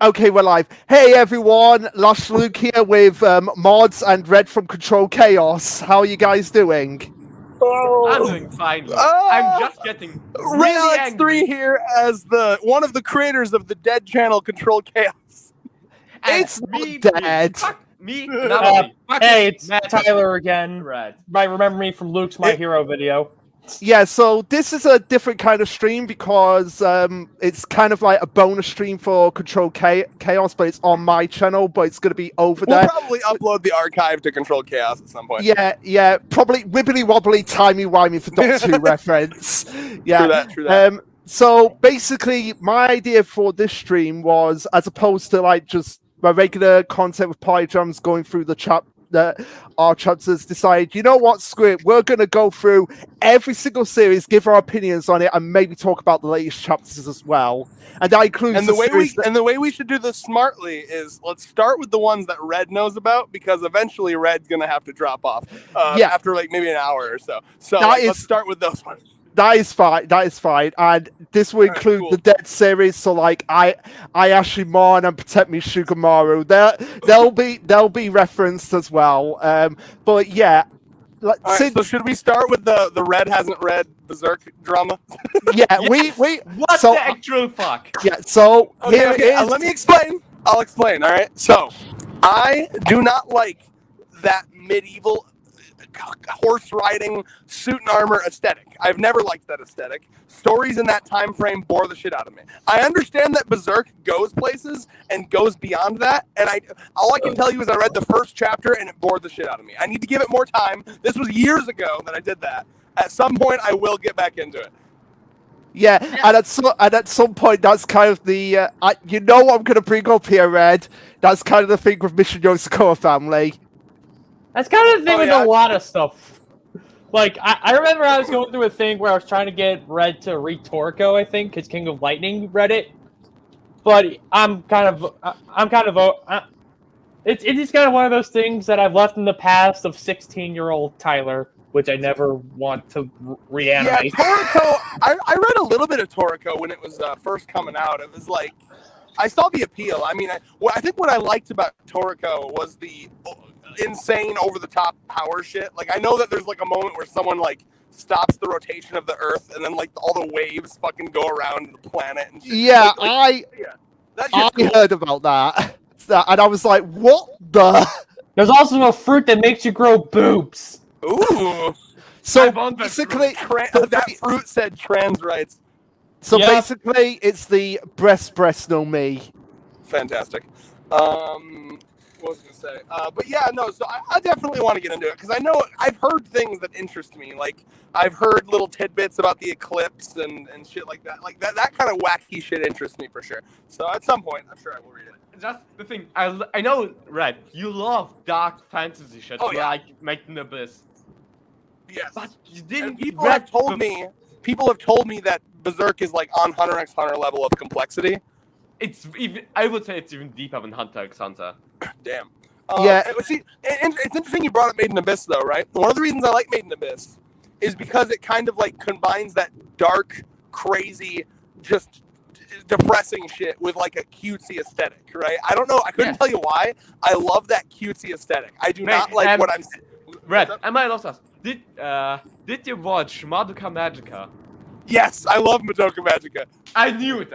Okay, we're live. Hey everyone, Lush Luke here with Mods and Red from Kontrolled Khaos. How are you guys doing? I'm doing fine, Luke. I'm just getting really angry. Alex3 here as one of the creators of the dead channel Kontrolled Khaos. It's not dead. Fuck me, not me. Hey, it's Tyler again. Right. Might remember me from Luke's My Hero video. Yeah, so this is a different kind of stream because it's kind of like a bonus stream for Kontrolled Khaos, but it's on my channel, but it's going to be over there. We'll probably upload the archive to Kontrolled Khaos at some point. Yeah, probably wibbly wobbly, timey wimey for Doctor Who reference. Yeah, True that. So basically, my idea for this stream was, as opposed to like just my regular content with Polydrams going through our chapters, decide, you know what, screw it, we're going to go through every single series, give our opinions on it, and maybe talk about the latest chapters as well. And that includes the way we should do this smartly is let's start with the ones that Red knows about, because eventually Red's going to have to drop off after like maybe an hour or so. So let's start with those ones. That is fine. And this will include the Dead series, so like Ayashimon and Protect Me Shugamaru. They'll be referenced as well. But yeah. So should we start with the Red hasn't read Berserk drama? Yeah, yes. What the actual fuck? Yeah, so okay, let me explain. I'll explain, alright? So I do not like that medieval horse riding suit and armor aesthetic. I've never liked that aesthetic. Stories in that time frame bore the shit out of me. I understand that Berserk goes places and goes beyond that, and all I can tell you is I read the first chapter and it bored the shit out of me. I need to give it more time. This was years ago that I did that. At some point I will get back into it. Yeah, and at some point, that's kind of the you know what I'm going to bring up here, Red. That's kind of the thing with Mission Yosakoa family. That's kind of the thing with a lot of stuff. Like, I remember I was going through a thing where I was trying to get Red to read Toriko, I think, because King of Lightning read it. But it is kind of one of those things that I've left in the past of 16-year-old Tyler, which I never want to reanimate. Yeah, Toriko, I read a little bit of Toriko when it was first coming out. It was like, I saw the appeal. I mean, I think what I liked about Toriko was the insane over-the-top power shit. Like, I know that there's like a moment where someone like stops the rotation of the Earth, and then like all the waves fucking go around the planet and shit. Yeah, I heard about that, and I was like, what the? There's also a fruit that makes you grow boobs. Ooh. So basically, that fruit said trans rights. So basically, it's the breast no me. Fantastic. What was I gonna say? But yeah, no. So I definitely want to get into it because I know I've heard things that interest me. Like I've heard little tidbits about the eclipse and shit like that. Like that kind of wacky shit interests me for sure. So at some point, I'm sure I will read it. That's the thing. I know, Red. You love dark fantasy shit. Oh yeah. Like Making the Abyss. Yes. But you didn't. And people have told me that Berserk is like on Hunter x Hunter level of complexity. It's even. I would say it's even deeper than Hunter x Hunter. Damn. Yeah. See, and it's interesting you brought up Made in Abyss though, right? One of the reasons I like Made in Abyss is because it kind of like combines that dark, crazy, just depressing shit with like a cutesy aesthetic, right? I don't know. I couldn't tell you why. I love that cutesy aesthetic. I do not like what I'm saying. Red, I might also ask. Did you watch Madoka Magica? Yes, I love Madoka Magica. I knew it.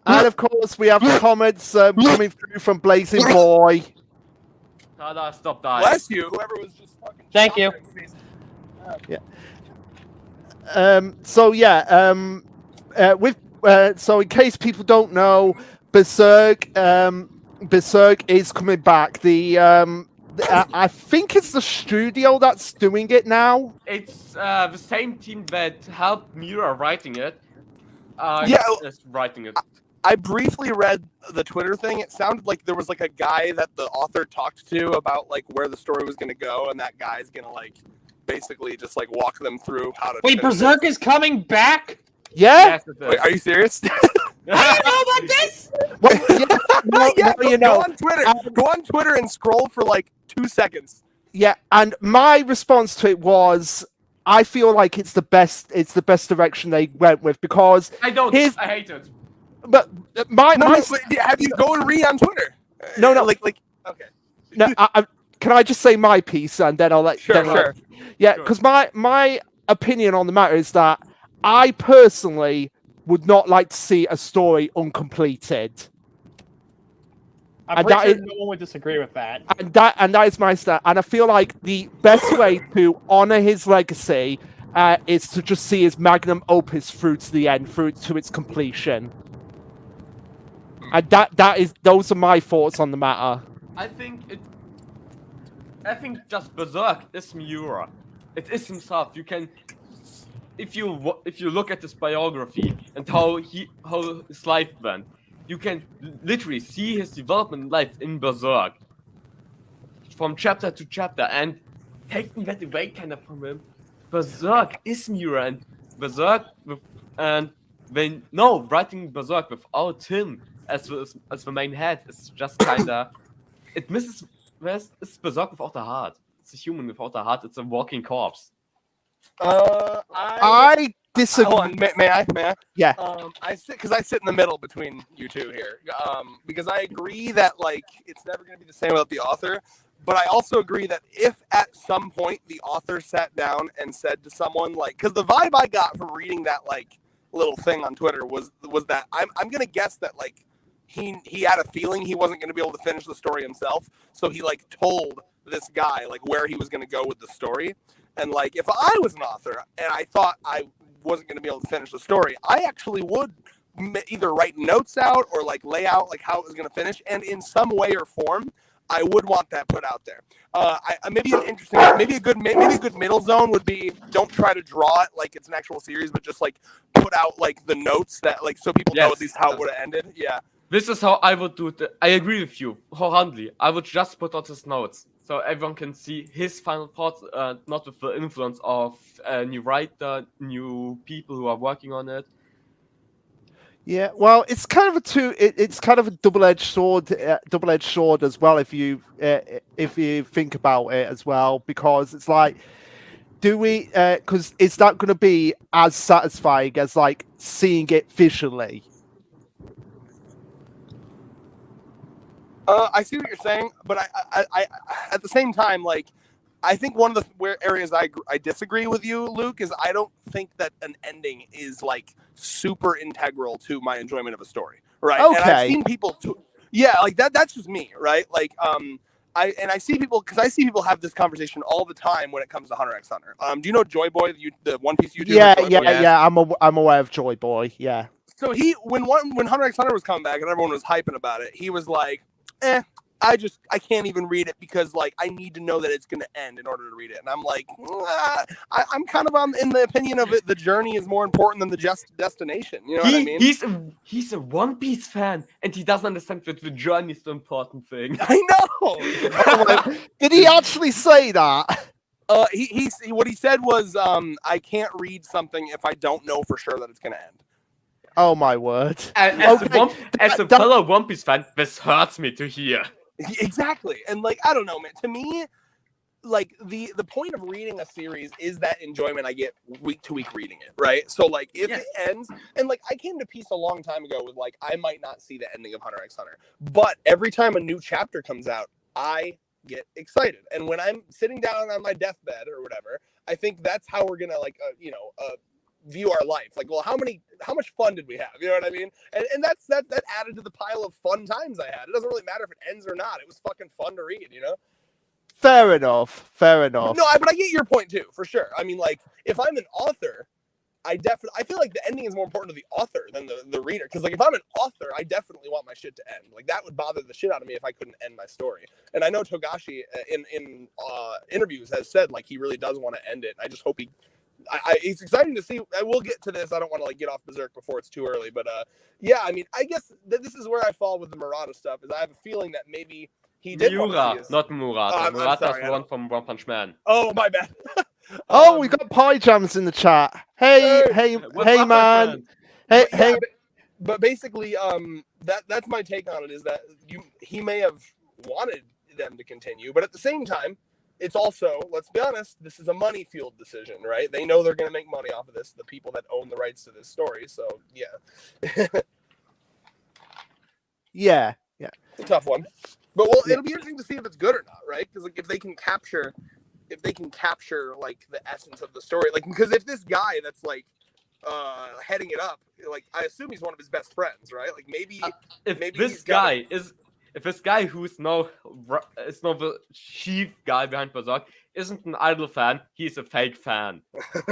And of course, we have comments coming through from Blazing Boy. No, stop dying. Bless you, whoever was just fucking. Thank you. Yeah. So in case people don't know, Berserk is coming back. I think it's the studio that's doing it now. It's the same team that helped Mira writing it. Writing it. I briefly read the Twitter thing. It sounded like there was like a guy that the author talked to about like where the story was going to go, and that guy's going to like basically just like walk them through how to. Wait, Berserk is coming back? Yeah. Wait, are you serious? I don't know about this. Go on Twitter. Go on Twitter and scroll for like 2 seconds. Yeah, and my response to it was, I feel like it's the best direction they went with, because I hate it. but have you go and read on Twitter? No. Okay. No, can I just say my piece and then I'll let Sure. Yeah, because my opinion on the matter is that I personally would not like to see a story uncompleted. I'm pretty sure no one would disagree with that. And that is my stand. And I feel like the best way to honor his legacy is to just see his magnum opus through to the end, through to its completion. And those are my thoughts on the matter. I think just Berserk is Miura. It is himself. You can, if you look at his biography and how his life went, you can literally see his development in life in Berserk, from chapter to chapter, and taking that away kind of from him. Berserk is Miura, and writing Berserk without him as the main head is just kinda, it misses. It's Berserk without a heart. It's a human without a heart. It's a walking corpse. I disagree. Hold on, may I? Yeah. I sit in the middle between you two here. Because I agree that like it's never going to be the same without the author. But I also agree that if at some point the author sat down and said to someone like, because the vibe I got from reading that like little thing on Twitter was that I'm gonna guess that like he had a feeling he wasn't going to be able to finish the story himself, so he like told this guy like where he was going to go with the story. And like if I was an author and I thought I wasn't going to be able to finish the story, I actually would either write notes out or like lay out like how it was going to finish, and in some way or form I would want that put out there. Maybe a good middle zone would be, don't try to draw it like it's an actual series, but just like put out like the notes that like so people know at least how it would have ended. Yeah. This is how I would do it. I agree with you wholeheartedly. I would just put out his notes so everyone can see his final thoughts, not with the influence of a new writer, new people who are working on it. Yeah, well, it's kind of it's kind of a double-edged sword as well if you think about it as well, because it's like, do we? Because is that going to be as satisfying as like seeing it visually? I see what you're saying, but I at the same time, like, I think one of the areas I disagree with you, Luke, is I don't think that an ending is like super integral to my enjoyment of a story, right? Okay. And I've seen people, like that. That's just me, right? Like, I see people have this conversation all the time when it comes to Hunter x Hunter. Do you know Joy Boy, the One Piece YouTuber? Yeah. I'm aware of Joy Boy. Yeah. So when Hunter x Hunter was coming back and everyone was hyping about it, he was like, I can't even read it because like I need to know that it's going to end in order to read it. And I'm like, I'm kind of in the opinion of it. The journey is more important than the destination. You know what I mean? He's a One Piece fan and he doesn't understand that the journey is the important thing. I know. Did he actually say that? What he said was, I can't read something if I don't know for sure that it's going to end. Oh my word! As a fellow One Piece fan, this hurts me to hear. Exactly, and like I don't know, man. To me, like the point of reading a series is that enjoyment I get week to week reading it, right? So like if it ends, and like I came to peace a long time ago with like I might not see the ending of Hunter x Hunter, but every time a new chapter comes out, I get excited, and when I'm sitting down on my deathbed or whatever, I think that's how we're gonna like view our life. Like, well, how much fun did we have? You know what I mean? And that added to the pile of fun times I had. It doesn't really matter if it ends or not. It was fucking fun to read, you know? Fair enough. No, but I get your point too, for sure. I mean, like, if I'm an author, I feel like the ending is more important to the author than the reader. Because like if I'm an author, I definitely want my shit to end. Like that would bother the shit out of me if I couldn't end my story. And I know Togashi in interviews has said like he really does want to end it. I just hope it's exciting to see. I will get to this. I don't want to like get off Berserk before it's too early, but yeah, I mean, I guess that this is where I fall with the Murata stuff. Is I have a feeling that maybe he did. Miura, not Murata. Murata's the one from One Punch Man. Oh, my bad. We got Pie Jams in the chat. Hey, man. Hey. But basically, that's my take on it. Is that he may have wanted them to continue, but at the same time, it's also, let's be honest, this is a money-fueled decision, right? They know they're going to make money off of this, the people that own the rights to this story, so, yeah. Yeah. It's a tough one. But it'll be interesting to see if it's good or not, right? Because like if they can capture like the essence of the story, like because if this guy that's like heading it up, like I assume he's one of his best friends, right? Like maybe If this guy who's now the chief guy behind Berserk isn't an idol fan, he's a fake fan.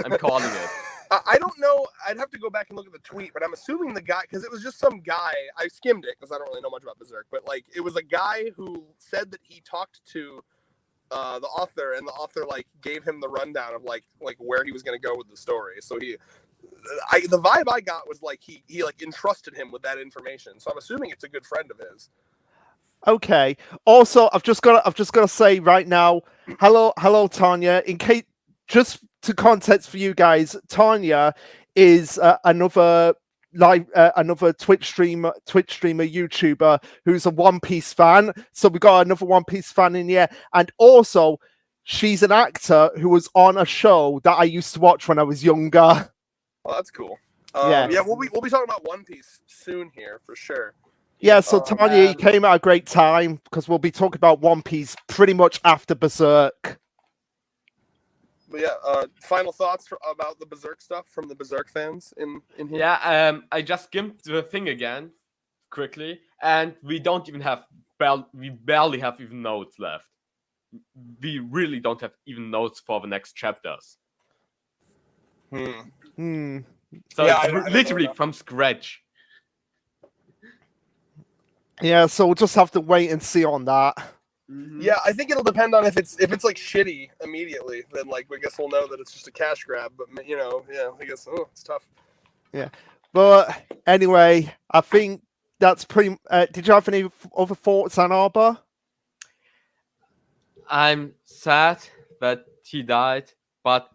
I'm calling it. I don't know. I'd have to go back and look at the tweet, but I'm assuming the guy, because it was just some guy. I skimmed it because I don't really know much about Berserk, but like it was a guy who said that he talked to the author, and the author like gave him the rundown of like where he was going to go with the story. So the vibe I got was like he like entrusted him with that information. So I'm assuming it's a good friend of his. Okay. Also, I've just got to say right now, hello, Tanya. In case, just to context for you guys, Tanya is another Twitch streamer, YouTuber who's a One Piece fan. So we got another One Piece fan in here, and also she's an actor who was on a show that I used to watch when I was younger. Well, that's cool. Yeah, we'll be talking about One Piece soon here for sure. Yeah, so Tanya, you came at a great time because we'll be talking about One Piece pretty much after Berserk. But yeah, final thoughts about the Berserk stuff from the Berserk fans in here? Yeah, I just skimmed the thing again quickly, and we barely have even notes left. We really don't have even notes for the next chapters. So Yeah, it's literally from scratch. Yeah, so we'll just have to wait and see on that. Yeah, I think it'll depend on if it's like shitty immediately, then like I guess we'll know that it's just a cash grab. But I guess it's tough. Yeah, but anyway, I think that's pretty. Did you have any other thoughts, Ann Arbor? I'm sad that he died, but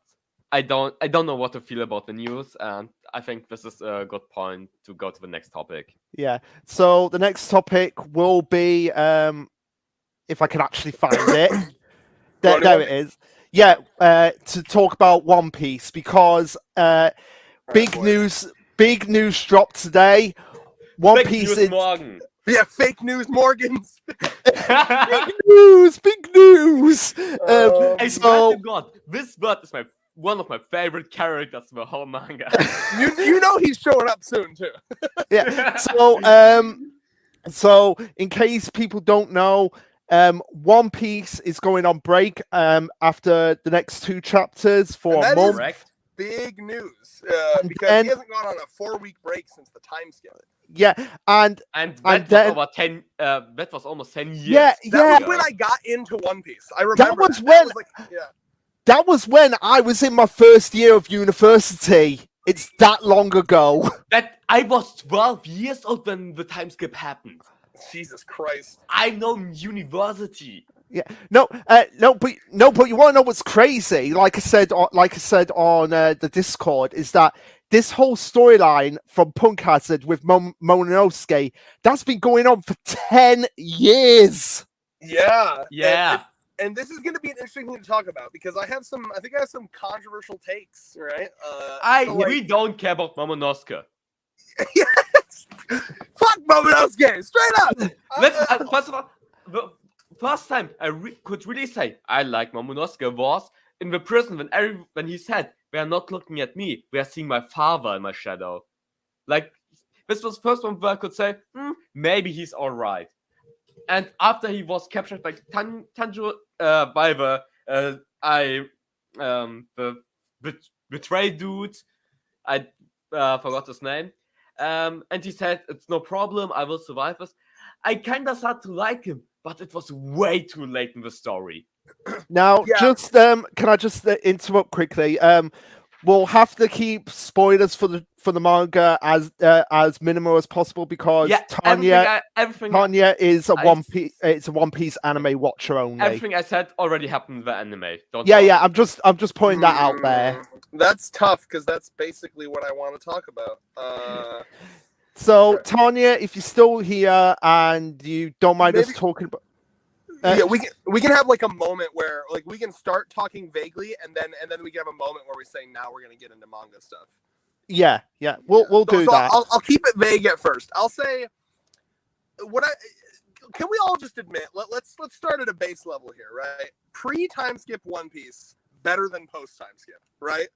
I don't know what to feel about the news, and I think this is a good point to go to the next topic. Yeah. So the next topic will be, if I can actually find it. There it is. Yeah. To talk about One Piece because big news dropped today. One Piece is morgen. Yeah, fake news, Morgans. big news. I swear to God, this bird is one of my favorite characters in the whole manga. you know he's showing up soon too. Yeah. So in case people don't know, One Piece is going on break after the next 2 chapters for a month. Correct. Big news because he hasn't gone on a 4-week break since the time skip. Yeah, and that was over 10. That was almost 10 years. Yeah, That was when I got into One Piece. I remember that was when I was in my first year of university. It's that long ago. That I was 12 years old when the time skip happened. Jesus Christ! I'm now in university. Yeah, no, but you want to know what's crazy? Like I said on the Discord, is that this whole storyline from Punk Hazard with Momonosuke that's been going on for 10 years. Yeah. And this is going to be an interesting thing to talk about because I think I have some controversial takes, right? We don't care about Momonosuke. Fuck Momonosuke, straight up. First of all, the first time I could really say I like Momonosuke was in the prison when he said, "They are not looking at me, they are seeing my father in my shadow." Like this was the first one where I could say, maybe he's all right. And after he was captured by Tanjiro by the betrayed dude, I forgot his name, and he said, "It's no problem, I will survive this." I kind of started to like him, but it was way too late in the story. Now, just can I just interrupt quickly? We'll have to keep spoilers for the manga as minimal as possible because Tanya is a One Piece. It's a One Piece anime watcher only. Everything I said already happened in the anime. I'm just pointing that out there. That's tough because that's basically what I want to talk about. So Tanya, if you're still here and you don't mind us talking about. We can have like a moment where like we can start talking vaguely and then we can have a moment where we say now we're gonna get into manga stuff. Yeah, we'll do that. I'll keep it vague at first. I'll say what I can we all just admit? Let's start at a base level here, right? Pre-time skip One Piece better than post-time skip, right?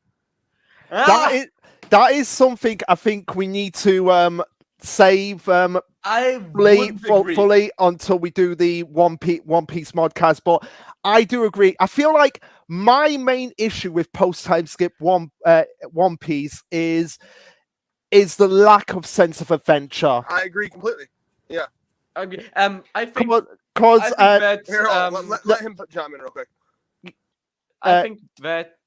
That is something I think we need to save I wouldn't agree. fully until we do the One Piece modcast. But I do agree. I feel like my main issue with post time skip One Piece is the lack of sense of adventure. I agree completely. Yeah. Okay. I think Because that Here, let him jump in real quick. I think that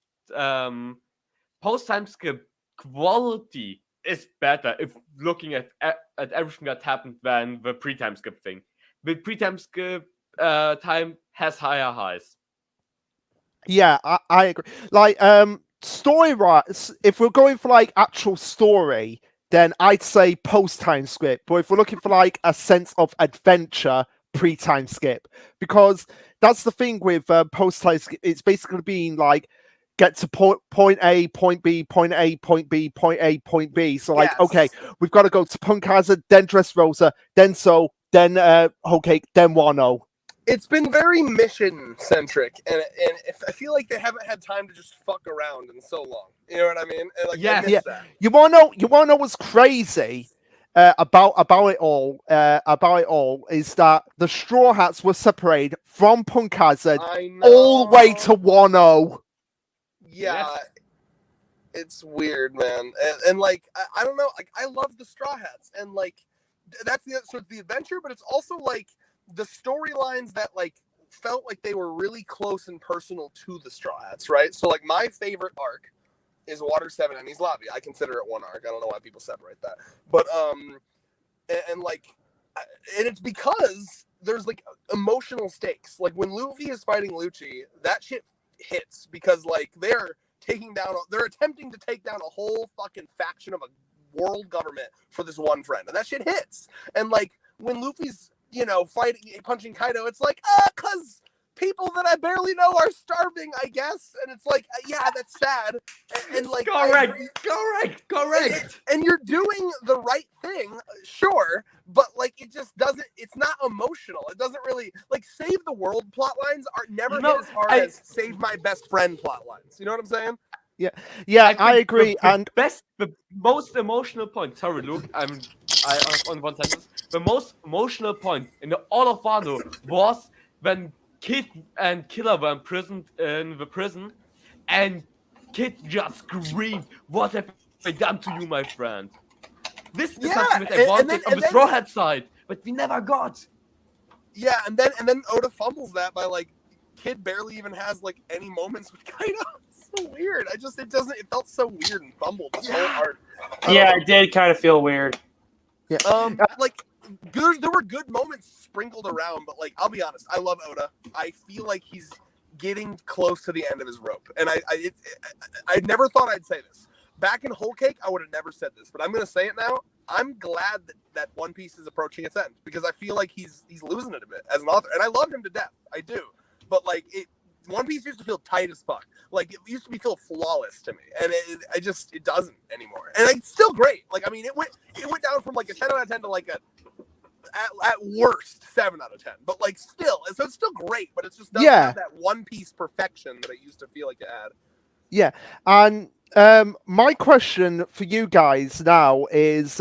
post time skip quality is better if looking at everything that happened than the pre-time skip thing. The pre-time skip time has higher highs. yeah, I agree. Like story wise, if we're going for like actual story, then I'd say post time skip. But if we're looking for like a sense of adventure, pre-time skip, because that's the thing with post time skip. It's basically being like get to point A, point B, point A, point B, point A, point B. So like, okay, we've got to go to Punk Hazard, then Dressrosa, then So, then Whole Cake, then Wano. It's been very mission centric, and I feel like they haven't had time to just fuck around in so long. You know what I mean? And, like, I miss that. You wanna know what's crazy about it all is that the Straw Hats were separated from Punk Hazard all the way to Wano. Yeah, it's weird, man. And like, I don't know. Like, I love the Straw Hats, and like, that's the adventure, but it's also like the storylines that like felt like they were really close and personal to the Straw Hats, right? So like, my favorite arc is Water 7 and Enies Lobby. I consider it one arc. I don't know why people separate that, but and like, and it's because there's like emotional stakes. Like when Luffy is fighting Lucci, that shit hits because like they're attempting to take down a whole fucking faction of a world government for this one friend, and that shit hits. And like when Luffy's punching Kaido, it's like cause people that I barely know are starving, I guess. And it's like, yeah, that's sad. And like, correct. And you're doing the right thing, sure, but like it just doesn't. It's not emotional. It doesn't really like Save the World plot lines are never hit as hard as Save My Best Friend plot lines. You know what I'm saying? Yeah, I agree. The most emotional point. Sorry, Luke. I on one sentence. The most emotional point in all of Wano was when Kid and Killer were imprisoned in the prison, and Kid just screamed, "What have I done to you, my friend?" This is something that I wanted on the Straw Hat side, but we never got. Yeah, and then Oda fumbles that by like Kid barely even has like any moments with Kaido. It's so weird. It felt so weird and fumbled this whole arc. Yeah, it did kind of feel weird. Yeah. Like there were good moments sprinkled around, but like I'll be honest, I love Oda. I feel like he's getting close to the end of his rope, and I never thought I'd say this. Back in Whole Cake, I would have never said this, but I'm gonna say it now. I'm glad that One Piece is approaching its end because I feel like he's losing it a bit as an author, and I love him to death. I do, but like One Piece used to feel tight as fuck. Like it used to feel flawless to me, and it doesn't anymore. And it's still great. Like I mean, it went down from like a 10 out of 10 to like a at worst 7 out of 10. But like still, so it's still great, but it's just doesn't have that One Piece perfection that it used to feel like it had. Yeah, and my question for you guys now is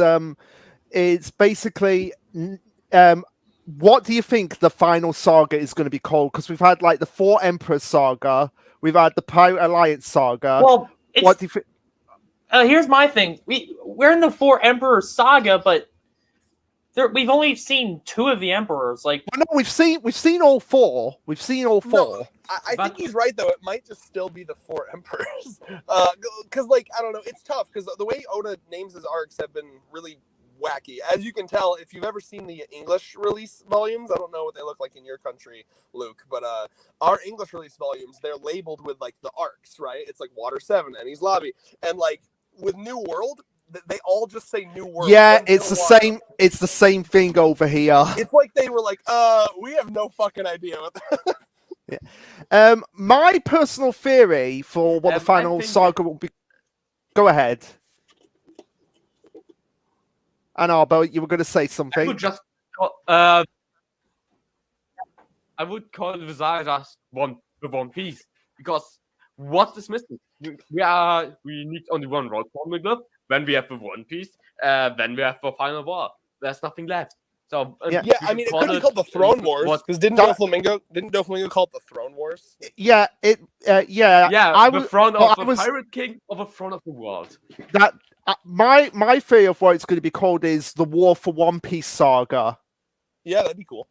basically what do you think the final saga is going to be called? Because we've had like the Four Emperors saga, we've had the Pirate Alliance saga. Well, what do you think? Here's my thing: we're in the Four Emperors saga, but we've only seen 2 of the emperors. Like, well, no, we've seen all 4. We've seen all 4. No, I think he's right though. It might just still be the Four Emperors, because like I don't know, it's tough because the way Oda names his arcs have been really wacky. As you can tell, if you've ever seen the English release volumes, I don't know what they look like in your country, Luke, but our English release volumes, they're labeled with like the arcs, right? It's like Water 7, Enies Lobby, and like with New World, they all just say New World. Yeah, it's the same. It's the same thing over here. It's like they were like, we have no fucking idea what that. Yeah. My personal theory for what the final saga will be. Go ahead. Anarbo, you were going to say something. call it Visayas the One Piece because what is missing? We need only one road formula. When we have the One Piece, then we have the Final War. There's nothing left. So Yeah, I mean, it could be called the Throne Wars because didn't Doflamingo call it the Throne Wars? Yeah, the throne of the Pirate King or the throne of the world. That my theory of what it's going to be called is the War for One Piece saga. Yeah, that'd be cool.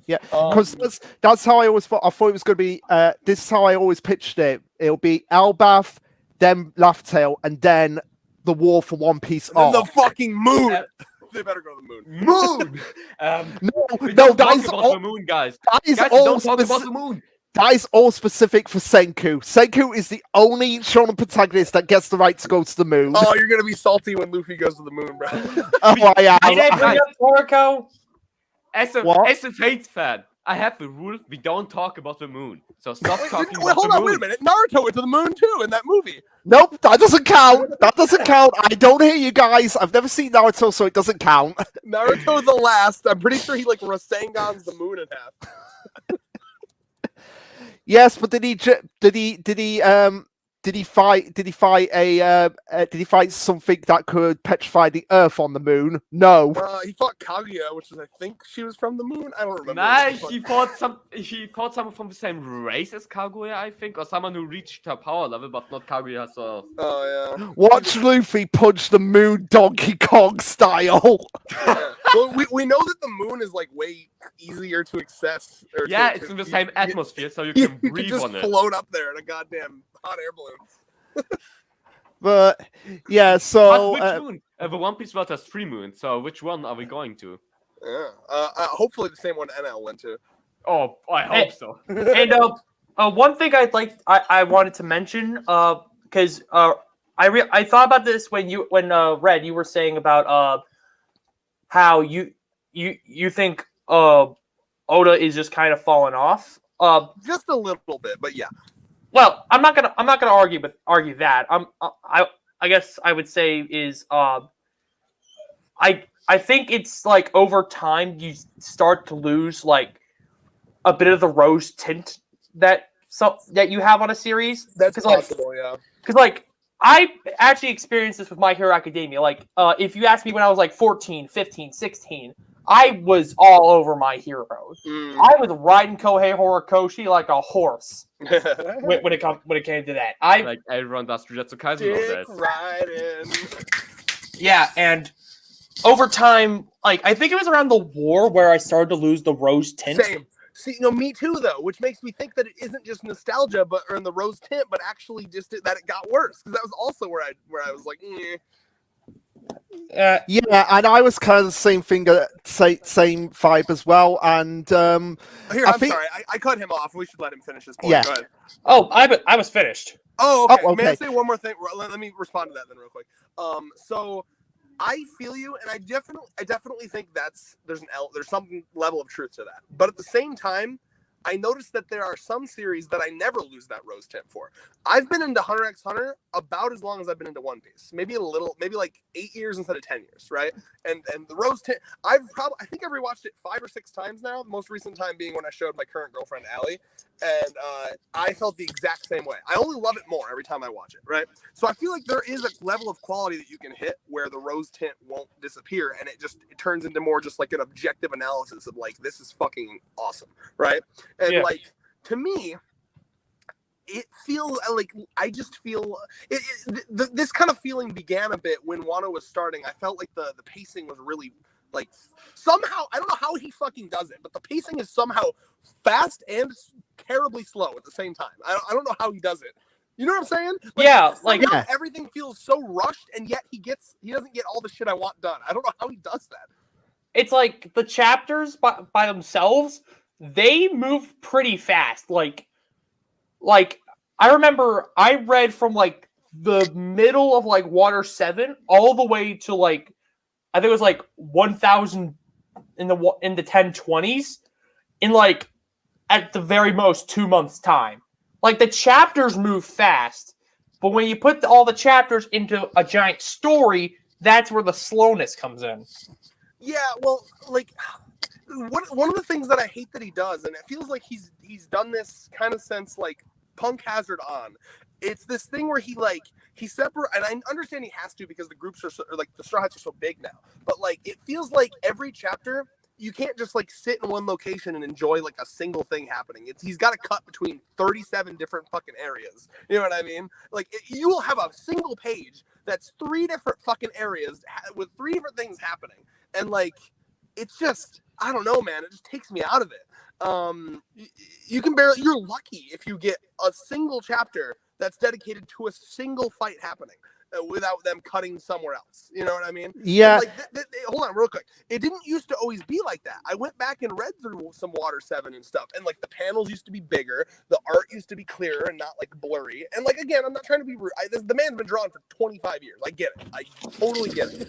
Yeah, because that's how I always thought. I thought it was going to be. This is how I always pitched it. It'll be Elbaf, then Laugh Tale, and then the War for One Piece. And then the fucking moon. They better go to the moon. Moon. No, that is all all. The moon, guys. That is Guys, all. don't talk about the moon. That is all specific for Senku. Senku is the only shonen protagonist that gets the right to go to the moon. Oh, you're gonna be salty when Luffy goes to the moon, bro. Oh, I am. Did I bring up Toriko? As a Fate fan, I have the rule: we don't talk about the moon. So stop talking about hold the on, moon. wait a minute. Naruto went to the moon too in that movie. Nope, that doesn't count. That doesn't count. I don't hear you guys. I've never seen Naruto, so it doesn't count. Naruto the last. I'm pretty sure he like Rasengan's the moon in half. Yes, but did he fight something that could petrify the Earth on the moon? No. He fought Kaguya, which is I think she was from the moon. I don't remember. Nah, he fought someone from the same race as Kaguya, I think, or someone who reached her power level, but not Kaguya herself. Oh yeah. Watch Luffy punch the moon Donkey Kong style. Yeah. Well, we know that the moon is like way easier to access. It's in the same atmosphere, so you can breathe just on it. float up there in a goddamn hot air balloon. But yeah, so But which moon? The One Piece world has 3 moons, so which one are we going to? Yeah. Hopefully the same one NL went to. Oh, I hope so. And one thing I wanted to mention, because I thought about this when Red, you were saying about how you think Oda is just kind of falling off. Just a little bit, but yeah. Well, I'm not gonna argue that. I guess I would say is I think it's like over time you start to lose like a bit of the rose tint that you have on a series. That's possible, like, yeah. Because like I actually experienced this with My Hero Academia. Like if you asked me when I was like 14, 15, 16, I was all over My Hero. I was riding Kohei Horikoshi like a horse when it came to that. Like everyone does Jujutsu Kaisen Dick nowadays. riding. Yeah, and over time, like I think it was around the war where I started to lose the rose tint. Same. See, no, me too though, which makes me think that it isn't just nostalgia, or in the rose tint, but actually just that it got worse. Because that was also where I was like, yeah, and I was kind of the same thing, same vibe as well. And I'm sorry, I cut him off. We should let him finish his point. Yeah. Go ahead. Oh, I was finished. Oh, okay. Oh, okay. May I say one more thing? Let me respond to that then real quick. So I feel you, and I definitely think there's some level of truth to that. But at the same time, I noticed that there are some series that I never lose that rose tint for. I've been into Hunter x Hunter about as long as I've been into One Piece. Maybe like 8 years instead of 10 years, right? And the rose tint, I think I've rewatched it 5 or 6 times now. The most recent time being when I showed my current girlfriend Allie, and I felt the exact same way. I only love it more every time I watch it, right? So I feel like there is a level of quality that you can hit where the rose tint won't disappear, and it turns into more just like an objective analysis of like, this is fucking awesome, right? And like, to me, it feels like I just feel this kind of feeling began a bit when Wano was starting. I felt like the pacing was really like somehow, I don't know how he fucking does it, but the pacing is somehow fast and terribly slow at the same time. I don't know how he does it. You know what I'm saying? Everything feels so rushed, and yet he doesn't get all the shit I want done. I don't know how he does that. It's like the chapters by themselves, they move pretty fast. Like I remember I read from like the middle of like Water 7 all the way to like I think it was like 1000 in the 1020s in like at the very most 2 months time. Like the chapters move fast, but when you put all the chapters into a giant story, that's where the slowness comes in. Yeah, well, like one of the things that I hate that he does, and it feels like he's done this kind of since like Punk Hazard on. It's this thing where he separate, and I understand he has to because the groups are like the Straw Hats are so big now. But like it feels like every chapter you can't just like sit in one location and enjoy like a single thing happening. He's got to cut between 37 different fucking areas. You know what I mean? Like you will have a single page that's 3 different fucking areas with 3 different things happening, and like it's just I don't know, man. It just takes me out of it. You're lucky if you get a single chapter that's dedicated to a single fight happening without them cutting somewhere else. You know what I mean? Yeah. Like, hold on real quick. It didn't used to always be like that. I went back and read through some Water 7 and stuff, and like the panels used to be bigger, the art used to be clearer and not like blurry. And like again, I'm not trying to be rude. The man's been drawn for 25 years. I get it. I totally get it.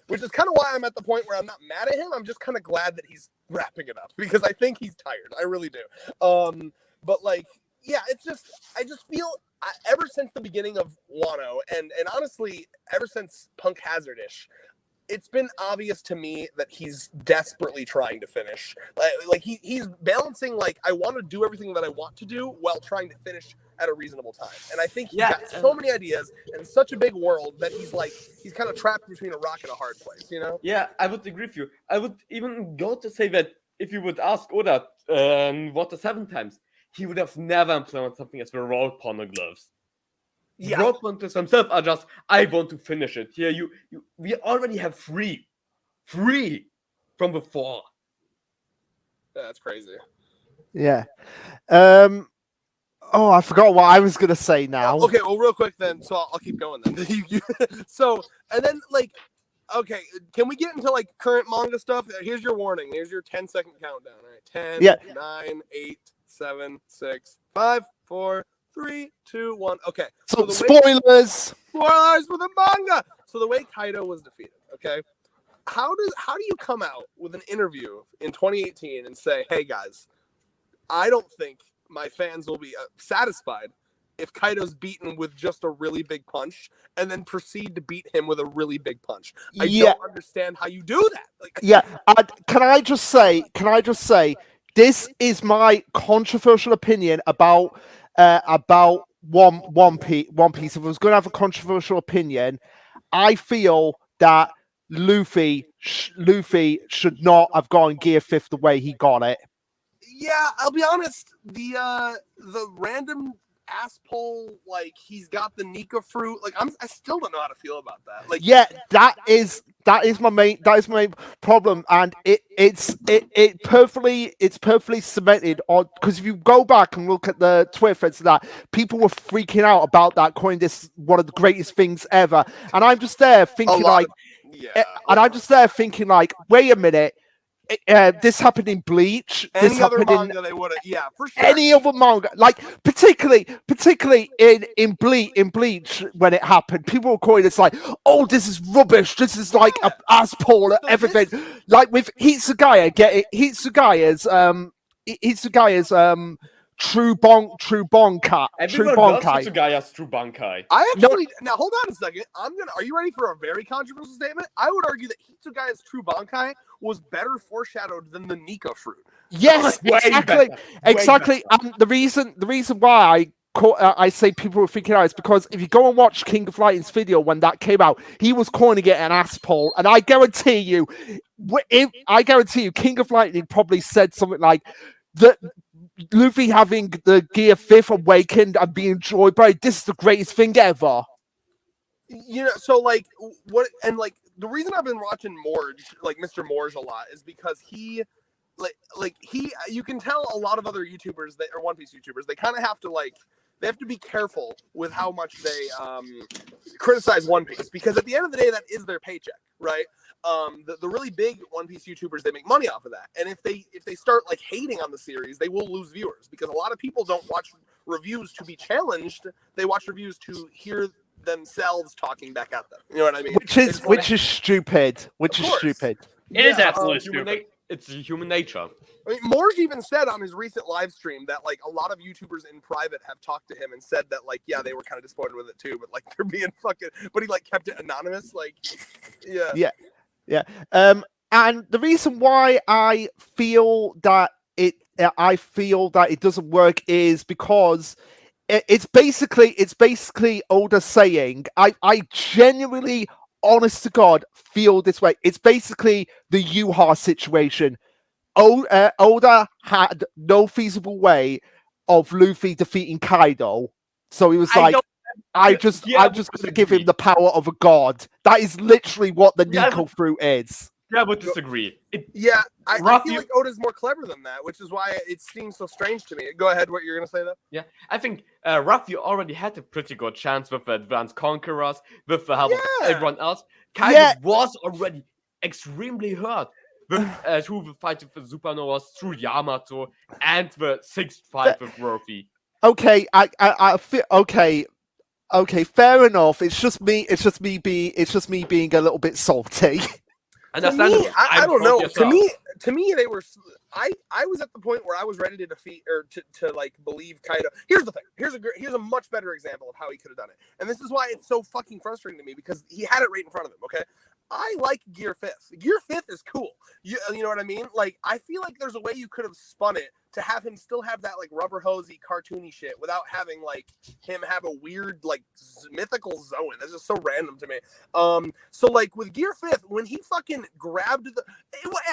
Which is kind of why I'm at the point where I'm not mad at him. I'm just kind of glad that he's wrapping it up because I think he's tired. I really do. But like, yeah, it's just I just feel ever since the beginning of Wano and honestly ever since Punk Hazard-ish, it's been obvious to me that he's desperately trying to finish. Like he's balancing like I want to do everything that I want to do while trying to finish at a reasonable time. And I think he's got so many ideas and such a big world that he's kind of trapped between a rock and a hard place, you know? Yeah, I would agree with you. I would even go to say that if you would ask Oda Water 7 times, he would have never implemented something as the roll porno gloves. Yeah. Roll pornos themselves are just, I want to finish it. Here, we already have 3 from before. That's crazy. Yeah. Oh, I forgot what I was gonna say now. Okay, well, real quick then. So I'll keep going then. So and then like, okay, can we get into like current manga stuff? Here's your warning. Here's your 10-second countdown. All right, 10, 9, 8, 7, 6, 5, 4, 3, 2, 1. Okay. So spoilers. Spoilers for the manga. So the way Kaido was defeated. Okay. How do you come out with an interview in 2018 and say, "Hey guys, I don't think my fans will be satisfied if Kaido's beaten with just a really big punch," and then proceed to beat him with a really big punch? I don't understand how you do that. Like, yeah. Can I just say, this is my controversial opinion about One Piece. If I was going to have a controversial opinion, I feel that Luffy should not have gone Gear 5th the way he got it. Yeah, I'll be honest. The random ass pull, like he's got the Nika fruit. Like I still don't know how to feel about that. Like, yeah, that is my main problem, and it's perfectly cemented on, because if you go back and look at the Twitter threads, that people were freaking out about that, calling this one of the greatest things ever, and I'm just there thinking like, wait a minute. This happened in Bleach. Any other manga they would have, for sure. Any other manga, like particularly in Bleach when it happened, people were calling it like, "Oh, this is rubbish. This is like a ass pull at everything." Like with Hitsugaya, Hitsugaya's True Bonkai. Hitsugaya's True Bonkai. I actually now hold on a second. Are you ready for a very controversial statement? I would argue that Hitsugaya's True Bonkai was better foreshadowed than the Nika fruit. Yes, exactly. And the reason why I say people were freaking out is because if you go and watch King of Lightning's video when that came out, he was calling it an ass pull, and I guarantee you, King of Lightning probably said something like that. Luffy having the Gear 5th awakened and being joyed by it, this is the greatest thing ever. You know, so like what, and like the reason I've been watching Morge, like Mr. Morge a lot, is because he you can tell a lot of other YouTubers that or One Piece YouTubers, they kind of have to they have to be careful with how much they criticize One Piece, because at the end of the day, that is their paycheck, right? The really big One Piece YouTubers, they make money off of that, and if they start like hating on the series, they will lose viewers, because a lot of people don't watch reviews to be challenged; they watch reviews to hear themselves talking back at them. You know what I mean? Which is stupid. It is absolutely stupid. It's human nature. I mean, Morge even said on his recent live stream that like a lot of YouTubers in private have talked to him and said that like, yeah, they were kind of disappointed with it too, but like they're being fucking, but he like kept it anonymous. Like, yeah. And the reason why I feel that it doesn't work is because it's basically Oda saying, I genuinely, honest to God, feel this way. It's basically the Yuha situation. Oda had no feasible way of Luffy defeating Kaido, so he was I like, don't. I'm Yeah, just I going would to give him disagree. the power of a god. That is literally what the Yeah, Nico fruit is. Yeah, I would disagree. Yeah, I Ruffy, feel like Oda's more clever than that, which is why it seems so strange to me. Go ahead, what you're gonna say though? yeah, I think Ruffy already had a pretty good chance with the Advanced Conquerors, with the help of Yeah. everyone else. Kaido Yeah. was already extremely hurt with through the fight with the Supernovas, through Yamato, and the sixth fight with Ruffy. Okay, I feel okay. Okay, fair enough. It's just me being a little bit salty. To me, I don't know. Yourself. To me, they were. I was at the point where I was ready to defeat or to like believe Kaido. Here's the thing. Here's a much better example of how he could have done it. And this is why it's so fucking frustrating to me, because he had it right in front of him. Okay, I like Gear 5th. Gear 5th is cool. You know what I mean? Like, I feel like there's a way you could have spun it to have him still have that like rubber hosey cartoony shit without having like him have a weird like mythical Zoan. That's just so random to me. So like with Gear 5th, when he fucking grabbed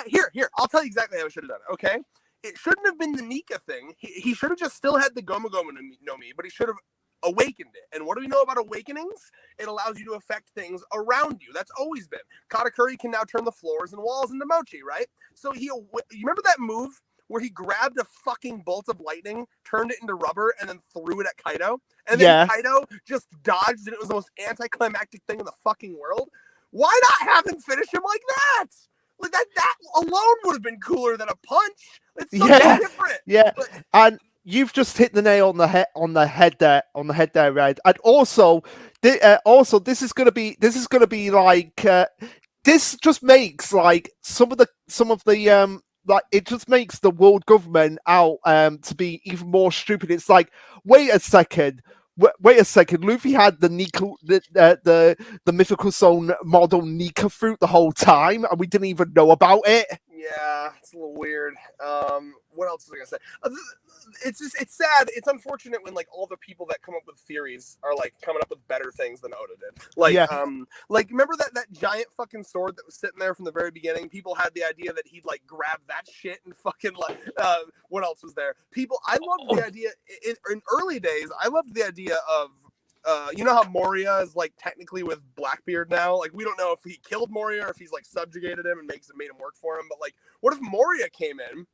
here, I'll tell you exactly how I should have done it. Okay, it shouldn't have been the Nika thing. He should have just still had the Gomu Gomu no Mi, but he should have awakened it. And what do we know about awakenings? It allows you to affect things around you. That's always been. Katakuri can now turn the floors and walls into mochi, right? So you remember that move where he grabbed a fucking bolt of lightning, turned it into rubber, and then threw it at Kaido? And then Kaido just dodged, and it was the most anticlimactic thing in the fucking world. Why not have him finish him like that? Like that alone would have been cooler than a punch. It's so different. Yeah, and you've just hit the nail on the head there, Red. And also, this is gonna be like this just makes like some of the like it just makes the world government out to be even more stupid. It's like, wait a second. Luffy had the Nika, the mythical zone model Nika fruit the whole time, and we didn't even know about it. Yeah, it's a little weird. What else was I gonna say? It's sad. It's unfortunate when like all the people that come up with theories are like coming up with better things than Oda did. Like, like remember that giant fucking sword that was sitting there from the very beginning? People had the idea that he'd like grab that shit and fucking like. What else was there? I loved the idea in early days. I loved the idea of. You know how Moria is like technically with Blackbeard now? Like, we don't know if he killed Moria or if he's like subjugated him and made him work for him. But like, what if Moria came in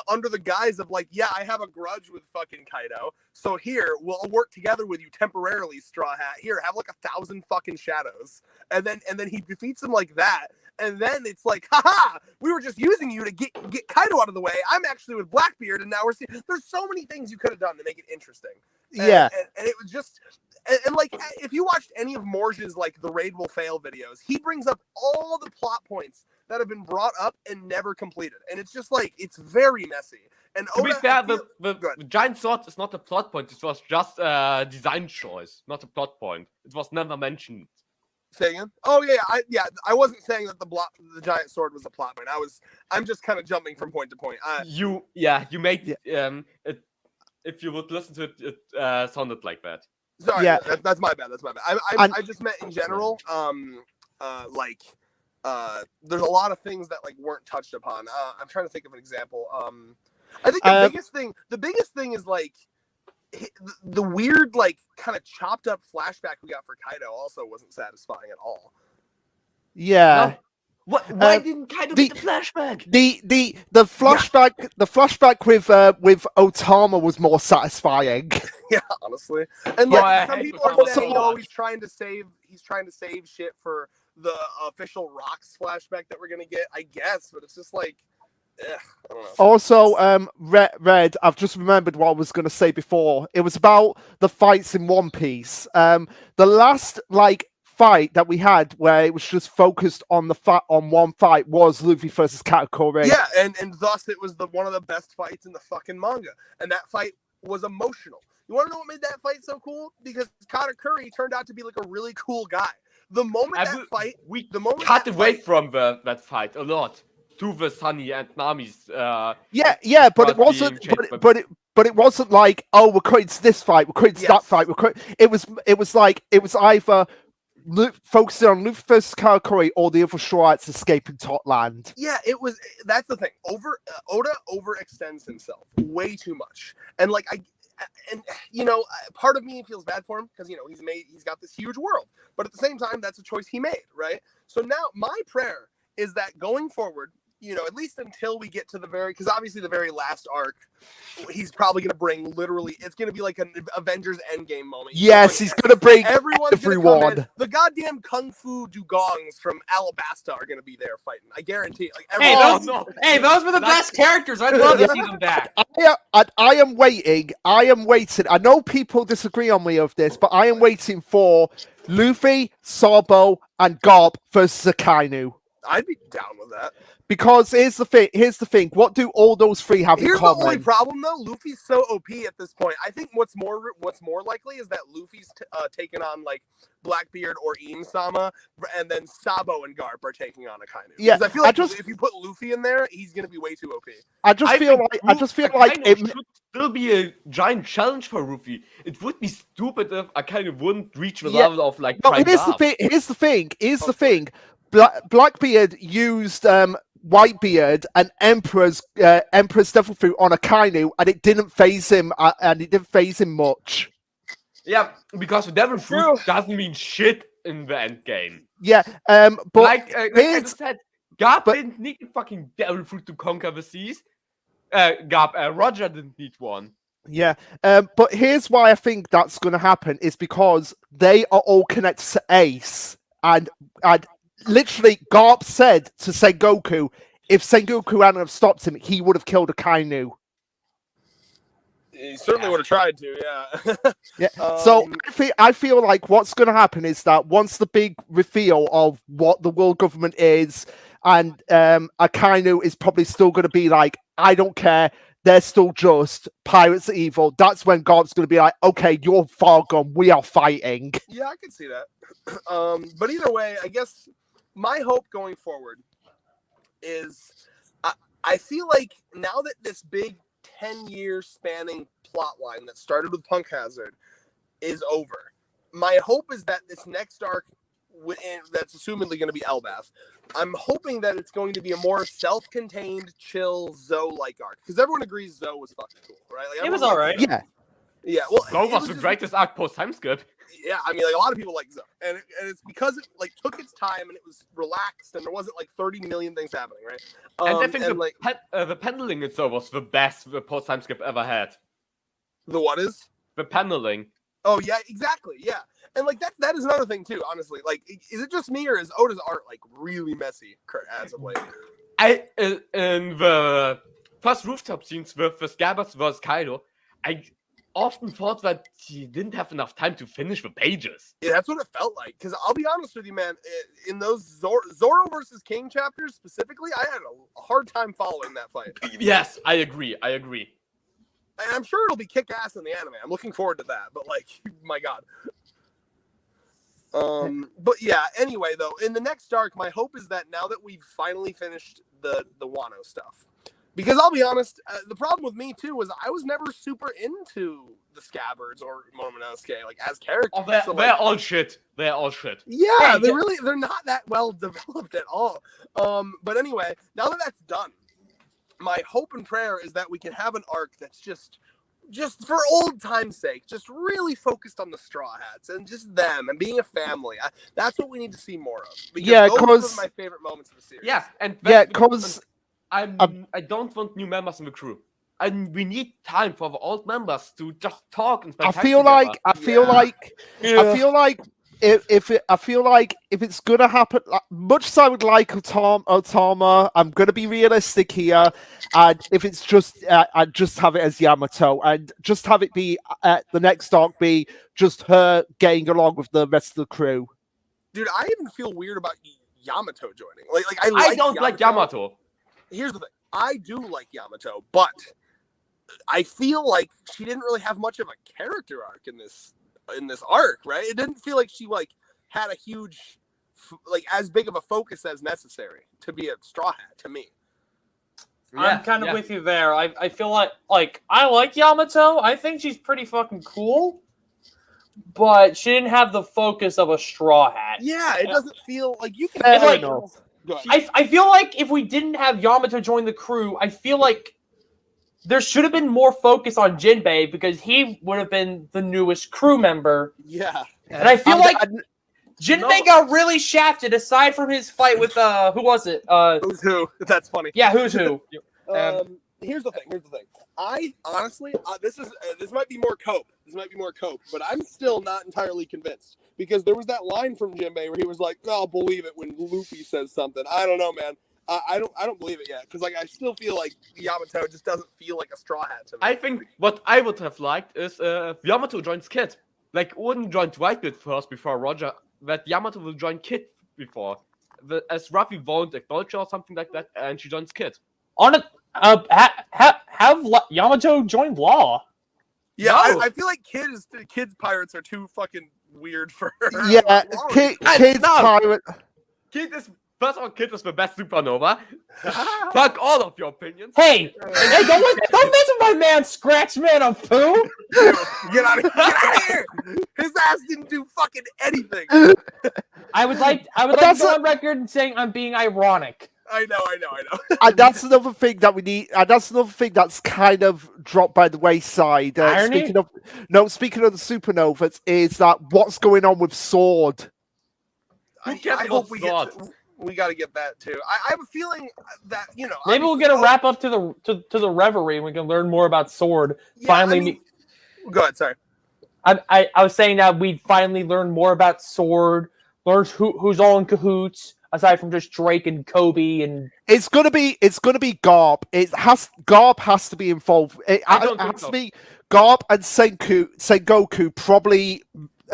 under the guise of like, yeah, I have a grudge with fucking Kaido, so here we'll work together with you temporarily, Straw Hat. Here, have like 1,000 fucking shadows, and then he defeats him like that. And then it's like, haha, we were just using you to get Kaido out of the way. I'm actually with Blackbeard, and now we're seeing. There's so many things you could have done to make it interesting. And it was just. And like, if you watched any of Morge's like the raid will fail videos, he brings up all the plot points that have been brought up and never completed, and it's just like it's very messy. And to be fair, the giant sword is not a plot point. It was just a design choice, not a plot point. It was never mentioned. Say again? Oh yeah, I wasn't saying that the giant sword was a plot point. I'm just kind of jumping from point to point. You made it. If you would listen to it, it sounded like that. Sorry, that's my bad. I just meant in general. There's a lot of things that like weren't touched upon. I'm trying to think of an example. I think the biggest thing is like the weird like kind of chopped up flashback we got for Kaido also wasn't satisfying at all. Yeah. Why didn't Kaido get the flashback? The flashback with Otama was more satisfying. Yeah, honestly. And like some people are saying, oh, he's trying to save shit for the official Rocks flashback that we're gonna get, I guess, but it's just like I don't know. Also, Red, I've just remembered what I was going to say before. It was about the fights in One Piece. The last fight that we had where it was just focused on one fight was Luffy versus Katakuri. Yeah, and thus it was one of the best fights in the fucking manga. And that fight was emotional. You want to know what made that fight so cool? Because Katakuri turned out to be like a really cool guy. The moment I that will- fight, we the moment cut that away fight- from that fight a lot to the Sunny and Nami's. Yeah, but it But wasn't. being chased But it wasn't like, oh, we're cutting to this fight, we're cutting to that Yes. fight. It was like it was either focusing on Luffy versus Karakuri or the other Shorts escaping Totland. Yeah, it was. That's the thing. Oda overextends himself way too much, and like part of me feels bad for him because he's got this huge world, but at the same time, that's a choice he made, right? So now my prayer is that going forward, at least until we get to because obviously the very last arc, he's probably going to bring it's going to be like an Avengers Endgame moment. Yes, he's going to bring Everyone's gonna come in. everyone. The goddamn kung fu dugongs from Alabasta are going to be there fighting. I guarantee it. Like, Hey, everyone, those were the best characters. I'd love to see them back. I am waiting. I know people disagree on me of this, but I am waiting for Luffy, Sabo, and Garp versus Akainu. I'd be down with that. Because here's the thing. What do all those three have in Here's the common? only problem, though. Luffy's so OP at this point. I think what's more likely is that Luffy's taken on like Blackbeard or Im-sama, and then Sabo and Garp are taking on Akainu. Yeah, 'Cause I feel like if you put Luffy in there, he's gonna be way too OP. I just feel like Akainu it should still be a giant challenge for Luffy. It would be stupid if Akainu wouldn't reach the level of like. No, Prime here's the thing. Blackbeard used Whitebeard and Emperor's Devil Fruit on Akainu, and it didn't phase him. Much. Yeah, because the Devil Fruit doesn't mean shit in the end game. Yeah, but like I said, Garp didn't need a fucking Devil Fruit to conquer the seas. Roger didn't need one. Yeah, but here's why I think that's going to happen is because they are all connected to Ace, and literally Garp said to Sengoku, if Sengoku hadn't have stopped him, he would have killed Akainu. He certainly would have tried to, yeah. Yeah. So I feel like what's going to happen is that once the big reveal of what the world government is, and Akainu is probably still going to be like, I don't care. They're still just pirates are evil. That's when Garp's going to be like, okay, you're far gone. We are fighting. Yeah, I can see that. But either way, I guess my hope going forward is I feel like now that this big 10-year spanning plot line that started with Punk Hazard is over, my hope is that this next arc that's assumedly going to be Elbaf, I'm hoping that it's going to be a more self-contained, chill, Zoe-like arc. Because everyone agrees Zoe was fucking cool, right? Like, It was all right. Yeah, well, Zoe was the greatest arc post-time skip. Yeah, I mean, like, a lot of people like Zoe, and it's because it like took its time and it was relaxed and there wasn't like 30 million things happening, right? And I think and, the paneling itself was the best the post-time skip ever had. The what is? The paneling. Oh yeah, exactly. Yeah, and like that is another thing too. Honestly, like, is it just me or is Oda's art like really messy as of late? In the first rooftop scenes with the Scabbards versus Kaido, I often thought that he didn't have enough time to finish the pages. Yeah, that's what it felt like. Because I'll be honest with you, man, in those Zoro versus King chapters specifically, I had a hard time following that fight. Yes, I agree. And I'm sure it'll be kick-ass in the anime. I'm looking forward to that. But, like, my God. But, yeah, anyway, though, in the next arc, my hope is that now that we've finally finished the Wano stuff. Because I'll be honest, the problem with me, too, was I was never super into the Scabbards or Momonosuke, like, as characters. Oh, they're all shit. They're all shit. Yeah, they're not that well developed at all. But anyway, now that that's done, my hope and prayer is that we can have an arc that's just for old time's sake, just really focused on the Straw Hats and just them and being a family. That's what we need to see more of. Because those are my favorite moments of the series. Yeah, and because I don't want new members in the crew. And we need time for the old members to just talk and spend I time feel together. like if it's gonna happen, much as I would like Otama, I'm gonna be realistic here, and if it's just I'd just have it as Yamato, and just have it be the next arc be just her getting along with the rest of the crew. Dude, I even feel weird about Yamato joining. I don't like Yamato. Here's the thing. I do like Yamato, but I feel like she didn't really have much of a character arc in this arc, right? It didn't feel like she had a huge like as big of a focus as necessary to be a Straw Hat to me. I'm kind of with you there. I feel like I like Yamato. I think she's pretty fucking cool, but she didn't have the focus of a Straw Hat. Yeah, it doesn't feel like you can. It's like, Go ahead. I feel like if we didn't have Yamato join the crew, I feel like there should have been more focus on Jinbei because he would have been the newest crew member. Yeah, and I feel like Jinbei got really shafted. Aside from his fight with who was it? Who's who? That's funny. Yeah, who's who? Here's the thing. I honestly, this might be more cope. But I'm still not entirely convinced because there was that line from Jinbei where he was like, "I'll believe it when Luffy says something." I don't know, man. I don't believe it yet because like I still feel like Yamato just doesn't feel like a Straw Hat to me. I think what I would have liked is Yamato joins Kid. Like Odin joined Whitebeard first before Roger. That Yamato will join Kid before, as Ruffy won't acknowledge her or something like that, and she joins Kid. On it, have Yamato joined Law? Yeah, No. I feel like kids pirates are too fucking weird for her. Yeah, Kid Pirate. Kid is first of all, Kid is the best supernova. Fuck all of your opinions. Hey, don't mess with my man Scratch Man on Pooh. Get out of here! His ass didn't do fucking anything. I would like to go on record and saying I'm being ironic. I know. And that's another thing that we need. And that's another thing that's kind of dropped by the wayside. Speaking of the supernovas, is that what's going on with Sword? I hope we got to get that too. I have a feling that maybe we'll get a wrap up to the Reverie and we can learn more about Sword. Yeah, finally, go ahead. Sorry, I was saying that we'd finally learn more about Sword. Learn who's all in cahoots aside from just Drake and Kobe and. It's gonna be Garp. Garp has to be involved. It has to be Garp and Sengoku probably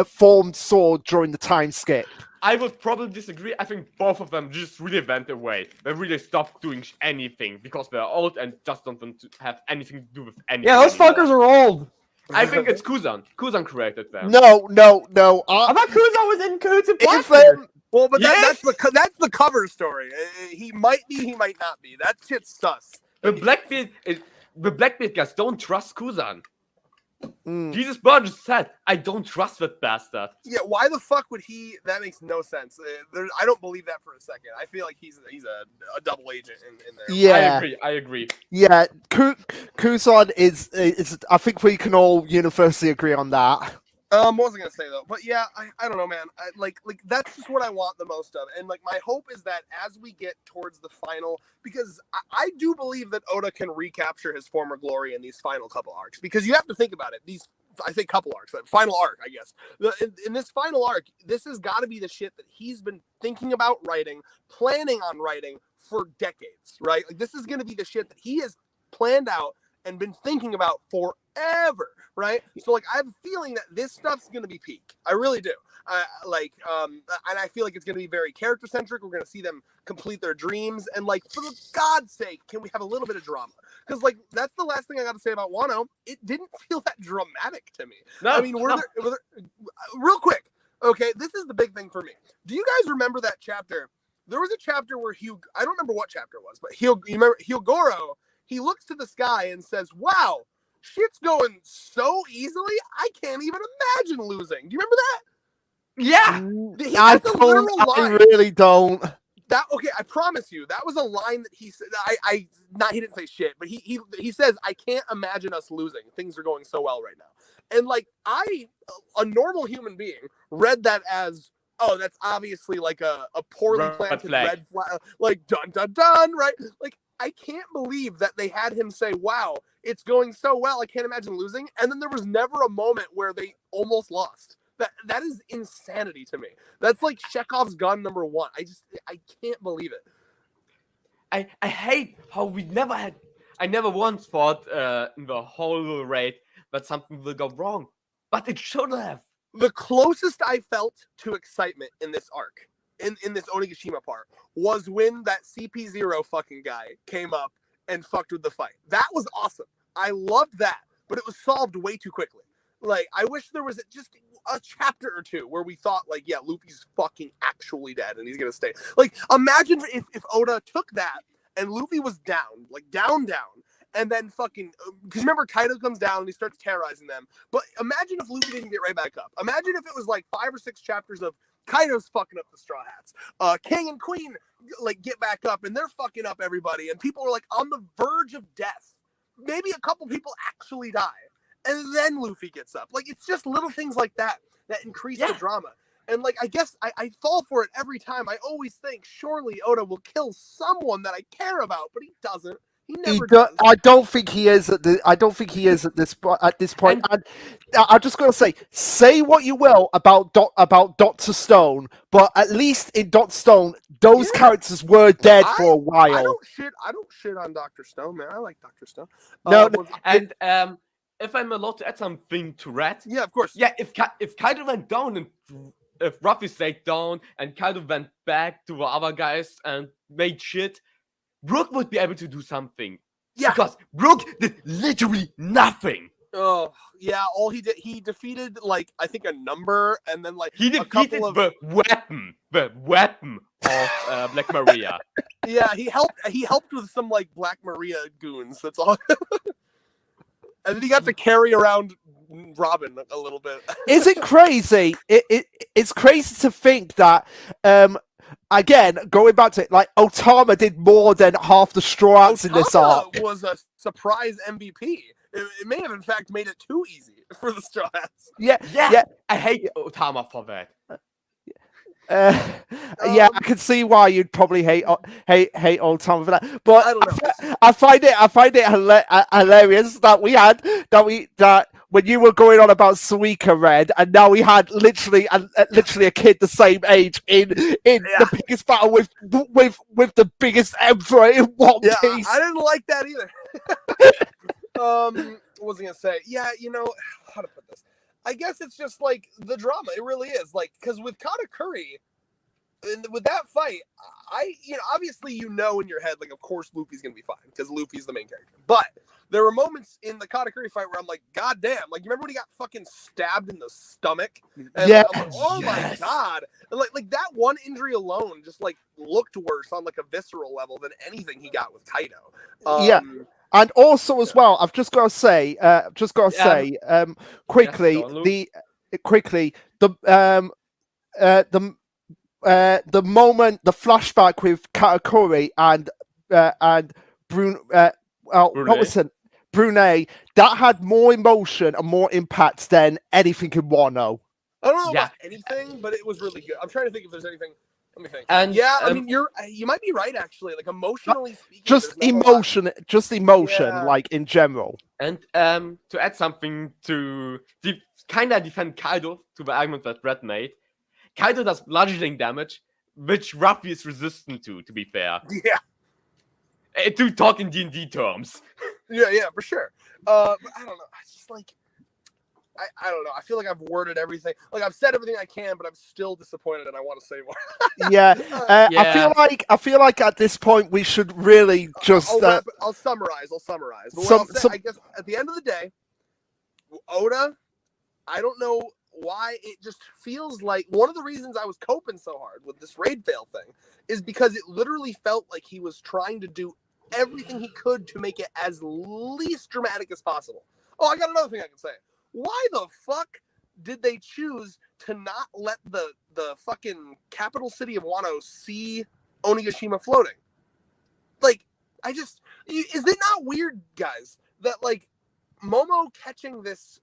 formed Sword during the time skip. I would probably disagree. I think both of them just really went away. They really stopped doing anything because they're old and just don't want to have anything to do with anything. Yeah, those fuckers are old. I think it's Kuzan. Kuzan created them. No. I thought Kuzan was in cahoots with Blackbeard. Well, but that's the cover story. He might be, he might not be. That shit's sus. The Blackbeard guys don't trust Kuzan. Jesus Burgess said, "I don't trust that bastard." Yeah, why the fuck would he? That makes no sense. I don't believe that for a second. I feel like he's a double agent in there. Yeah, I agree. Yeah, Kuzan is. I think we can all universally agree on that. What was I gonna say though? But yeah, I don't know, man. Like that's just what I want the most of, and like my hope is that as we get towards the final, because I do believe that Oda can recapture his former glory in these final couple arcs. Because you have to think about it. I say couple arcs, that final arc, I guess. In this final arc, this has got to be the shit that he's been thinking about writing, planning on writing for decades, right? Like this is gonna be the shit that he has planned out and been thinking about forever, right? So like I have a feeling that this stuff's gonna be peak. I really do. And I feel like it's gonna be very character centric. We're gonna see them complete their dreams, and like for God's sake, can we have a little bit of drama? Because like that's the last thing I got to say about Wano. It didn't feel that dramatic to me. No, I mean, real quick. Okay, this is the big thing for me. Do you guys remember that chapter? There was a chapter where I don't remember what chapter it was, but you remember Hyogoro. He looks to the sky and says, "Wow, shit's going so easily. I can't even imagine losing." Do you remember that? Yeah, I really don't. Okay, I promise you, that was a line that he said. He didn't say shit, but he says, "I can't imagine us losing. Things are going so well right now." And like a normal human being, read that as, oh, that's obviously like a poorly planted red flag, like dun dun dun, right? Like I can't believe that they had him say, "Wow, it's going so well. I can't imagine losing." And then there was never a moment where they almost lost. That is insanity to me. That's like Chekhov's gun number 1. I can't believe it. I hate how I never once thought in the whole raid that something will go wrong, but it should have. The closest I felt to excitement in this arc, in this Onigashima part, was when that CP0 fucking guy came up and fucked with the fight. That was awesome. I loved that, but it was solved way too quickly. Like, I wish there was a chapter or two where we thought like, yeah, Luffy's fucking actually dead and he's gonna stay. Like, imagine if Oda took that and Luffy was down, like down, and then fucking, because remember Kaido comes down and he starts terrorizing them. But imagine if Luffy didn't get right back up. Imagine if it was like 5 or 6 chapters of Kaido's fucking up the Straw Hats. King and Queen like get back up and they're fucking up everybody, and people are like on the verge of death. Maybe a couple people actually die, and then Luffy gets up. Like, it's just little things like that increase the drama. And like, I guess I fall for it every time. I always think surely Oda will kill someone that I care about, but he doesn't. He never does. I don't think he is at this point. And I'm just gonna say what you will about Dr. Stone, but at least in Dr. Stone, those characters were dead for a while. I don't shit on Dr. Stone, man. I like Dr. Stone. No, and if I'm allowed to add something to Red, yeah, of course. Yeah, if Kaido went down and if Ruffy stayed down and Kaido went back to the other guys and made shit, Brook would be able to do something. Yeah. Because Brook did literally nothing. Oh, yeah. All he did, he defeated, like, I think a number, and then, like, he defeated the weapon of Black Maria. Yeah, he helped with some, like, Black Maria goons. That's all. And then he got to carry around Robin a little bit. Is it crazy? It's crazy to think that, again, going back to it, like, Otama did more than half the Straw Hats in this arc. Was a surprise MVP. It may have, in fact, made it too easy for the Straw Hats. Yeah. I hate Otama for that. Yeah, I can see why you'd probably hate Otama for that. But I don't know. I find it hilarious that when you were going on about Suika Red, and now we had literally a kid the same age in the biggest battle with the biggest emperor in One Piece. I didn't like that either. What was I gonna say? Yeah, you know how to put this. I guess it's just like the drama. It really is, like, because with Katakuri, with that fight, obviously in your head, like, of course Luffy's gonna be fine because Luffy's the main character. But there were moments in the Katakuri fight where I'm like, God damn! Like, you remember when he got fucking stabbed in the stomach? And yeah. I'm like, oh my god! And like that one injury alone just like looked worse on like a visceral level than anything he got with Kaido. Yeah. And also, as well, I've just got to say, quickly, the moment, the flashback with Katakuri and Brunei, that had more emotion and more impact than anything in Wano. I don't know about anything, but it was really good. I'm trying to think if there's anything. Let me think. And I mean, you might be right actually. Like, emotionally speaking, just emotion, like, in general. And to add something to kind of defend Kaido to the argument that Red made, Kaido does bludgeoning damage, which Ruffy is resistant to be fair. Yeah. To talk in D&D terms. Yeah, for sure. But I don't know. It's just like, I don't know. I feel like I've worded everything. Like, I've said everything I can, but I'm still disappointed, and I want to say more. Yeah. I feel like at this point we should really just. I'll summarize. I guess at the end of the day, Oda, I don't know why it just feels like one of the reasons I was coping so hard with this raid fail thing is because it literally felt like he was trying to do everything he could to make it as least dramatic as possible. Oh, I got another thing I can say. Why the fuck did they choose to not let the fucking capital city of Wano see Onigashima floating? Like, is it not weird, guys, that, like, Momo catching this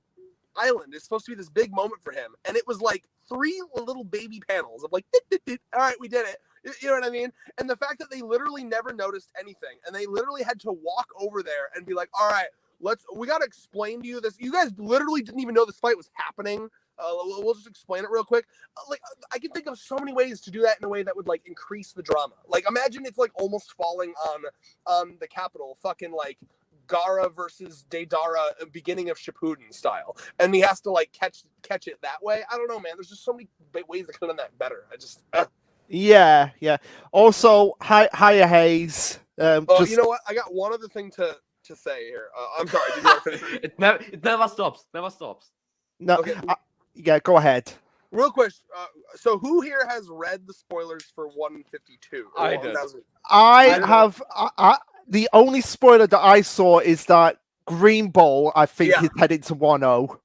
island is supposed to be this big moment for him, and it was like 3 little baby panels of like, all right, we did it. You know what I mean? And the fact that they literally never noticed anything, and they literally had to walk over there and be like, all right, we got to explain to you this. You guys literally didn't even know this fight was happening. We'll just explain it real quick. Like, I can think of so many ways to do that in a way that would, like, increase the drama. Like, imagine it's, like, almost falling on the capital, fucking, like, Gara versus Deidara, beginning of Shippuden style. And he has to, like, catch it that way. I don't know, man. There's just so many ways that could have done that better. I just... Yeah. Also, higher Hayes. You know what? I got one other thing to say here. I'm sorry. Did you want to finish? It never stops. Never stops. No. Okay. Yeah, go ahead. Real quick, so who here has read the spoilers for 152? I did. The only spoiler that I saw is that Green Bull, I think, Yeah. is headed to 1-0.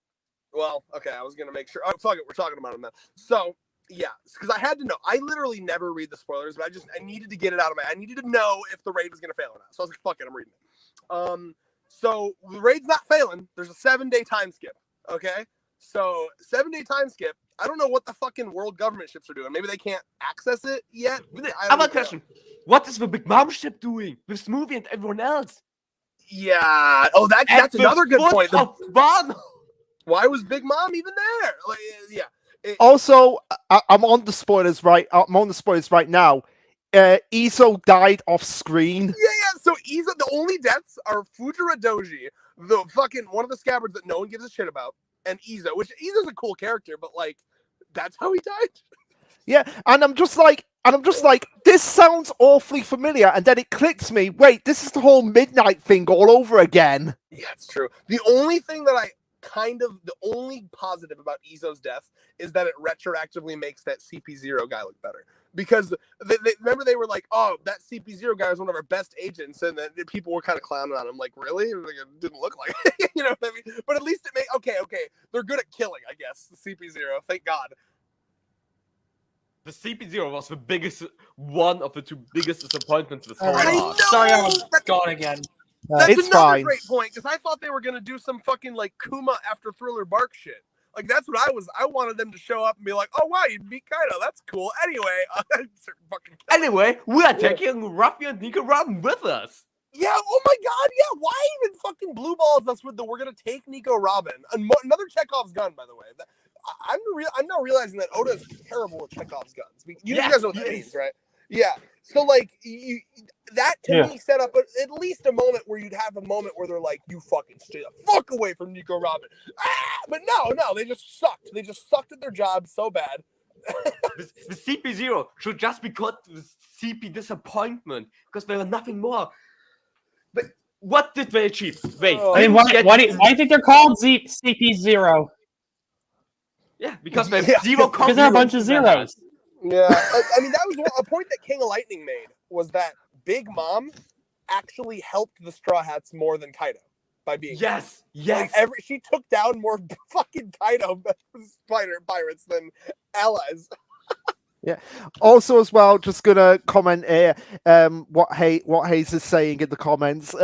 Well, okay, I was going to make sure. Oh, fuck it, we're talking about him now. So, yeah, because I had to know. I literally never read the spoilers, but I needed to get it out of my. I needed to know if the raid was going to fail or not. So I was like, fuck it, I'm reading it. So the raid's not failing. There's a 7-day time skip. Okay, so 7-day time skip. I don't know what the fucking world government ships are doing. Maybe they can't access it yet. I have a question. What is the Big Mom ship doing with Smoothie and everyone else? Yeah. Oh, that's another good point. Why was Big Mom even there? Like, yeah. Also, I'm on the spoilers right. I'm on the spoilers right now. Izo died off screen. Yeah. So Izo, the only deaths are Fujira Doji, the fucking one of the scabbards that no one gives a shit about, and Izo, which Izo's a cool character, but like, that's how he died. Yeah, and I'm just like, this sounds awfully familiar, and then it clicks me. Wait, this is the whole midnight thing all over again. Yeah, it's true. The only thing that the only positive about Izo's death is that it retroactively makes that CP0 guy look better. Because remember they were like, oh, that CP0 guy was one of our best agents, and then people were kind of clowning on him, like, really? Like, it didn't look like it. You know what I mean? But at least it made okay. They're good at killing, I guess. The CP0, thank God. The CP0 was the biggest, one of the two biggest disappointments this whole I arc. know! Sorry, I'm gone again. That's It's another fine. great point, because I thought they were gonna do some fucking like Kuma after Thriller Bark shit. Like that's what I wanted them to show up and be like, oh wow, you beat Kaido, that's cool. Anyway, we are taking Ruffy and Nico Robin with us. Yeah, oh my god, yeah. Why even fucking blue balls us with we're gonna take Nico Robin? Another Chekhov's gun, by the way. I'm now realizing that Oda's terrible with Chekhov's guns. You guys know what that means, right? Yeah. So like that to me set up at least a moment where you'd have a moment where they're like, you fucking stay the fuck away from Nico Robin. But no, they just sucked. They just sucked at their job so bad. The CP0 should just be called the CP disappointment because there was nothing more. But what did they achieve? Wait, I mean, why do you think they're called CP0? Yeah, because they have zero. Because they're a bunch of zeros. Yeah, I mean that was a point that King of Lightning made, was that Big Mom actually helped the Straw Hats more than Kaido by being yes. Like she took down more fucking Kaido pirates than allies. Yeah. Also, as well, just gonna comment here. What Hayes is saying in the comments.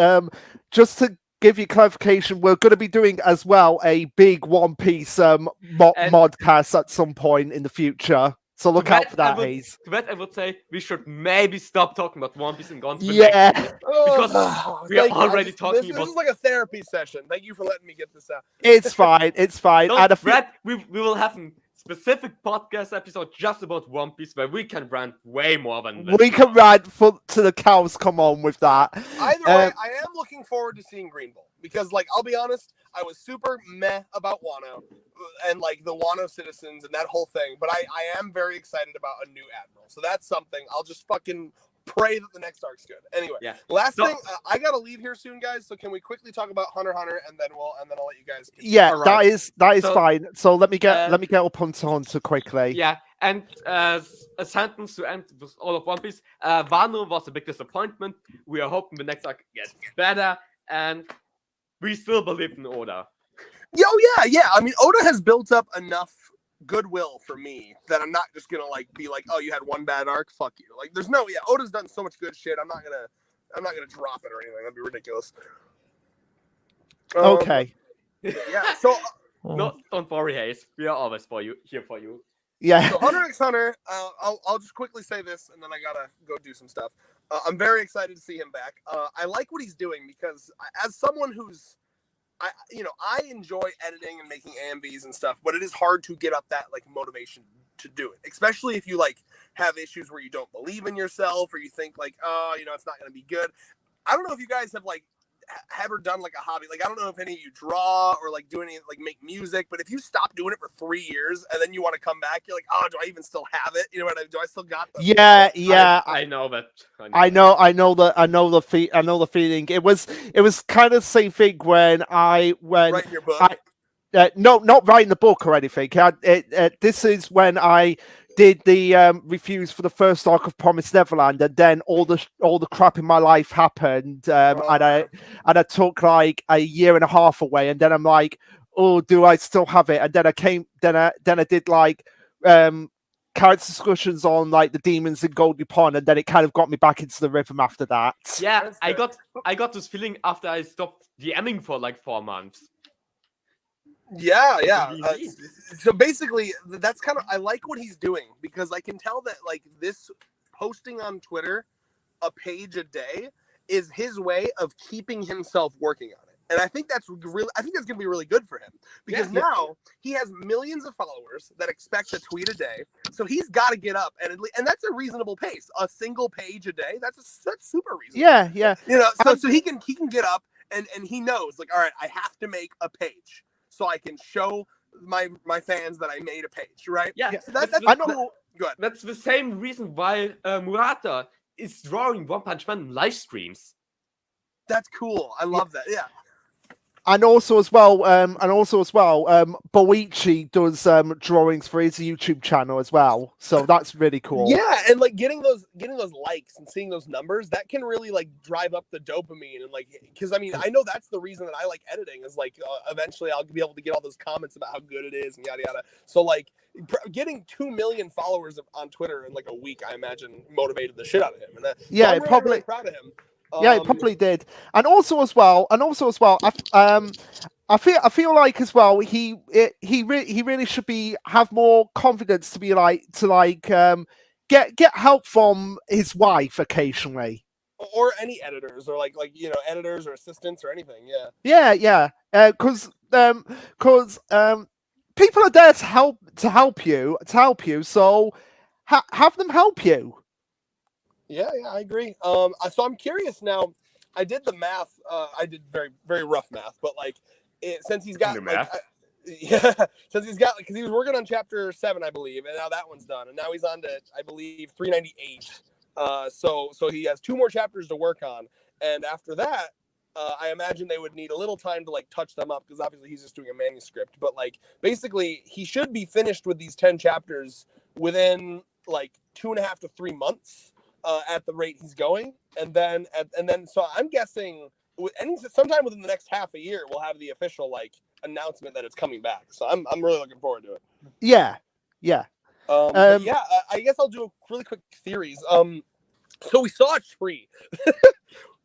Just to give you clarification, we're going to be doing as well a big One Piece modcast at some point in the future. So look out for that, Hayes. To that, I would say we should maybe stop talking about One Piece and Guns. Yeah. Because we are already talking about. This is like a therapy session. Thank you for letting me get this out. It's fine. It's fine. No, Brad, we will have a specific podcast episode just about One Piece where we can rant way more than this. We can rant to the cows come on with that. Either way, I am looking forward to seeing Green Bull because, like, I'll be honest, I was super meh about Wano and like the Wano citizens and that whole thing, but I am very excited about a new admiral. So that's something. I'll just fucking pray that the next arc's good. Anyway, last thing, I gotta leave here soon, guys. So can we quickly talk about Hunter x Hunter and then I'll let you guys. Yeah, right. that is fine. So let me get up onto Hunter quickly. Yeah, and a sentence to end with all of One Piece. Wano was a big disappointment. We are hoping the next arc gets better, and we still believe in Oda. Yeah. I mean, Oda has built up enough goodwill for me that I'm not just gonna like be like, oh, you had one bad arc, fuck you. Like, there's no, Oda's done so much good shit. I'm not gonna drop it or anything. That'd be ridiculous. Okay. Yeah. So no, don't worry, Hayes. We are always here for you. Yeah. So Hunter x Hunter. I'll just quickly say this, and then I gotta go do some stuff. I'm very excited to see him back. I like what he's doing because as someone who's I enjoy editing and making AMVs and stuff, but it is hard to get up that like motivation to do it, especially if you like have issues where you don't believe in yourself or you think like, oh, it's not going to be good. I don't know if you guys have like ever done like a hobby. Like, I don't know if any of you draw or like do any like make music, but if you stop doing it for 3 years and then you want to come back, you're like, oh, do I even still have it? Do I still got them? Yeah. I know that. I know the feeling. It was kind of the same thing when writing your book. no, not writing the book or anything. This is when I did the reviews for the first arc of Promised Neverland, and then all the crap in my life happened, and I took like a year and a half away, and then I'm like, oh, do I still have it? And then I did like character discussions on like the demons in Goldie Pond, and then it kind of got me back into the rhythm after that. Yeah, I got this feeling after I stopped DMing for like 4 months. Yeah. So basically, that's kind of, I like what he's doing, because I can tell that like this posting on Twitter a page a day is his way of keeping himself working on it. And I think that's going to be really good for him, because now he has millions of followers that expect a tweet a day. So he's got to get up, and that's a reasonable pace. A single page a day, that's super reasonable. Yeah. You know, so he can get up, and he knows, like, all right, I have to make a page so I can show my fans that I made a page, right? Yeah. So that's cool. Good. That's the same reason why Murata is drawing One Punch Man live streams. That's cool. I love that. Yeah. And also as well, Boichi does drawings for his YouTube channel as well. So that's really cool. Yeah, and like getting those likes and seeing those numbers, that can really like drive up the dopamine, and like, because I mean, I know that's the reason that I like editing, is like eventually I'll be able to get all those comments about how good it is and yada yada. So like getting 2 million followers on Twitter in like a week, I imagine motivated the shit out of him. And yeah, so I'm probably really proud of him. Yeah, it probably did. And also as well, I feel like as well, he really should have more confidence to be like get help from his wife occasionally, or any editors, or like you know, editors or assistants or anything. Yeah. Because people are there to help you. So have them help you. Yeah, I agree. So I'm curious now. I did the math. I did very, very rough math, but like, since he's got since he's got, because he was working on chapter 7, I believe, and now that one's done, and now he's on to, I believe, 398. So he has 2 more chapters to work on, and after that, I imagine they would need a little time to like touch them up, because obviously he's just doing a manuscript. But like, basically, he should be finished with these 10 chapters within like 2.5 to 3 months. At the rate he's going, and then so I'm guessing sometime within the next half a year we'll have the official like announcement that it's coming back. So I'm really looking forward to it. Yeah. I guess I'll do a really quick theories. So we saw a tree.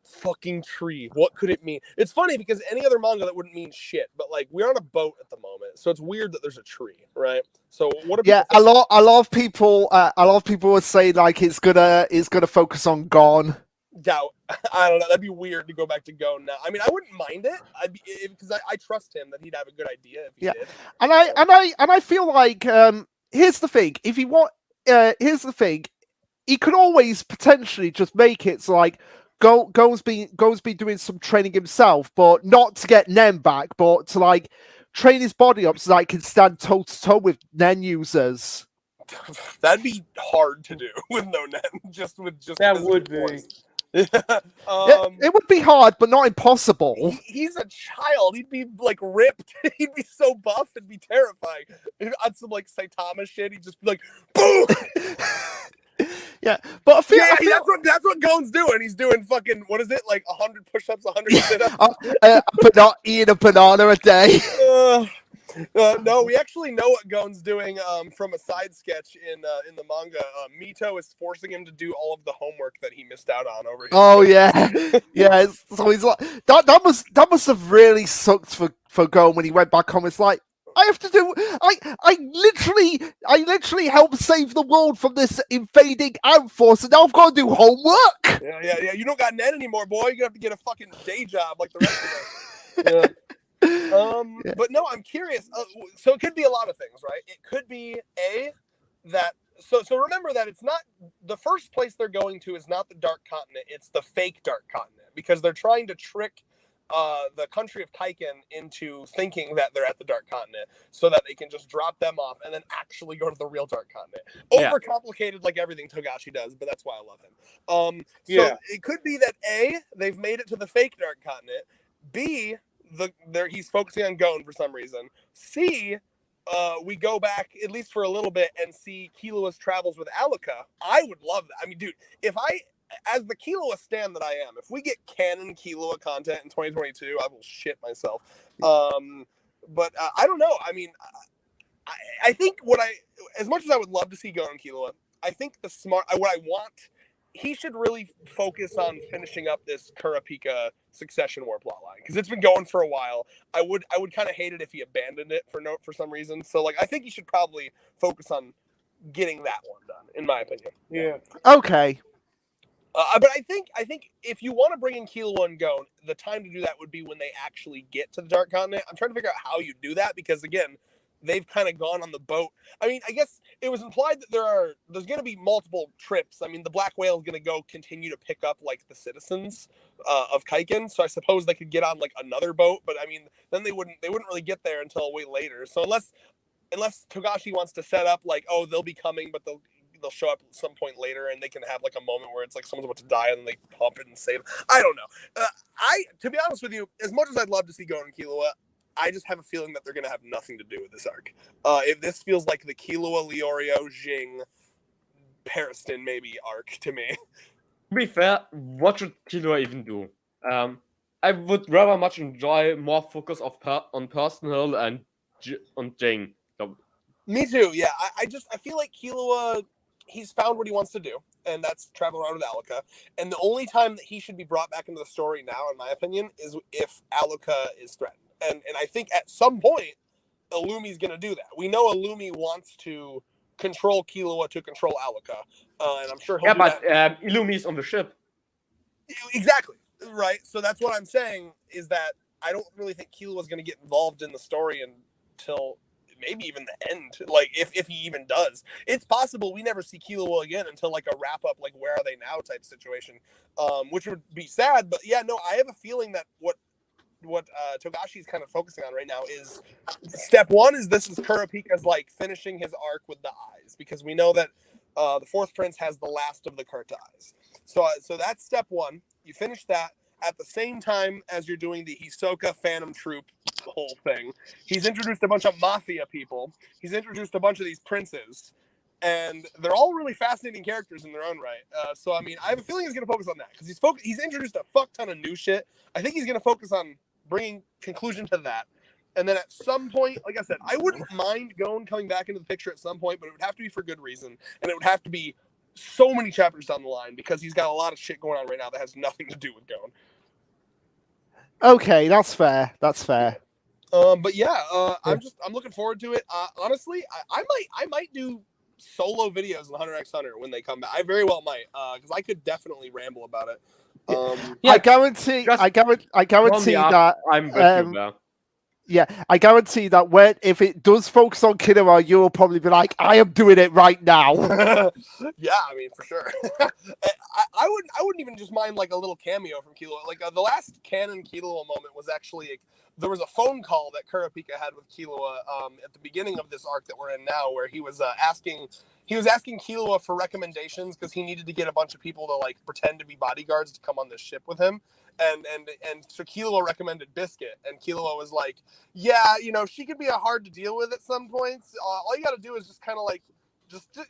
Fucking tree. What could it mean? It's funny because any other manga that wouldn't mean shit, but like we're on a boat at the moment, so it's weird that there's a tree, right? So what? A lot of people would say like it's gonna focus on Gon. Doubt. I don't know. That'd be weird to go back to Gon now. I mean, I wouldn't mind it. Because I trust him that he'd have a good idea if he did. And I feel like here's the thing. If he he could always potentially just make it so like Gon's been doing some training himself, but not to get Nen back, but to like train his body up so that he can stand toe to toe with Nen users. That'd be hard to do with no Nen. Just that would be. It would be hard, but not impossible. He's a child. He'd be like ripped. He'd be so buff. It'd be terrifying. On some like Saitama shit, he'd just be like, boom. Yeah, but I feel that's what Gon's doing. He's doing fucking, what is it, like 100 push-ups, 100 sit-ups, but not eating a banana a day. No, we actually know what Gon's doing from a side sketch in the manga. Mito is forcing him to do all of the homework that he missed out on over here. Oh yeah, yeah. So he's like that must have really sucked for Gon when he went back home. It's like, I have to do. I literally helped save the world from this invading ant force, and now I've got to do homework. Yeah. You don't got Nen anymore, boy. You're gonna have to get a fucking day job like the rest of us. Yeah. But no, I'm curious. So it could be a lot of things, right? It could be that. So remember that it's not the first place they're going to is not the Dark Continent. It's the fake Dark Continent, because they're trying to trick the country of Kaiken into thinking that they're at the Dark Continent, so that they can just drop them off and then actually go to the real Dark Continent. Overcomplicated like everything Togashi does, but that's why I love him. So it could be that A, they've made it to the fake Dark Continent. B, he's focusing on Gon for some reason. C, we go back at least for a little bit and see Killua's travels with Alaka. I would love that. I mean, dude, as the Killua stan that I am, if we get canon Killua content in 2022, I will shit myself. But I don't know. I mean, I think as much as I would love to see Gon and Killua, I think what I want, he should really focus on finishing up this Kurapika Succession War plotline because it's been going for a while. I would kind of hate it if he abandoned it for some reason. So like, I think he should probably focus on getting that one done, in my opinion. Yeah. Okay. But I think if you want to bring in Killua and Gon, the time to do that would be when they actually get to the Dark Continent. I'm trying to figure out how you do that because again, they've kind of gone on the boat. I mean, I guess it was implied that there's going to be multiple trips. I mean, the Black Whale is going to continue to pick up like the citizens of Kaiken. So I suppose they could get on like another boat, but I mean, then they wouldn't really get there until way later. So unless Togashi wants to set up like, oh, they'll be coming, but they'll show up at some point later and they can have like a moment where it's like someone's about to die and then they pump it and save. I don't know. To be honest with you, as much as I'd love to see Gon and Killua, I just have a feeling that they're going to have nothing to do with this arc. If this feels like the Killua, Leorio, Jing, Pariston maybe arc to me. To be fair, what should Killua even do? I would rather much enjoy more focus on personal and on Jing. Me too, yeah. I feel like Killua, he's found what he wants to do, and that's travel around with Alaka. And the only time that he should be brought back into the story now, in my opinion, is if Alaka is threatened. And I think at some point, Illumi's going to do that. We know Illumi wants to control Killua to control Alaka, and I'm sure he'll do that. Illumi's on the ship. Exactly, right? So that's what I'm saying, is that I don't really think Killua's going to get involved in the story until maybe even the end, like if he even does. It's possible we never see Killua again until like a wrap up, like where are they now type situation, which would be sad. But yeah, no, I have a feeling that what Togashi is kind of focusing on right now is step one is Kurapika's like finishing his arc with the eyes, because we know that the fourth prince has the last of the Kurta eyes. So that's step one. You finish that at the same time as you're doing the Hisoka Phantom Troop whole thing. He's introduced a bunch of mafia people. He's introduced a bunch of these princes, and they're all really fascinating characters in their own right. So I mean, I have a feeling he's going to focus on that because he's introduced a fuck ton of new shit. I think he's going to focus on bringing conclusion to that. And then at some point, like I said, I wouldn't mind Gon coming back into the picture at some point, but it would have to be for good reason. And it would have to be so many chapters down the line because he's got a lot of shit going on right now that has nothing to do with Gon. Okay, that's fair. That's fair. But yeah, I'm looking forward to it. Honestly, I might do solo videos on Hunter x Hunter when they come back. I very well might, because I could definitely ramble about it. I guarantee that I'm with you now. Yeah, I guarantee that if it does focus on Killua, you will probably be like, I am doing it right now. Yeah, I mean, for sure. I wouldn't even just mind like a little cameo from Killua. Like the last canon Killua moment was actually there was a phone call that Kurapika had with Killua at the beginning of this arc that we're in now, where he was asking Killua for recommendations because he needed to get a bunch of people to like pretend to be bodyguards to come on this ship with him. And so Killua recommended Biscuit, and Killua was like, yeah, she could be hard to deal with at some points. All you got to do is just kind of like,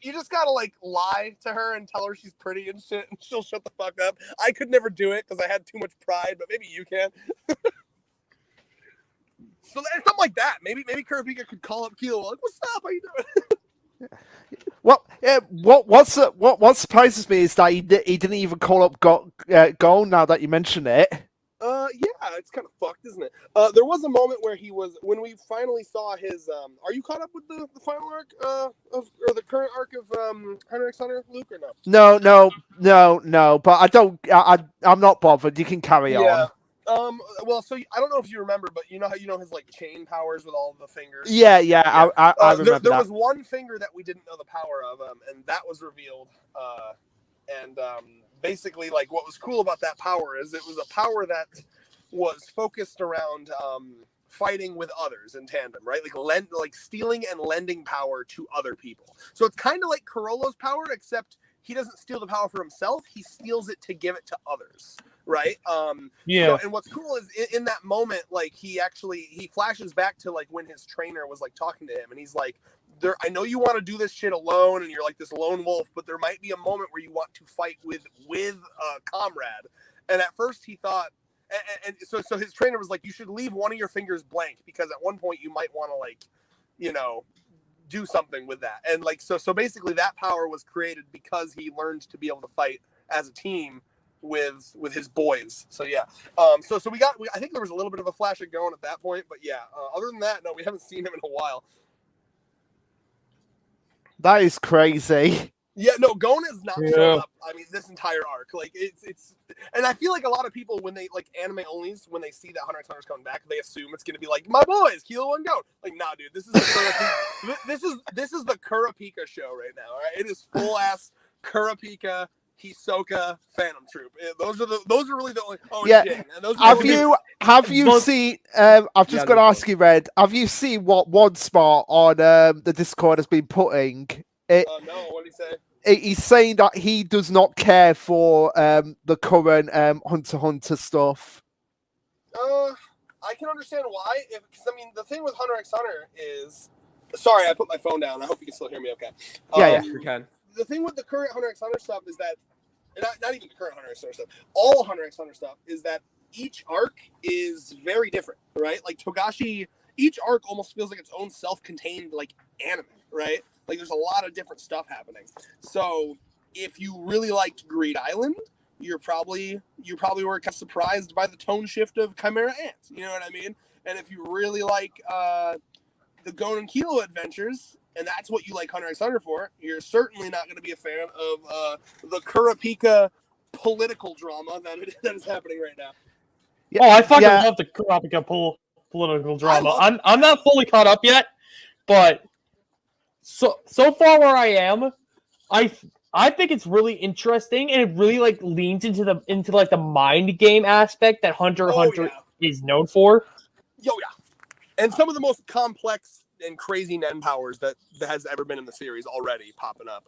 you just got to like lie to her and tell her she's pretty and shit, and she'll shut the fuck up. I could never do it because I had too much pride, but maybe you can. So something like that. Maybe Kurapika could call up Killua like, what's up? How you doing? Well, what surprises me is that he didn't even call up Gon now that you mention it. Yeah, it's kind of fucked, isn't it? There was a moment where when we finally saw his. Are you caught up with the final arc or the current arc of Hunter x Hunter, Luke, or no? No. But I don't. I'm not bothered. You can carry on. Well, so I don't know if you remember, but you know his like chain powers with all the fingers. Yeah. I remember there that. was one finger that we didn't know the power of, and that was revealed. Basically, like what was cool about that power is it was a power that was focused around fighting with others in tandem, right? Like stealing and lending power to other people. So it's kind of like Corollo's power, except he doesn't steal the power for himself; he steals it to give it to others. right? Yeah. So, and what's cool is in that moment, like he flashes back to like when his trainer was like talking to him, and he's like, I know you want to do this shit alone, and you're like this lone wolf, but there might be a moment where you want to fight with a comrade. And at first he thought, and so his trainer was like, you should leave one of your fingers blank because at one point you might want to like, you know, do something with that. And like so basically that power was created because he learned to be able to fight as a team with his boys. So yeah. So I think there was a little bit of a flash of going at that point, but yeah. Other than that, no, we haven't seen him in a while. That is crazy. Yeah, no, Gon has not shown up. I mean, this entire arc, like it's, and I feel like a lot of people when they like anime onlys, when they see that Hunter x Hunter's coming back, they assume it's gonna be like my boys, Kilo and Gon. Like, nah, dude, this is this is the Kurapika show right now. All right, it is full ass Kurapika, Hisoka, Phantom Troop. Those are really the only. Oh, Yeah. Jing, and those Have you seen? I've just got to ask you, Red. Have you seen what One Spot on the Discord has been putting? no, what did he say? He's saying that he does not care for the current Hunter x Hunter stuff. I can understand why. Because I mean, the thing with Hunter x Hunter is, sorry, I put my phone down. I hope you can still hear me. Okay. Yeah, You can. The thing with the current Hunter x Hunter stuff is that, not even the current Hunter x Hunter stuff, all Hunter x Hunter stuff is that each arc is very different, right? Like Togashi, each arc almost feels like its own self-contained like anime, right? Like there's a lot of different stuff happening. So if you really liked Greed Island, you probably were kind of surprised by the tone shift of Chimera Ant. You know what I mean? And if you really like the Gon and Kilo adventures, and that's what you like Hunter x Hunter for, you're certainly not going to be a fan of the Kurapika political drama that is happening right now. Yeah. Oh, I fucking love the Kurapika political drama. I'm not fully caught up yet, but so far where I am, I think it's really interesting, and it really like leans into the mind game aspect that Hunter x Hunter is known for. Yeah. And some of the most complex and crazy Nen powers that has ever been in the series already popping up.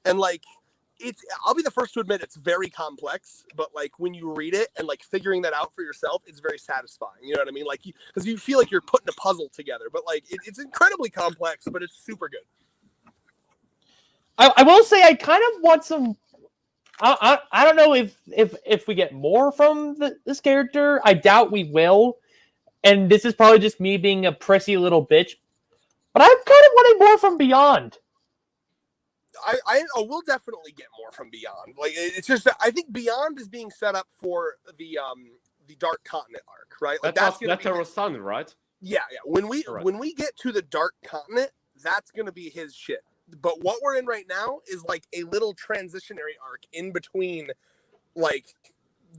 And like I'll be the first to admit it's very complex, but like when you read it and like figuring that out for yourself, it's very satisfying. You know what I mean? Like because you feel like you're putting a puzzle together, but like it's incredibly complex, but it's super good. I will say I kind of want some. I don't know if we get more from this character. I doubt we will, and this is probably just me being a prissy little bitch. But I'm kind of wanting more from Beyond. We'll definitely get more from Beyond. Like it's just that I think Beyond is being set up for the Dark Continent arc, right? Like that's our son, right? Yeah. When we get to the Dark Continent, that's gonna be his shit. But what we're in right now is like a little transitionary arc in between, like,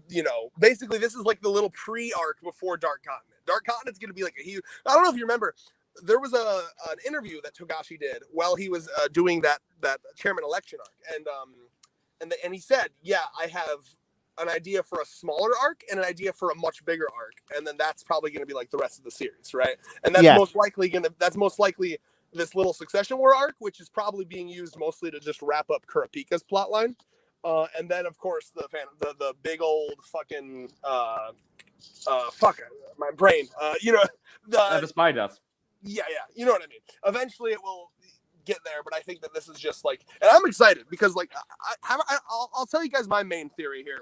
you know, basically this is like the little pre-arc before Dark Continent. Dark Continent's gonna be like a huge. I don't know if you remember. There was an interview that Togashi did while he was doing that chairman election arc, and he said, "Yeah, I have an idea for a smaller arc and an idea for a much bigger arc, and then that's probably going to be like the rest of the series, right? And that's most likely this little Succession War arc, which is probably being used mostly to just wrap up Kurapika's plotline, and then of course the big old fucking my brain, you know, The spiders. Yeah, you know what I mean. Eventually, it will get there, but I think that this is just like, and I'm excited because, like, I'll tell you guys my main theory here.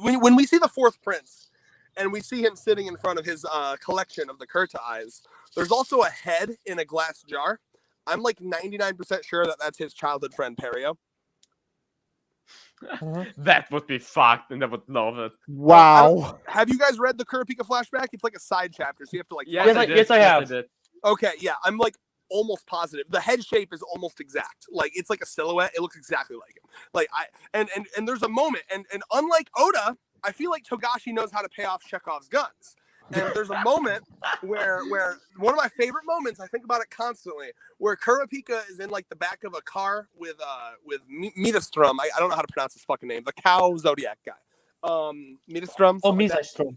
When we see the Fourth Prince, and we see him sitting in front of his collection of the Kurta eyes, there's also a head in a glass jar. I'm like 99% sure that that's his childhood friend Perio. That would be fucked, and I would love it. Wow. Have you guys read the Kurapika flashback? It's like a side chapter, so you have to like. Yes, I have. Okay, yeah, I'm like almost positive. The head shape is almost exact. Like it's like a silhouette. It looks exactly like him. Like and there's a moment, and unlike Oda, I feel like Togashi knows how to pay off Chekhov's guns. And there's a moment where one of my favorite moments, I think about it constantly, where Kurapika is in like the back of a car with Midastrom. I don't know how to pronounce his fucking name. The cow Zodiac guy. Midastrom. Oh, Midastrom.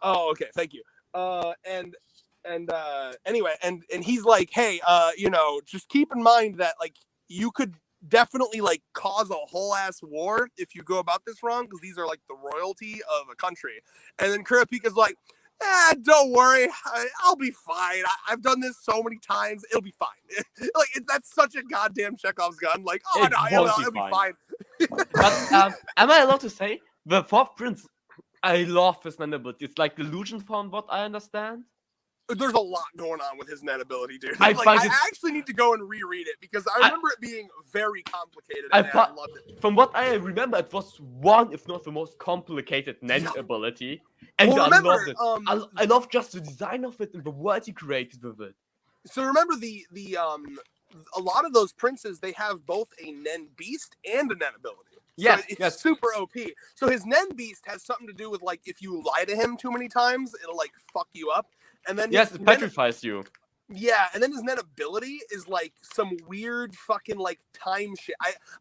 Oh, okay, thank you. Anyway, and he's like, hey, you know, just keep in mind that like you could definitely like cause a whole ass war if you go about this wrong, because these are like the royalty of a country. And then Kurapika's like, don't worry, I'll be fine. I've done this so many times, it'll be fine. Like that's such a goddamn Chekhov's gun. Like, oh It no, won't it'll be be fine. But am I allowed to say the fourth prince? I love his Nen ability. It's like delusion from what I understand. There's a lot going on with his net ability, dude. I Like, find I it- actually need to go and reread it because I remember it being very complicated I and I thought- loved it. From what I remember, it was one, if not the most complicated Nen Yeah. ability. And Well, I remember, loved it. I love just the design of it and the world he created with it. So remember a lot of those princes, they have both a Nen beast and a Nen ability. Yes, So it's yes. super OP. So his Nen beast has something to do with like if you lie to him too many times, it'll like fuck you up. And then Yes, his it Nen- petrifies you. Yeah, and then his Nen ability is like some weird fucking like time shit.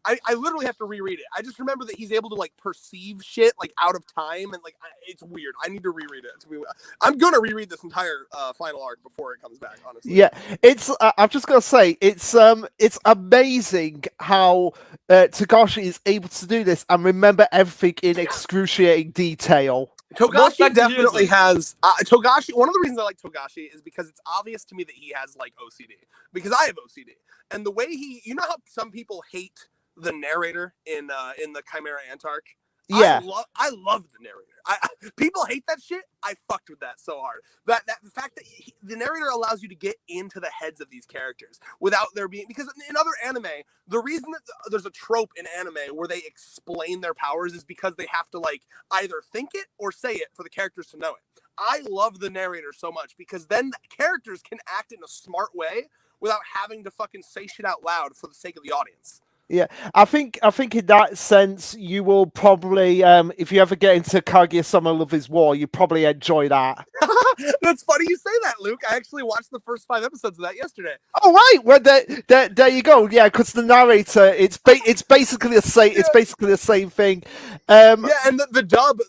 I literally have to reread it. I just remember that he's able to like perceive shit like out of time and like it's weird. I need to reread it. I'm gonna reread this entire final arc before it comes back. Honestly. Yeah, it's. I'm just gonna say it's amazing how Togashi is able to do this and remember everything in excruciating detail. Most Togashi likely he is definitely a- has Togashi. One of the reasons I like Togashi is because it's obvious to me that he has like OCD, because I have OCD, and the way you know how some people hate the narrator in the Chimera Antark. Yeah, I love the narrator. People hate that shit. I fucked with that so hard. The fact that the narrator allows you to get into the heads of these characters without there being, because in other anime, the reason that there's a trope in anime where they explain their powers is because they have to like either think it or say it for the characters to know it. I love the narrator so much because then the characters can act in a smart way without having to fucking say shit out loud for the sake of the audience. yeah. I think in that sense, you will probably, if you ever get into Kaguya-sama Love is War, you probably enjoy that. That's funny you say that, Luke. I actually watched the first 5 episodes of that yesterday. Oh right, well there you go. Yeah, because the narrator, it's basically the same. It's basically the same thing. Yeah, and the dub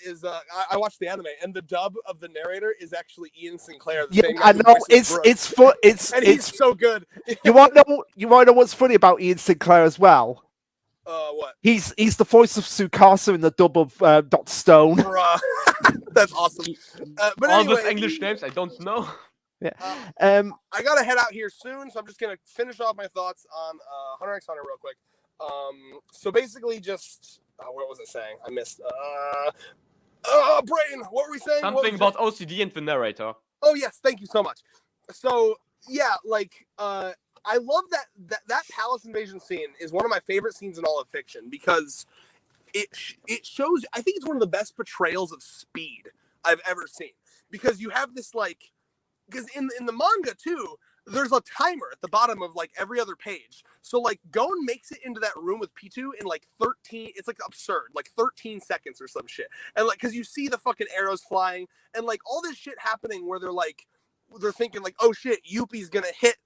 is I watched the anime, and the dub of the narrator is actually Ian Sinclair. The Yeah, same guy I who know. voices Brooke. And he's It's. so good. You want to know what's funny about Ian Sinclair as well? What? He's the voice of Tsukasa in the dub of Dr. Stone. Bruh. That's awesome. But All anyway, those English names, I don't know. Yeah. I gotta head out here soon, so I'm just gonna finish off my thoughts on Hunter x Hunter real quick. So basically, just what was I saying? I missed. Brain, what were we saying? Something about OCD and the narrator. Oh yes, thank you so much. So yeah, like I love that palace invasion scene is one of my favorite scenes in all of fiction because it shows. I think it's one of the best portrayals of speed I've ever seen, because you have this like, because in the manga too, there's a timer at the bottom of like every other page. So like Gon makes it into that room with Pitou in like 13. It's like absurd, like 13 seconds or some shit. And like, because you see the fucking arrows flying and like all this shit happening where they're thinking like, oh shit, Yuppie's gonna hit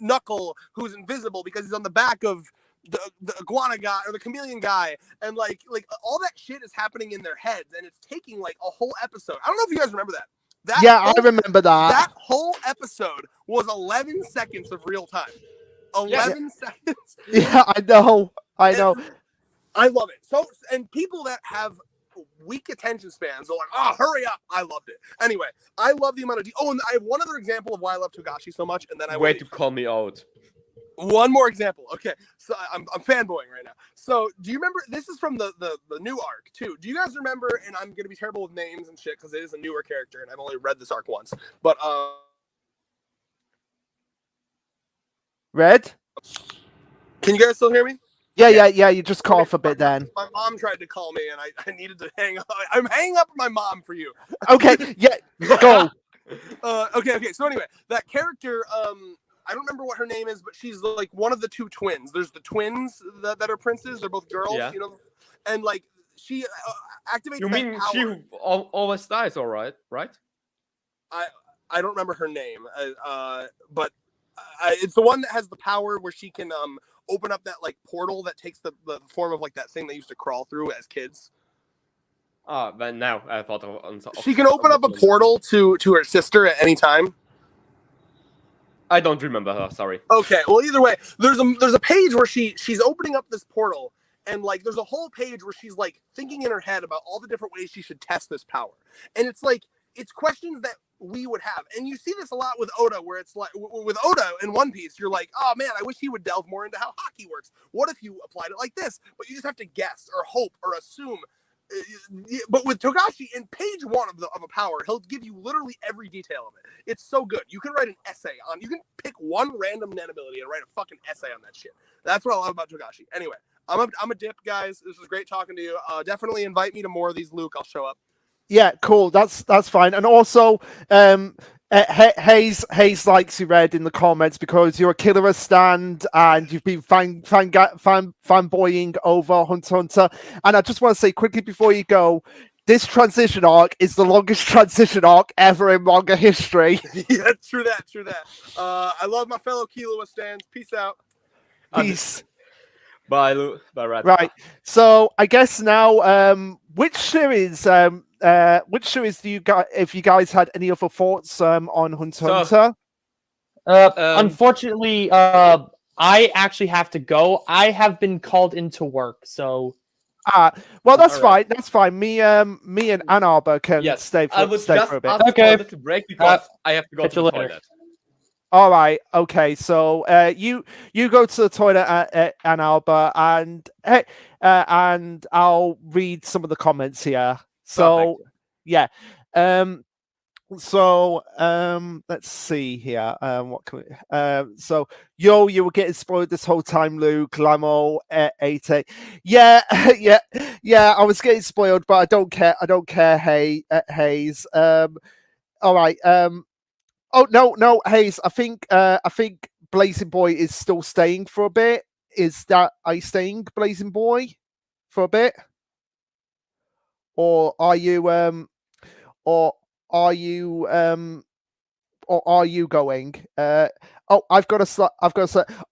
Knuckle, who's invisible because he's on the back of the iguana guy or the chameleon guy, and like all that shit is happening in their heads, and it's taking like a whole episode. I don't know if you guys remember that. I remember that. That whole episode was 11 seconds of real time. 11 seconds. Yeah, I know. I love it. So, and people that have weak attention spans are like, oh, hurry up. I loved it. Anyway, I love the amount of... Oh, and I have one other example of why I love Togashi so much, and then I Way to call me out. One more example. Okay, so I'm fanboying right now. So do you remember, this is from the new arc too. Do you guys remember, and I'm going to be terrible with names and shit because it is a newer character and I've only read this arc once, but Red? can you guys still hear me? Yeah, you just call off a bit then. My mom tried to call me and I needed to hang up. I'm hanging up my mom for you. Okay, yeah, go. Okay. So anyway, that character, I don't remember what her name is, but she's like one of the two twins. There's the twins that are princes. They're both girls, you know, and like she activates. You mean power. she who always dies, all right? Right? I don't remember her name, but it's the one that has the power where she can open up that like portal that takes the form of like that thing they used to crawl through as kids. But now I thought of she can open up a portal to her sister at any time. I don't remember her. Sorry. Okay, well, either way, there's a page where she's opening up this portal, and like there's a whole page where she's like thinking in her head about all the different ways she should test this power, and it's like it's questions that we would have, and you see this a lot with Oda, where it's like with Oda in One Piece, you're like, oh man, I wish he would delve more into how hockey works. What if you applied it like this? But you just have to guess or hope or assume. But with Togashi, in page 1 of a power, he'll give you literally every detail of it. It's so good. You can write an essay on. You can pick one random nen ability and write a fucking essay on that shit. That's what I love about Togashi. Anyway, I'm a dip, guys. This was great talking to you. Definitely invite me to more of these, Luke. I'll show up. Yeah, cool. That's fine. And also, Hayes likes you, Red, in the comments because you're a Killer stand and you've been fanboying over Hunter x Hunter. And I just want to say quickly before you go, this transition arc is the longest transition arc ever in manga history. Yeah, true that. I love my fellow Killua stands. Peace out. Peace. Bye, Luke. Bye, Red. Right. So I guess now, which series do you guys, if you guys had any other thoughts on Hunter x Hunter? Unfortunately, I actually have to go. I have been called into work, so. Well, that's fine. That's fine. Me and Ann Arbor can stay for a bit. Okay. To break because I have to go to the toilet. All right. Okay. So you go to the toilet at Ann Arbor, and and I'll read some of the comments here. So yeah. Let's see here. What can we, so you were getting spoiled this whole time, Luke. Lamo 88. Yeah. I was getting spoiled, but I don't care. Hayes. All right. Oh no, Hayes. I think Blazing Boy is still staying for a bit. Are you staying, Blazing Boy, for a bit? Or are you going? I've got a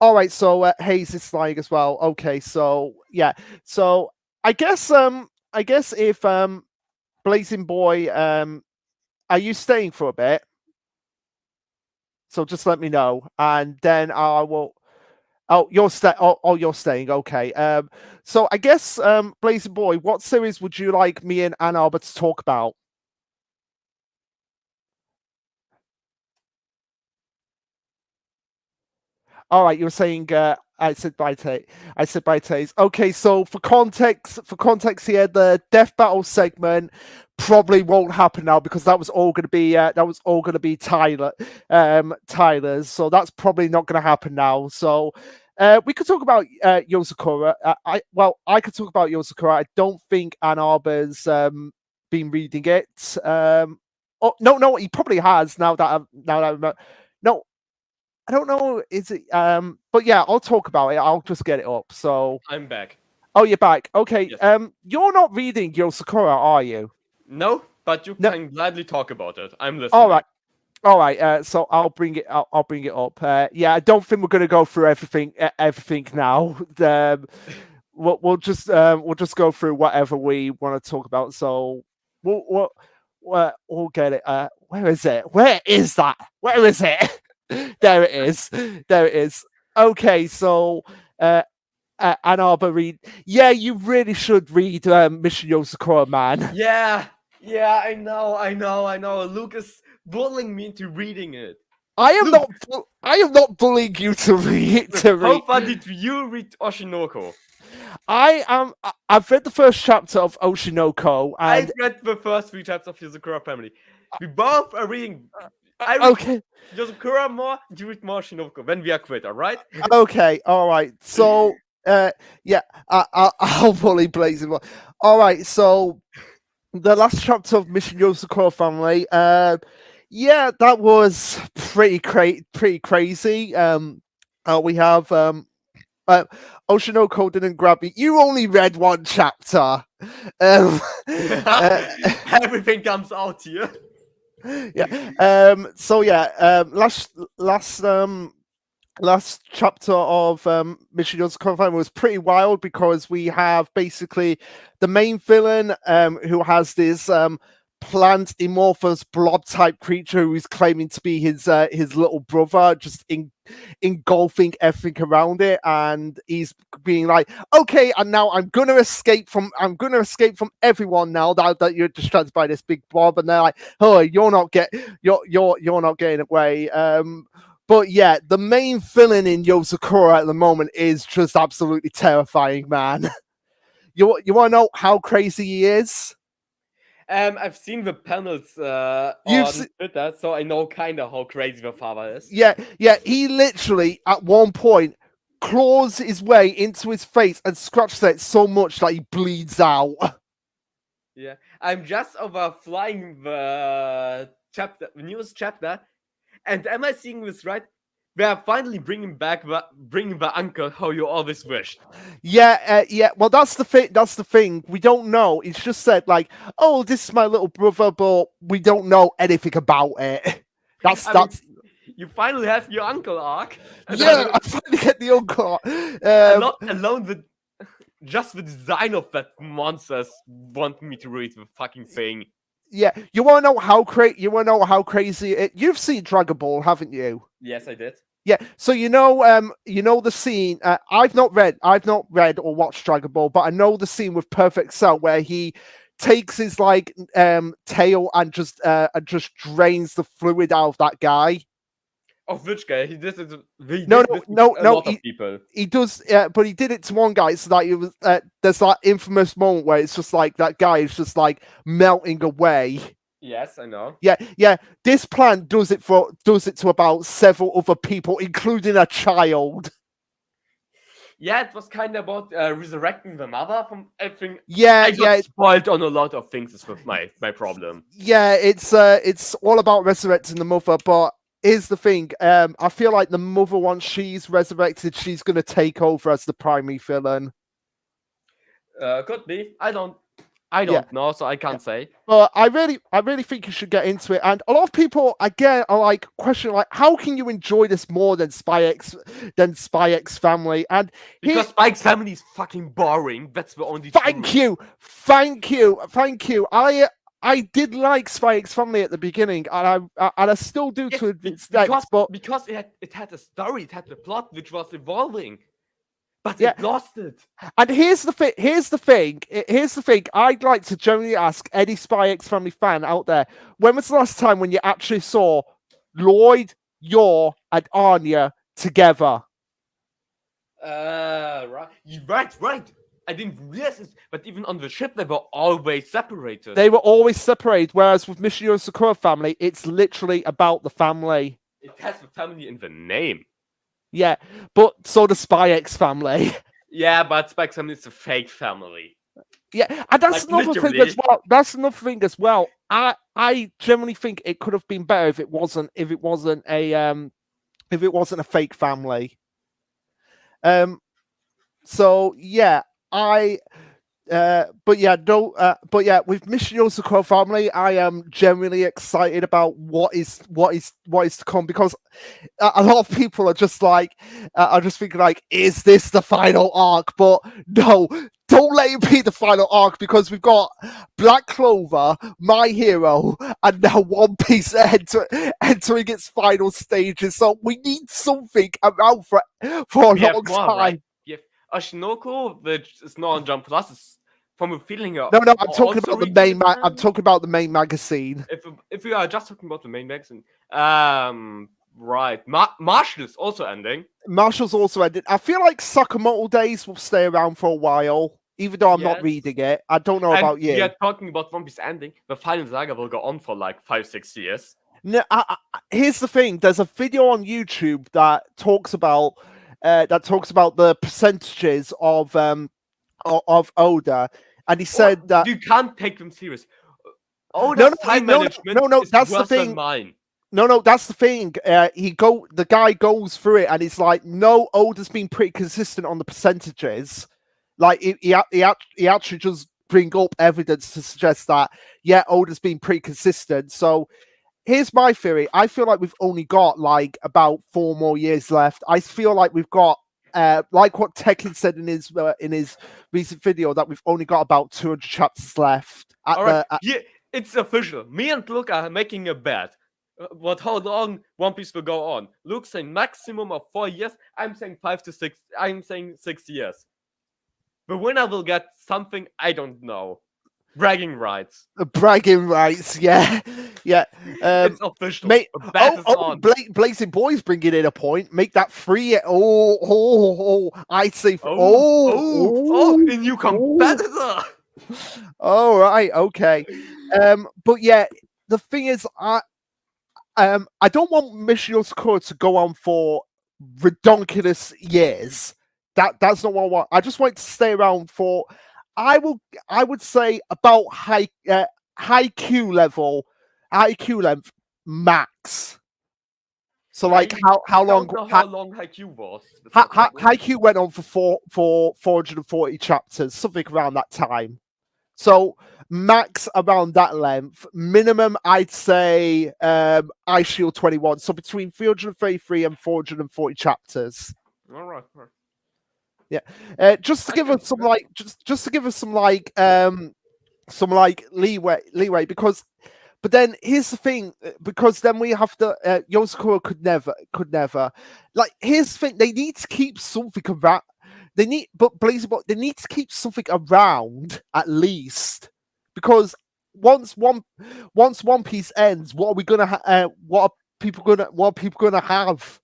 all right, so Hayes is flying as well. Okay, so yeah. So I guess if Blazing Boy, are you staying for a bit? So just let me know, and then I will. Oh, you're staying. Okay. So I guess, Blazing Boy, what series would you like me and Ann Arbor to talk about? All right, you're saying I said bye Taze. Okay, so for context here, the death battle segment probably won't happen now because that was all going to be Tyler's. So that's probably not going to happen now. So we could talk about Yosakura. I could talk about Yosakura. I don't think Ann Arbor's been reading it. No, he probably has. Now that I remember. No, I don't know. Is it? But yeah, I'll talk about it. I'll just get it up. So I'm back. Oh, you're back. Okay. Yes. You're not reading Yosakura, are you? No, but you can gladly talk about it. I'm listening. All right. So I'll bring it. I'll bring it up. Yeah, I don't think we're going to go through everything now. We'll just go through whatever we want to talk about. So we'll get it. Where is it? Where is that? Where is it? There it is. Okay, so Ann Arbor read. Yeah, you really should read Mission Yosakura, man. Yeah, I know. Luke is bullying me into reading it. I am not bullying you to read. How far did you read Oshinoko? I've read the first chapter of Oshinoko. And I've read the first 3 chapters of Yosakura Family. We both are reading. Okay. Yosakura more, you read more Oshinoko. When we are quit, all right? Okay, all right. So, yeah, I'll bully Blazing Boy. All right, so the last chapter of Mission Yosakura Family. Yeah, that was pretty crazy. We have Oshinoko didn't grab me. You only read 1 chapter. Everything comes out here. Yeah. So yeah. Last chapter of Mission Yosakura Family was pretty wild because we have basically the main villain who has this plant amorphous blob type creature who's claiming to be his little brother, just engulfing everything around it, and he's being like, okay, and now I'm gonna escape from everyone now that you're distracted by this big blob. And they're like, oh, you're not getting away. But yeah, the main villain in Yozakura at the moment is just absolutely terrifying, man. You want to know how crazy he is? I've seen the panels on Twitter, so I know kind of how crazy the father is. Yeah. He literally at one point claws his way into his face and scratches it so much that he bleeds out. Yeah, I'm just over flying the newest chapter, and am I seeing this right? We are finally bringing the uncle how you always wished. Yeah. Well, that's the thing. That's the thing. We don't know. It's just said like, oh, this is my little brother, but we don't know anything about it. That's. You finally have your uncle arc. Yeah, I finally get the uncle. Alone just the design of that monsters want me to read the fucking thing. Yeah, you want to know how crazy it. You've seen Dragon Ball, haven't you? Yes, I did. Yeah, so you know the scene. I've not read or watched Dragon Ball, but I know the scene with Perfect Cell where he takes his tail and just drains the fluid out of that guy. Of which guy? He did it. No. People. He does, but he did it to one guy. So that it was there's that infamous moment where it's just like that guy is just like melting away. Yes, I know. Yeah. This plant does it to about several other people, including a child. Yeah, it was kind of about resurrecting the mother from everything. Yeah, I got spoiled on a lot of things. Is with my problem. Yeah, it's all about resurrecting the mother, but. Here's the thing. I feel like the mother, once she's resurrected, she's going to take over as the primary villain. Could be. I don't know, so I can't say. But I really think you should get into it. And a lot of people again are like questioning, like, how can you enjoy this more than Spy X Family? And because Spy X Family is fucking boring. That's the only. Thank you. I did like Spy X Family at the beginning, and I still do to an extent, but because it had a story, it had a plot which was evolving, but it lost it. And here's the thing. I'd like to generally ask any Spy X Family fan out there: when was the last time when you actually saw Lloyd, Yor, and Anya together? Right. I didn't realize this, but even on the ship, they were always separated. Whereas with Mission Sakura Family, it's literally about the family. It has the family in the name. Yeah, but so does Spy X Family. Yeah, but Spy X Family is a fake family. Yeah, and that's another thing as well. I generally think it could have been better if it wasn't a fake family. So yeah. But yeah, with Mission Yosako Family, I am generally excited about what is to come, because a lot of people are just thinking like, is this the final arc? But no, don't let it be the final arc, because we've got Black Clover, My Hero, and now One Piece entering its final stages. So we need something around for a long time. Right? Oshinoko, which is not on Jump Plus, is from a feeling. No, I'm talking about the main. I'm talking about the main magazine. If we are just talking about the main magazine, right. Marshall's also ending. Marshall's also ending. I feel like Sakamoto Days will stay around for a while, even though I'm not reading it. I don't know about you. We are talking about One Piece ending. The final saga will go on for like 5-6 years. No, here's the thing. There's a video on YouTube that talks about. The percentages of Oda, and he said that you can't take them serious. Oda's time management is that's worse the thing. Than mine. No, that's the thing. The guy goes through it, and it's like, no, Oda's been pretty consistent on the percentages. Like he actually just bring up evidence to suggest that Oda's been pretty consistent. So. Here's my theory. I feel like we've only got like about 4 more years left. I feel like we've got, like what Tekken said in his recent video, that we've only got about 200 chapters left. it's official. Me and Luke are making a bet. How long One Piece will go on? Luke's saying maximum of 4 years. I'm saying 5 to 6. I'm saying 6 years. The winner will get something I don't know. Bragging rights. Bragging rights, yeah. It's official. The bet is on. Blazing Boys bringing in a point. Make that 3. I'd say. A new competitor. All right, okay. But yeah, the thing is, I don't want Mission Sakura to go on for redonkulous years. That's not what I want. I just want it to stay around for. I would say about high Q level, IQ length max. So like how long Haikyuu was? Haikyuu went on for 440 chapters, something around that time. So max around that length. Minimum, I'd say Ice Shield 21. So between 333 and 440 chapters. All right. Yeah. Just to give us some leeway because. But then here's the thing, because then we have to Yosakura could never. Like here's the thing, they need to keep something around. They need to keep something around at least, because once One Piece ends, what are we gonna what are people gonna have?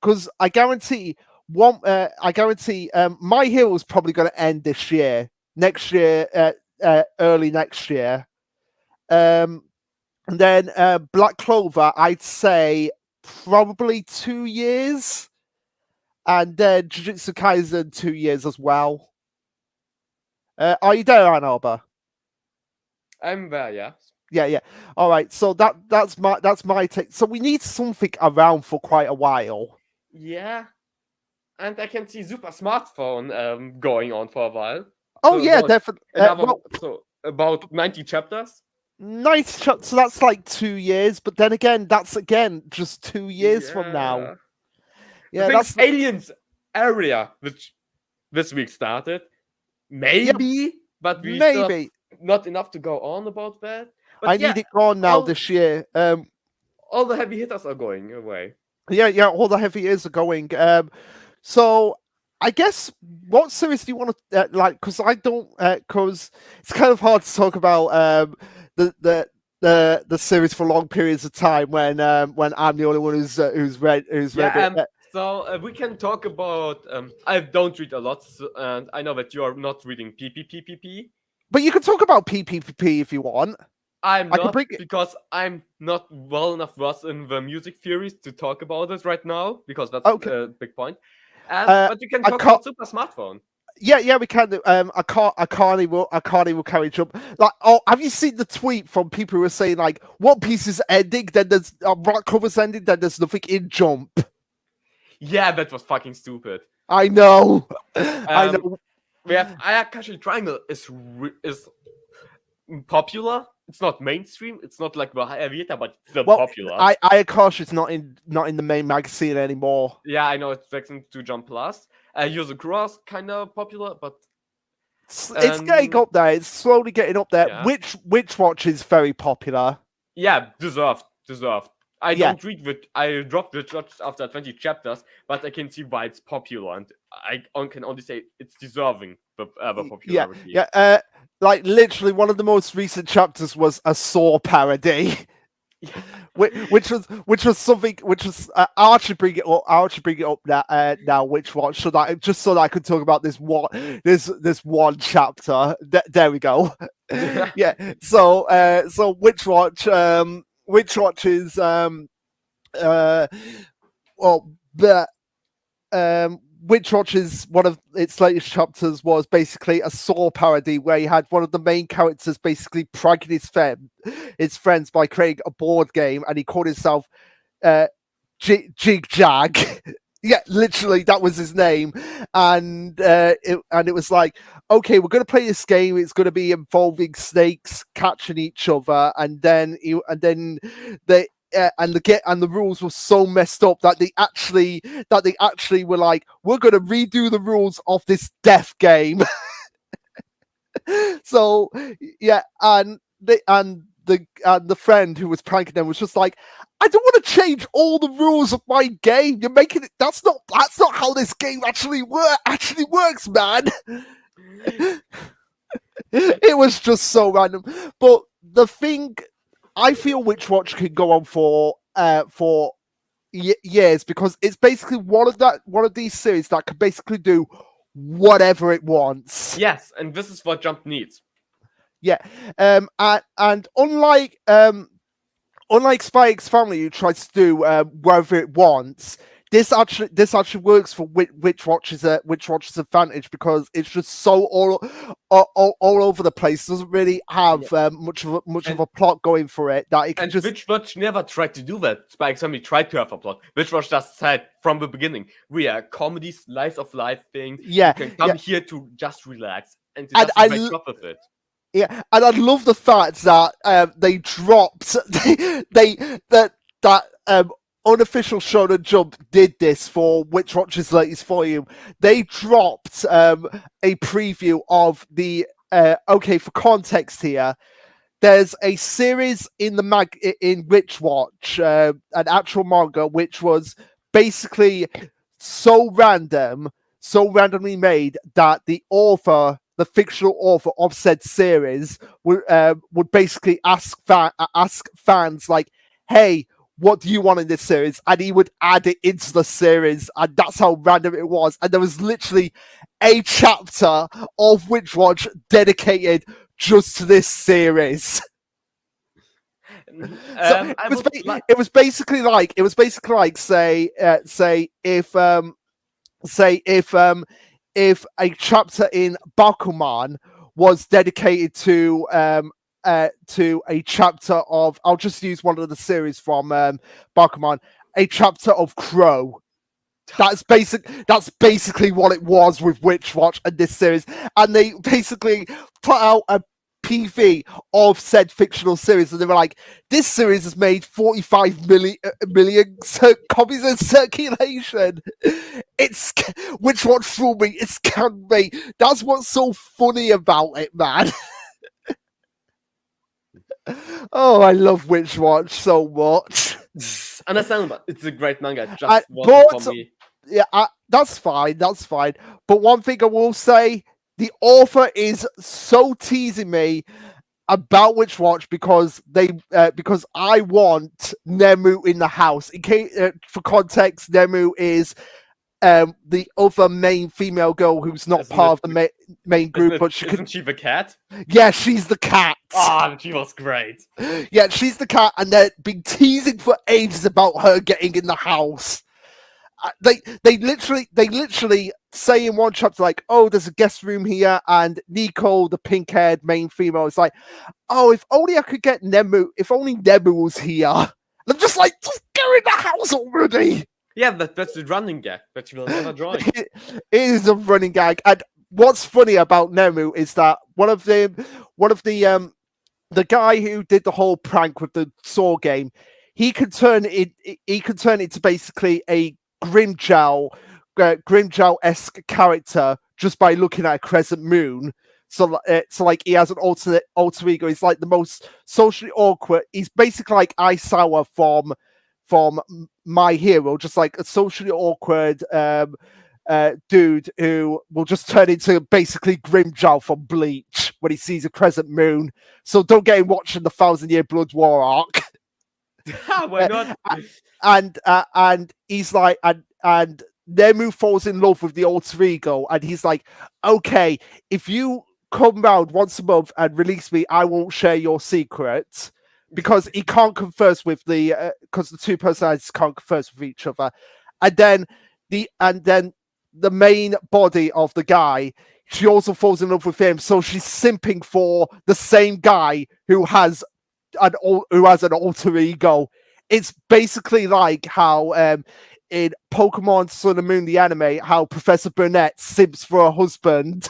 Because I guarantee My Hero is probably gonna end this year, next year, early next year. And then Black Clover, I'd say probably 2 years, and then Jujutsu Kaisen 2 years as well. Are you there, Anarba? I'm there, yeah. Yeah. All right. So that's my take. So we need something around for quite a while. Yeah, and I can see Super Smartphone going on for a while. Oh so yeah, definitely. So about 90 chapters. 90 chapters. So that's like 2 years. But then again, that's just 2 years from now. Yeah, that's Aliens area, which this week started. Maybe, but we still not enough to go on about that. But I need it gone now this year. All the heavy hitters are going away. Yeah, all the heavy hitters are going. So I guess what series do you want to like? Because I don't. Because it's kind of hard to talk about the series for long periods of time when I'm the only one who's read it. So we can talk about. I don't read a lot, and I know that you are not reading PPPPP. But you can talk about PPPP if you want. I'm not, because I'm not well enough versed in the music theories to talk about it right now, because that's a big point. But you can talk about Super Smartphone. Yeah, we can do. Akane will carry jump. Like, have you seen the tweet from people who are saying like, One Piece is ending, then there's Black Clover's ending, then there's nothing in Jump. Yeah, that was fucking stupid. I know. I know. We have Ayakashi Triangle is popular. It's not mainstream. It's not like the Heavy, but it's still popular. Ayakashi's not in the main magazine anymore. Yeah, I know, it's vexing to Jump Plus. Yuzakura's kind of popular, but it's getting up there. It's slowly getting up there. Yeah. Witch Watch is very popular. Yeah, deserved. I don't read it. I dropped Witch Watch after 20 chapters, but I can see why it's popular, and I can only say it's deserving the popularity. Yeah. Like literally, one of the most recent chapters was a Saw parody, which was something. Which was I'll actually bring it up now. Witch Watch, so that I could talk about this one chapter. There we go. Yeah. So Witch Watch. Witch Watch is Witch Watch is one of its latest chapters was basically a Saw parody where you had one of the main characters basically pranking his friends by creating a board game, and he called himself Jig Jag. Yeah, literally, that was his name, and it was like, okay, we're gonna play this game. It's gonna be involving snakes catching each other, and then the rules were so messed up that they actually were like, we're gonna redo the rules of this death game. So yeah, and the friend who was pranking them was just like, I don't want to change all the rules of my game. You're making it. That's not how this game actually works, man. It was just so random. But the thing, I feel Witch Watch could go on for years, because it's basically one of these series that can basically do whatever it wants. Yes, and this is what Jump needs. Yeah, and unlike Spy X Family, who tries to do whatever it wants, this actually works for Witch Watch's advantage, because it's just so all over the place. It doesn't really have much of a plot going for it. That it can And just. Witch Watch never tried to do that. Spy X Family tried to have a plot. Witch Watch just said from the beginning, we are a comedy, slice of life thing. Yeah, you can come here to just relax, and to And just make up with it. Yeah, and I love the fact that they dropped that unofficial Shonen Jump did this for Witch Watch's latest volume. They dropped a preview of the okay, for context here. There's a series in the in Witch Watch, an actual manga, which was basically so randomly made that the fictional author of said series would basically ask fans like, "Hey, what do you want in this series?" And he would add it into the series, and that's how random it was. And there was literally a chapter of Witch Watch dedicated just to this series. So it was basically like say if a chapter in Bakuman was dedicated to a chapter of, I'll just use one of the series from Bakuman, a chapter of Crow. That's basically what it was with Witch Watch and this series, and they basically put out a PV of said fictional series, and they were like, this series has made 45 million copies in circulation. It's Witch Watch fooled me. It's can me. That's what's so funny about it, man. Oh, I love Witch Watch so much. Understandable. It's a great manga. Just wasn't for me. Yeah, that's fine. That's fine. But one thing I will say, the author is so teasing me about Witch Watch because I want Nemu in the house. In case, for context, Nemu is the other main female girl who's not part of the main group, but isn't she the cat? Yeah, she's the cat. Ah, she was great. Yeah, she's the cat, and they've been teasing for ages about her getting in the house. They literally say in one chapter like, oh, there's a guest room here, and Nico, the pink-haired main female, is like, oh, if only I could get Nemu, if only Nemu was here. And I'm just like, just go in the house already. Yeah, that's the running gag that you will never join. It is a running gag, and what's funny about Nemu is that one of the guy who did the whole prank with the saw game, he could turn it into basically a Grimjow-esque character just by looking at a crescent moon. So like he has an alter ego. He's like the most socially awkward. He's basically like Aisawa from My Hero, just like a socially awkward dude who will just turn into basically Grimjow from Bleach when he sees a crescent moon. So don't get him watching the 1,000-Year Blood War arc. Why not? And he's like, and Nemu falls in love with the alter ego, and he's like, okay, if you come round once a month and release me, I won't share your secrets, because he can't converse with because the two personalities can't converse with each other. And then the main body of the guy, she also falls in love with him, so she's simping for the same guy who has an alter ego. It's basically like how in Pokemon Sun and Moon, the anime, how Professor Burnett simps for a husband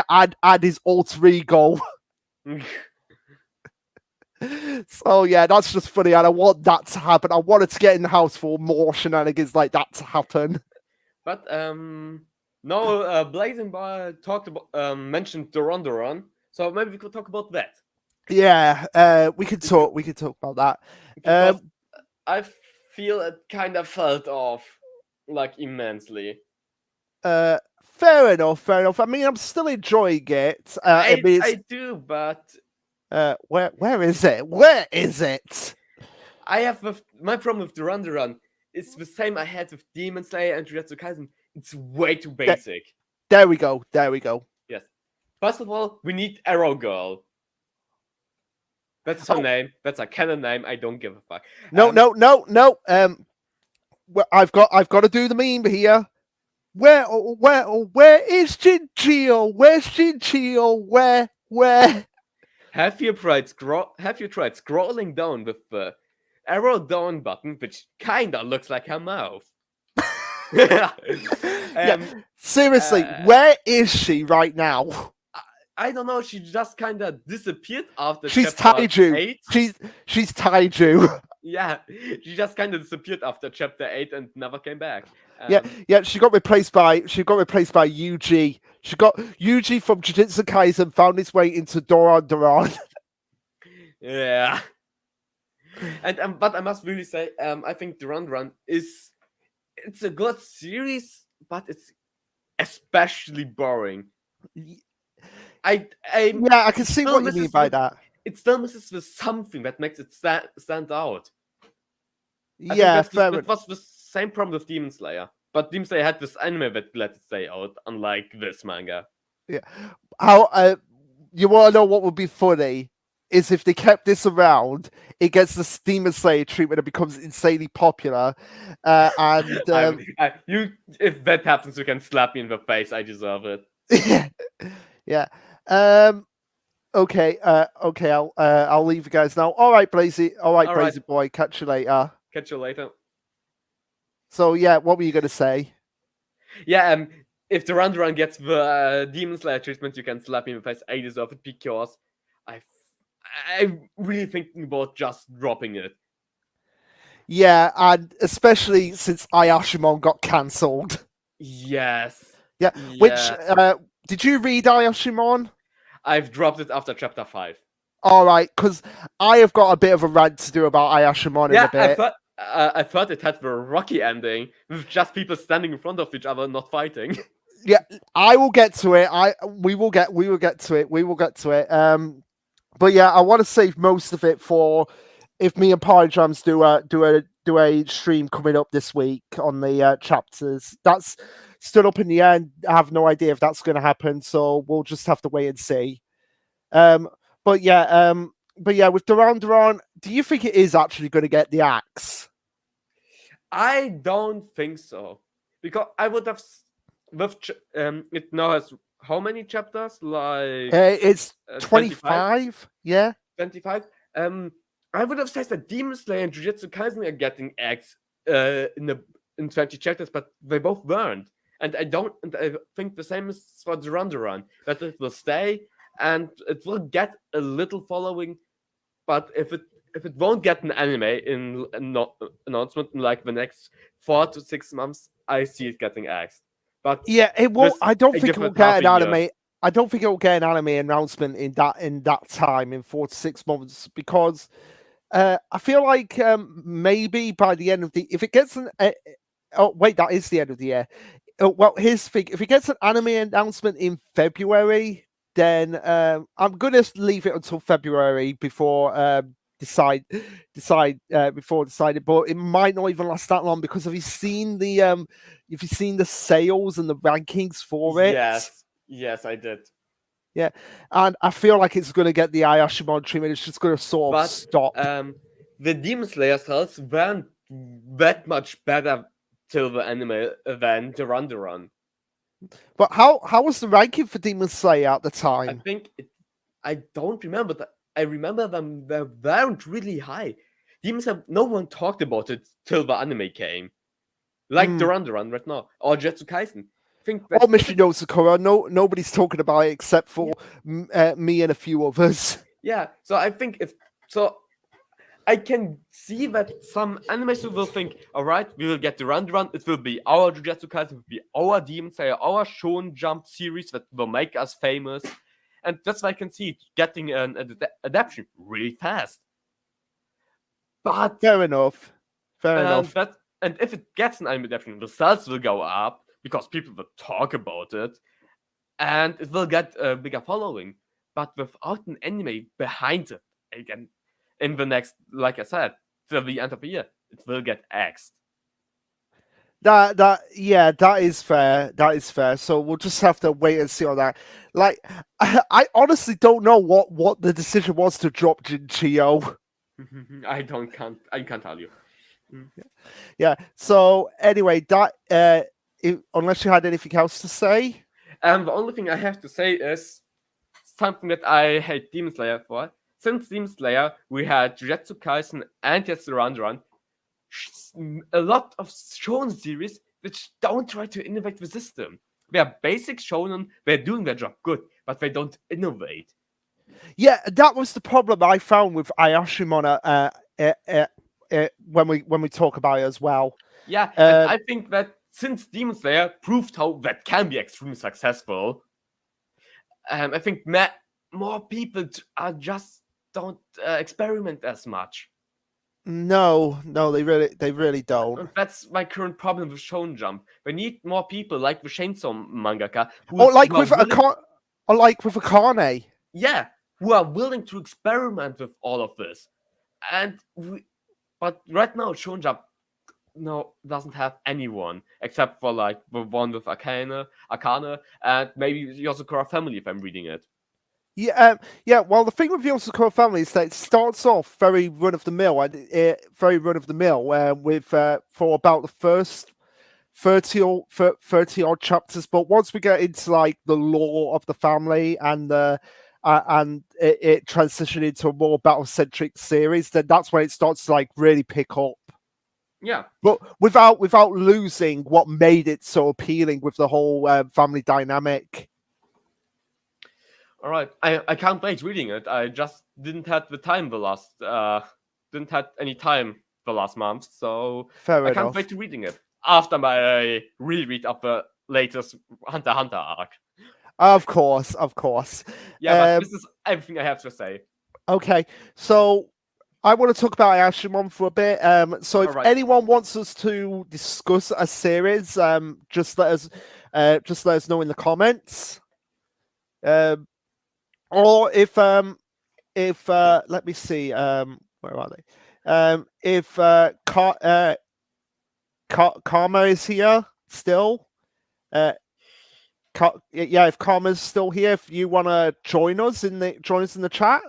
and his alter ego. So yeah, that's just funny, and I want that to happen. I wanted to get in the house for more shenanigans like that to happen. But No, Blazing Bar talked about mentioned Duran, so maybe we could talk about that Yeah, we could talk. We could talk about that. because I feel it kind of felt off like immensely. Fair enough. Fair enough. I mean, I'm still enjoying it. I mean, I do, but where is it? Where is it? I have my problem with Duran is the same I had with Demon Slayer and Jujutsu Kaisen. It's way too basic. There we go. There we go. Yes. First of all, we need Arrow Girl. That's her name. That's a canon name. I don't give a fuck. No. Well, I've got to do the meme here. Where is Jinchio? Where's Jinchio? Where? Have you tried scrolling down with the arrow down button, which kinda looks like her mouth? Seriously, where is she right now? I don't know. She just kind of disappeared after. She's chapter Taiju. 8. She's Taiju. Yeah, she just kind of disappeared after chapter 8 and never came back. Yeah. She got replaced by Yuji. She got Yuji from Jujutsu Kaisen found his way into Duran. Yeah. And but I must really say, I think Duran it's a good series, but it's especially boring. I can see what you mean by that. It still misses with something that makes it stand out. Yeah, that was the same problem with Demon Slayer. But Demon Slayer had this anime that let it stay out, unlike this manga. Yeah. How you want to know what would be funny is if they kept this around, it gets the Demon Slayer treatment and becomes insanely popular. And if that happens, you can slap me in the face. I deserve it. Yeah. Okay. I'll leave you guys now. All right, Blazy. All right, Blazy boy. Catch you later. Catch you later. So yeah, what were you gonna say? Yeah. If Duran gets the Demon Slayer treatment, you can slap me in the face. I deserve it because I'm really thinking about just dropping it. Yeah, and especially since Ayashimon got cancelled. Yes. Yeah. Which did you read Ayashimon? I've dropped it after chapter 5. All right, because I have got a bit of a rant to do about Ayashimon in a bit. I thought it had the Rocky ending with just people standing in front of each other, not fighting. Yeah, I will get to it. We will get to it. But yeah, I want to save most of it for if me and Pyjams do a stream coming up this week on the chapters. That's stood up in the air. I have no idea if that's going to happen, so we'll just have to wait and see. But yeah, with Duran, do you think it is actually going to get the axe? I don't think so, because I would have. It now has how many chapters? Like it's 25. Yeah, 25. I would have said that Demon Slayer and Jujutsu Kaisen are getting axe in 20 chapters, but they both weren't. And I think the same is for Duran, that it will stay and it will get a little following, but if it won't get an anime in announcement in like the next 4 to 6 months, I see it getting axed. But yeah, it won't. I don't think it will get an anime. I don't think it will get an anime announcement in that time in 4 to 6 months, because I feel like maybe by the end of if it gets that is the end of the year. Well, here's the thing: if it gets an anime announcement in February, then I'm gonna leave it until February before decide before deciding. But it might not even last that long, because have you seen the sales and the rankings for it? Yes, I did. Yeah, and I feel like it's going to get the Ayashimon treatment. It's just going to sort of stop. The Demon Slayer sales weren't that much better till the anime than Duran. But how was the ranking for Demon Slayer at the time? I don't remember that. I remember them. They weren't really high. Demon Slayer, no one talked about it till the anime came, like Duran right now, or Jujutsu Kaisen. Or Mission no Sakura. Nobody's talking about it except for me and a few others. Yeah, so I think I can see that some animators will think, all right, we will get the run. It will be our Jujutsu Kaisen, it will be our Demon Slayer, our Shonen Jump series that will make us famous. And that's why I can see it getting an adaptation really fast. But Fair enough. Fair enough. And if it gets an anime adaptation, the sales will go up because people will talk about it, and it will get a bigger following. But without an anime behind it, again, in the next, like I said, till the end of the year, it will get axed. That is fair. That is fair. So we'll just have to wait and see on that. Like, I honestly don't know what the decision was to drop Jinchio. I can't tell you. Yeah. So anyway, unless you had anything else to say. The only thing I have to say is something that I hate Demon Slayer for. Since Demon Slayer, we had Jujutsu Kaisen and yes, the Run. A lot of shonen series which don't try to innovate the system. They are basic shonen, they're doing their job good, but they don't innovate. Yeah, that was the problem I found with Ayashimon when we talk about it as well. Yeah, and I think that since Demon Slayer proved how that can be extremely successful, I think more people are just don't experiment as much. No, they really don't. And that's my current problem with Shonen Jump. We need more people like the Chainsaw mangaka, Or like with Akane. Yeah, who are willing to experiment with all of this. But right now, Shonen Jump doesn't have anyone except for like the one with Akane, and maybe the Yosakura family if I'm reading it. Yeah. Well, the thing with the Yosakura family is that it starts off very run of the mill, with for about the first 30 odd chapters. But once we get into like the lore of the family and it transitioned into a more battle-centric series, then that's when it starts to like really pick up. Yeah, but without losing what made it so appealing with the whole family dynamic. All right, I can't wait reading it. I just didn't have the time didn't have any time the last month, so Fair I enough. can't wait to reading it after my reread of the latest Hunter x Hunter arc. Of course. Yeah, but this is everything I have to say. Okay, so I want to talk about Ayashimon for a bit. So if anyone wants us to discuss a series, just let us know in the comments. Or if let me see, where are they? If Karma is here still, if Karma's still here, if you want to join us in the chat,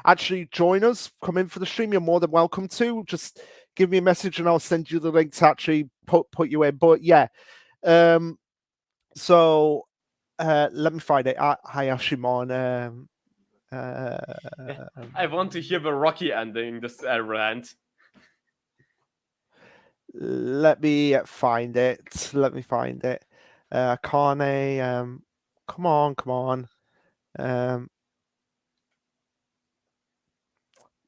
actually join us, come in for the stream, you're more than welcome to. Just give me a message and I'll send you the link to actually put you in. But yeah, so let me find it. Ayashimon. I want to hear the Rocky ending, this rant. Let me find it. Kane, come on.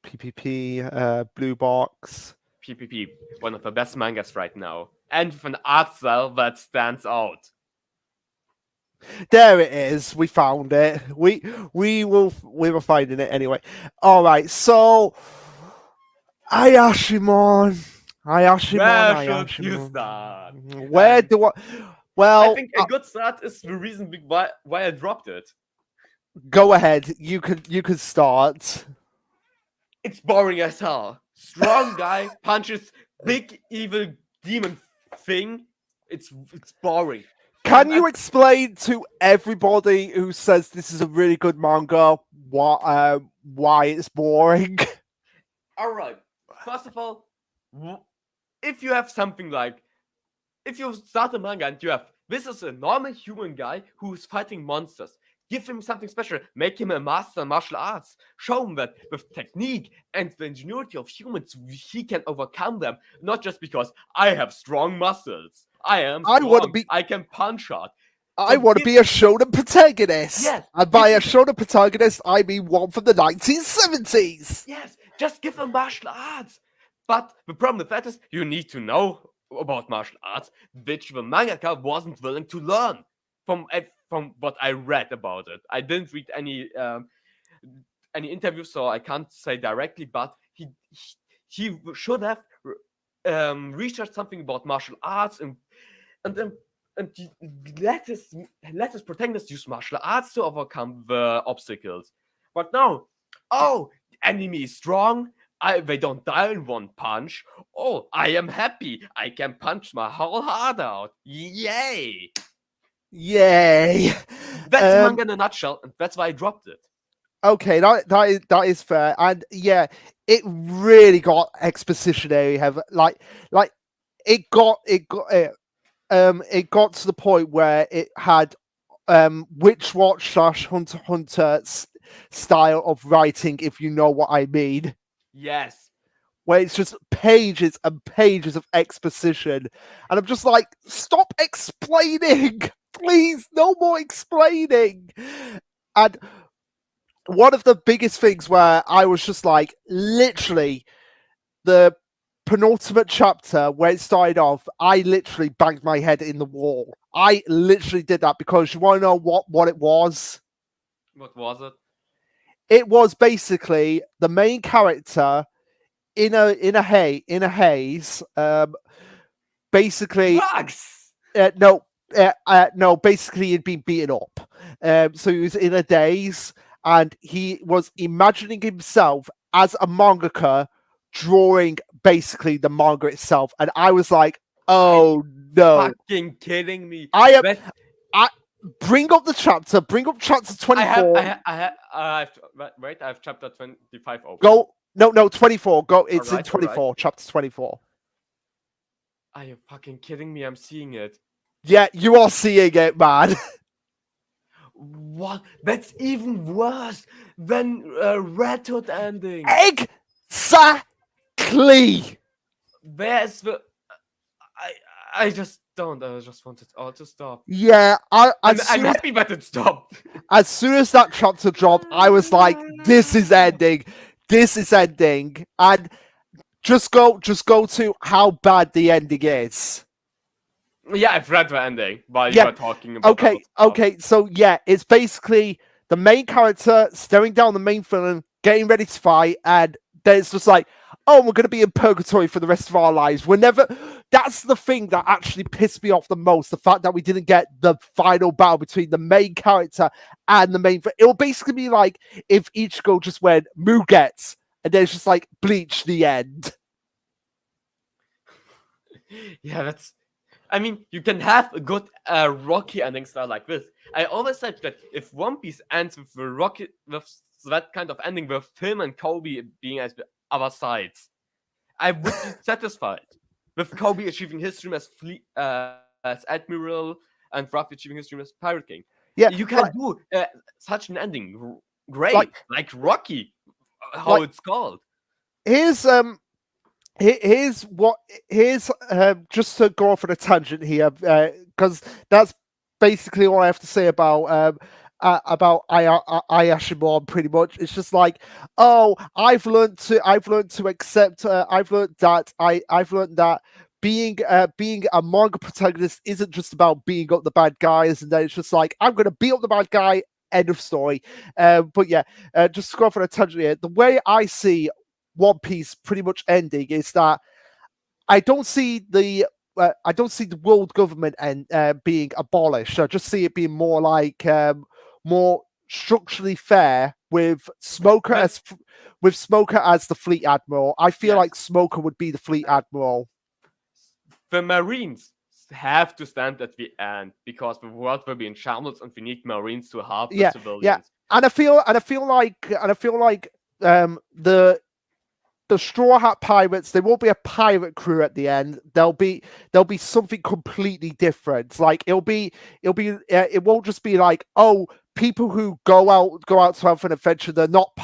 PPP, Blue Box. PPP, one of the best mangas right now, and with an art style that stands out. There it is. We found it. We were finding it anyway. All right. So Ayashimon. Where should you start? Where do I? Well, I think a good start is the reason why I dropped it. Go ahead. You could start. It's boring as hell. Strong guy punches big evil demon thing. It's boring. Can you explain to everybody who says this is a really good manga why it's boring? All right. First of all, if you have something like, if you start a manga and you have, this is a normal human guy who's fighting monsters. Give him something special. Make him a master in martial arts. Show him that with technique and the ingenuity of humans, he can overcome them. Not just because I have strong muscles. I can punch hard. I want to be a shonen protagonist. Yes. And by a shonen protagonist, I mean one from the 1970s. Yes. Just give them martial arts. But the problem with that is you need to know about martial arts, which the mangaka wasn't willing to learn from what I read about it. I didn't read any interviews, so I can't say directly. But he should have researched something about martial arts and let his protagonists use martial arts to overcome the obstacles. But no, the enemy is strong. They don't die in one punch. Oh, I am happy. I can punch my whole heart out. Yay! Yay! That's the manga in a nutshell, and that's why I dropped it. Okay, that is fair, and yeah, it really got expositionary heavy. Like it got to the point where it had Witch Watch / Hunter x Hunter style of writing, if you know what I mean. Yes. Where it's just pages and pages of exposition, and I'm just like, stop explaining, please, no more explaining. And one of the biggest things where I was just like, literally, the penultimate chapter where it started off, I literally banged my head in the wall. I literally did that because you want to know what it was? What was it? It was basically the main character in a haze. Basically, Drugs! No. Basically, he'd been beaten up. So he was in a daze. And he was imagining himself as a mangaka drawing basically the manga itself. And I was like, oh no. Fucking kidding me. Bring up the chapter. Bring up chapter 24. I have chapter 25 open. Go. No, 24. Go. It's Right, in 24. Chapter 24. Are you fucking kidding me? I'm seeing it. Yeah, you are seeing it, man. What? That's even worse than Red Hood ending. Exactly. There's the. I just don't. I just want it all to stop. Yeah, I'm happy that it stopped. As soon as that chapter dropped, I was like, "This is ending. This is ending." And just go to how bad the ending is. Yeah, I've read the ending while you were talking about. Okay. So yeah, it's basically the main character staring down the main villain, getting ready to fight, and then it's just like, oh, we're going to be in purgatory for the rest of our lives. That's the thing that actually pissed me off the most. The fact that we didn't get the final battle between the main character and the main. It will basically be like if Ichigo just went Mugetsu, and then it's just like Bleach, the end. Yeah, that's. I mean, you can have a good Rocky ending style like this. I always said that if One Piece ends with that kind of ending, with Phil and Kobe being as the other sides, I would be satisfied. With Kobe achieving his dream as Admiral and Ruffy achieving his dream as Pirate King. Yeah, you can do such an ending. Great, like Rocky, it's called. Here's just to go off on a tangent here, because that's basically all I have to say about Ayashimon. Pretty much, it's just like, oh, I've learned to accept. I've learned that being a manga protagonist isn't just about beating up the bad guys, and then it's just like, I'm gonna beat up the bad guy. End of story. But yeah, just to go off on a tangent here. The way I see One Piece pretty much ending is that I don't see the world government being abolished. I just see it being more like more structurally fair with Smoker as the fleet admiral. I feel like Smoker would be the fleet admiral. The Marines have to stand at the end because the world will be in shambles, and we need Marines to help the civilians. Yeah, and I feel like the Straw Hat Pirates, they won't be a pirate crew at the end. There'll be something completely different. Like it won't just be like, oh, people who go out to have an adventure. They're not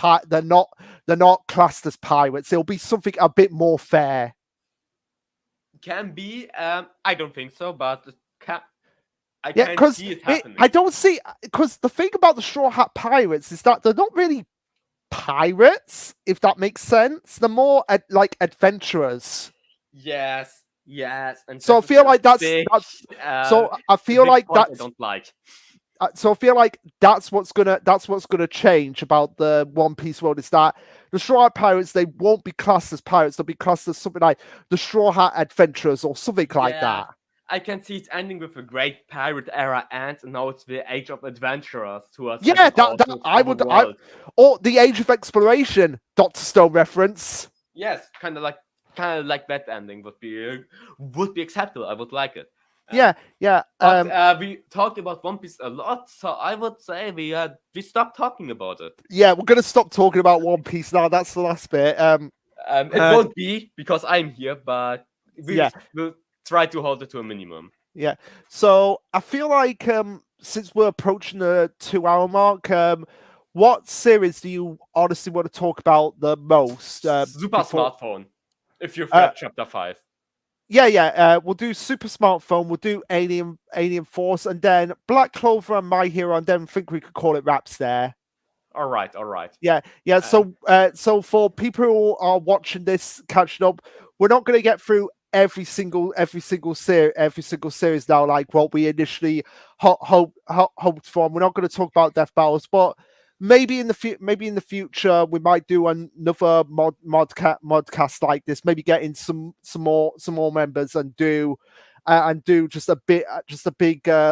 classed as pirates. It'll be something a bit more fair. Can be. I don't think so, but I can't see it happening. I don't see, because the thing about the Straw Hat Pirates is that they're not really pirates, if that makes sense. They're more like adventurers. Yes, and So I this is feel a like that's big, so I a feel big like point I that's don't like. so I feel like that's what's gonna change about the One Piece world is that the Straw Hat Pirates, they won't be classed as pirates, they'll be classed as something like the Straw Hat Adventurers or something like that. I can see it ending with a great pirate era end, and now it's the Age of Adventurers who are Yeah, setting out that to I discover would world. or the Age of Exploration, Dr. Stone reference. Yes, kind of like that ending would be acceptable. I would like it. Yeah. But we talked about One Piece a lot, so I would say we stopped talking about it. Yeah, we're gonna stop talking about One Piece now. That's the last bit. It won't be because I'm here, but Yeah. we'll try to hold it to a minimum. Yeah. So I feel like since we're approaching the 2 hour mark, what series do you honestly want to talk about the most? Super before- Smartphone. If you've read Chapter 5. Yeah. We'll do Super Smartphone. We'll do Alien Force, and then Black Clover and My Hero, and then I think we could call it wraps there. All right. Yeah. So for people who are watching this, catching up, we're not going to get through every single series now, like what we initially hoped for. And we're not going to talk about Death Battles, but maybe in the future we might do another modcast like this. Maybe get in some more members and do just a big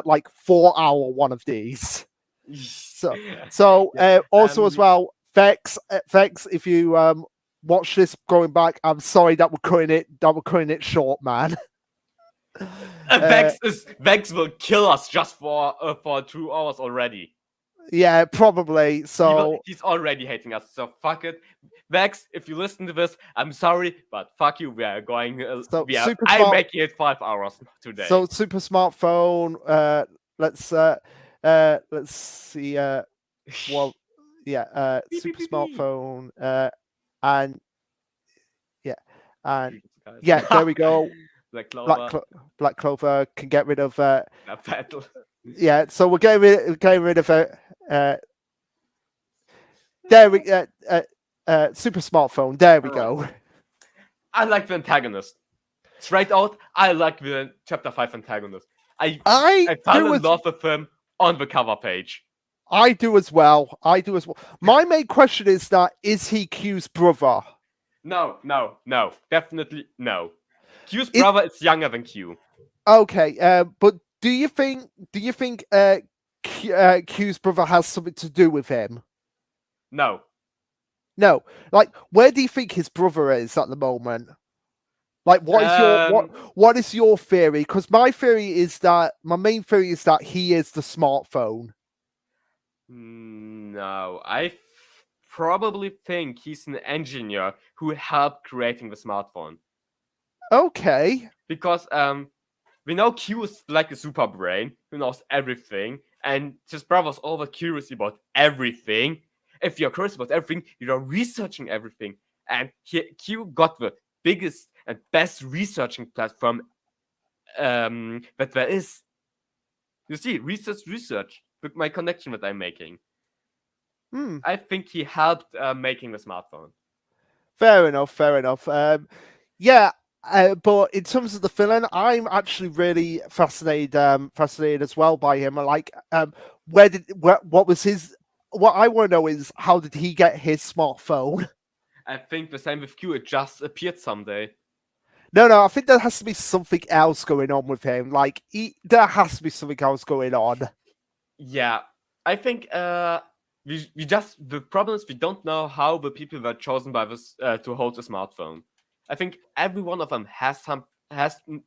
like 4 hour one of these. So also as well, Vex, if you watch this going back, I'm sorry that we're cutting it short, man. Vex will kill us just for 2 hours already. Yeah, probably. So he's already hating us. So fuck it, Vex. If you listen to this, I'm sorry, but fuck you. We are going. I'm making it 5 hours today. So Super Smartphone. Let's see. Well, yeah. Super Smartphone. And there we go. Black Clover can get rid of battle. Yeah, so we're getting rid of there we Super Smartphone. There we go. I like the antagonist. Straight out, I like the Chapter 5 antagonist. I fell in love with him on the cover page. I do as well. My main question is is he Q's brother? No, definitely no. Q's brother is younger than Q. Okay, but do you think Q's brother has something to do with him? No. Like, where do you think his brother is at the moment? Like, what is your theory? Because my main theory is that he is the smartphone. No, I probably think he's an engineer who helped creating the smartphone. Okay. Because we know Q is like a super brain who knows everything, and his brother's over curious about everything. If you're curious about everything, you're researching everything. And Q got the biggest and best researching platform that there is. You see, research with my connection that I'm making. I think he helped making the smartphone. Fair enough. But in terms of the villain, I'm actually really fascinated as well by him. Like, what was his? What I want to know is, how did he get his smartphone? I think the same with Q. It just appeared someday. No, I think there has to be something else going on with him. Like, there has to be something else going on. Yeah, I think the problem is we don't know how the people were chosen by this to hold a smartphone. I think every one of them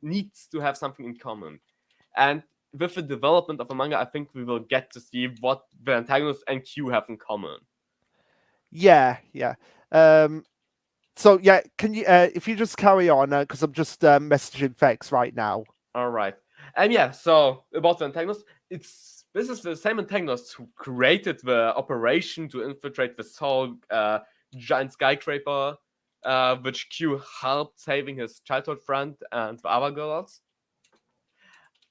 needs to have something in common, and with the development of the manga, I think we will get to see what the antagonist and Q have in common. Yeah. So yeah, can you if you just carry on, because I'm just messaging Vex right now. All right, and yeah, so about the antagonist, this is the same antagonist who created the operation to infiltrate this whole giant skyscraper, which Q helped saving his childhood friend and the other girls.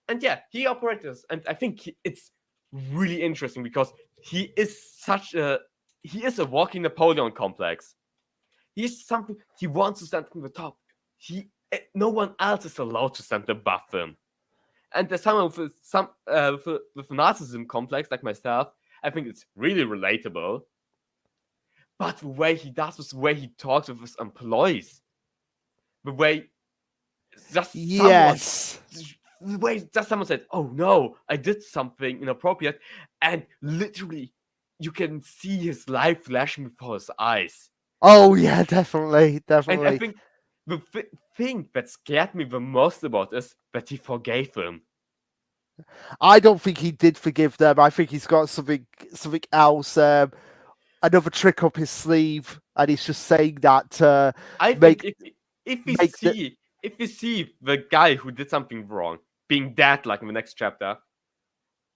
And yeah, he operated this, and I think it's really interesting because he is such a he is a walking Napoleon complex. He's something he wants to stand from the top. No one else is allowed to stand above him. And there's someone with with a narcissism complex like myself. I think it's really relatable. But the way he does this, the way he talks with his employees, the way Yes. the way just someone said, "Oh no, I did something inappropriate," and literally you can see his life flashing before his eyes. Oh yeah, definitely, And I definitely. think the thing that scared me the most about is that he forgave him. I don't think he did forgive them. I think he's got something else, another trick up his sleeve, and he's just saying that to I make think if we make the- see if we see the guy who did something wrong being dead, like in the next chapter,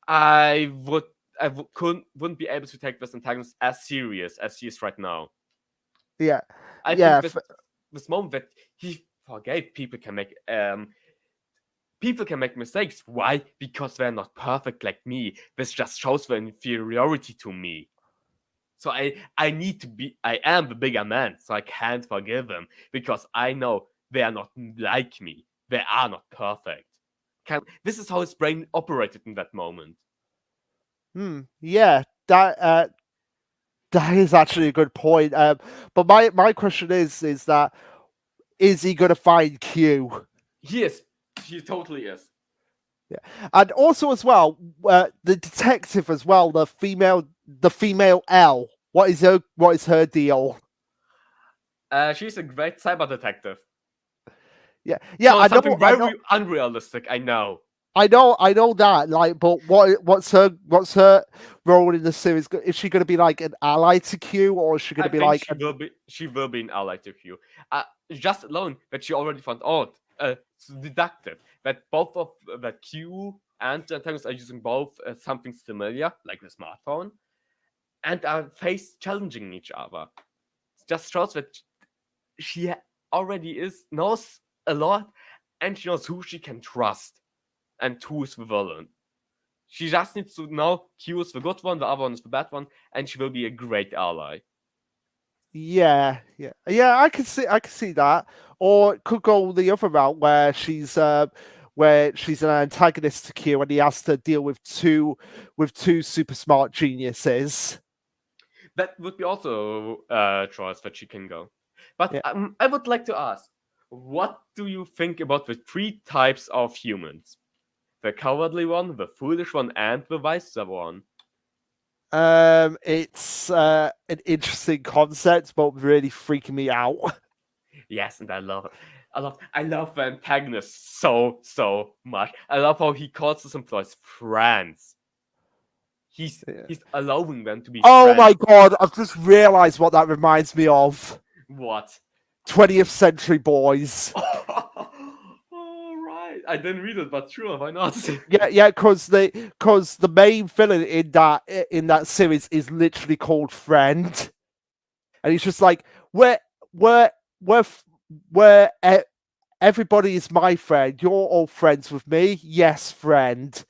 wouldn't be able to take this antagonist as serious as he is right now. yeah, I yeah, think this moment that he forgave people can make mistakes. Why? Because they're not perfect like me. This just shows their inferiority to me. So I am the bigger man, so I can't forgive them because I know they are not like me. They are not perfect. This is how his brain operated in that moment. yeah. That is actually a good point. But my question is that is he going to find Q? He is. He totally is. And also as well, the detective as well, the female L. What is her deal? She's a great cyber detective. Yeah, So I something know, very unrealistic. I know. I know that. Like, but what's her role in the series? Is she going to be like an ally to Q, or is she going to be like? She will be an ally to Q. Just alone that she already found out. It's deductive that both of that Q and the antagonists are using both something familiar, like the smartphone, and are challenging each other. It just shows that she already knows a lot, and she knows who she can trust and who is the villain. She just needs to know Q is the good one, the other one is the bad one, and she will be a great ally. Yeah. I can see that, or it could go the other route where she's an antagonist to Q, and he has to deal with two super smart geniuses. That would be also a choice that she can go. But I would like to ask, what do you think about the three types of humans? The cowardly one, the foolish one, and the wiser one. It's an interesting concept, but really freaking me out. Yes, and I love it. I love the antagonist so much. I love how he calls his employees friends. He's allowing them to be Oh friends. my god, I've just realized what that reminds me of. What? 20th Century Boys. All right. I didn't read it, but sure, why not? Yeah, because the main villain in that series is literally called Friend, and he's just like, where everybody is my friend. You're all friends with me. Yes, friend.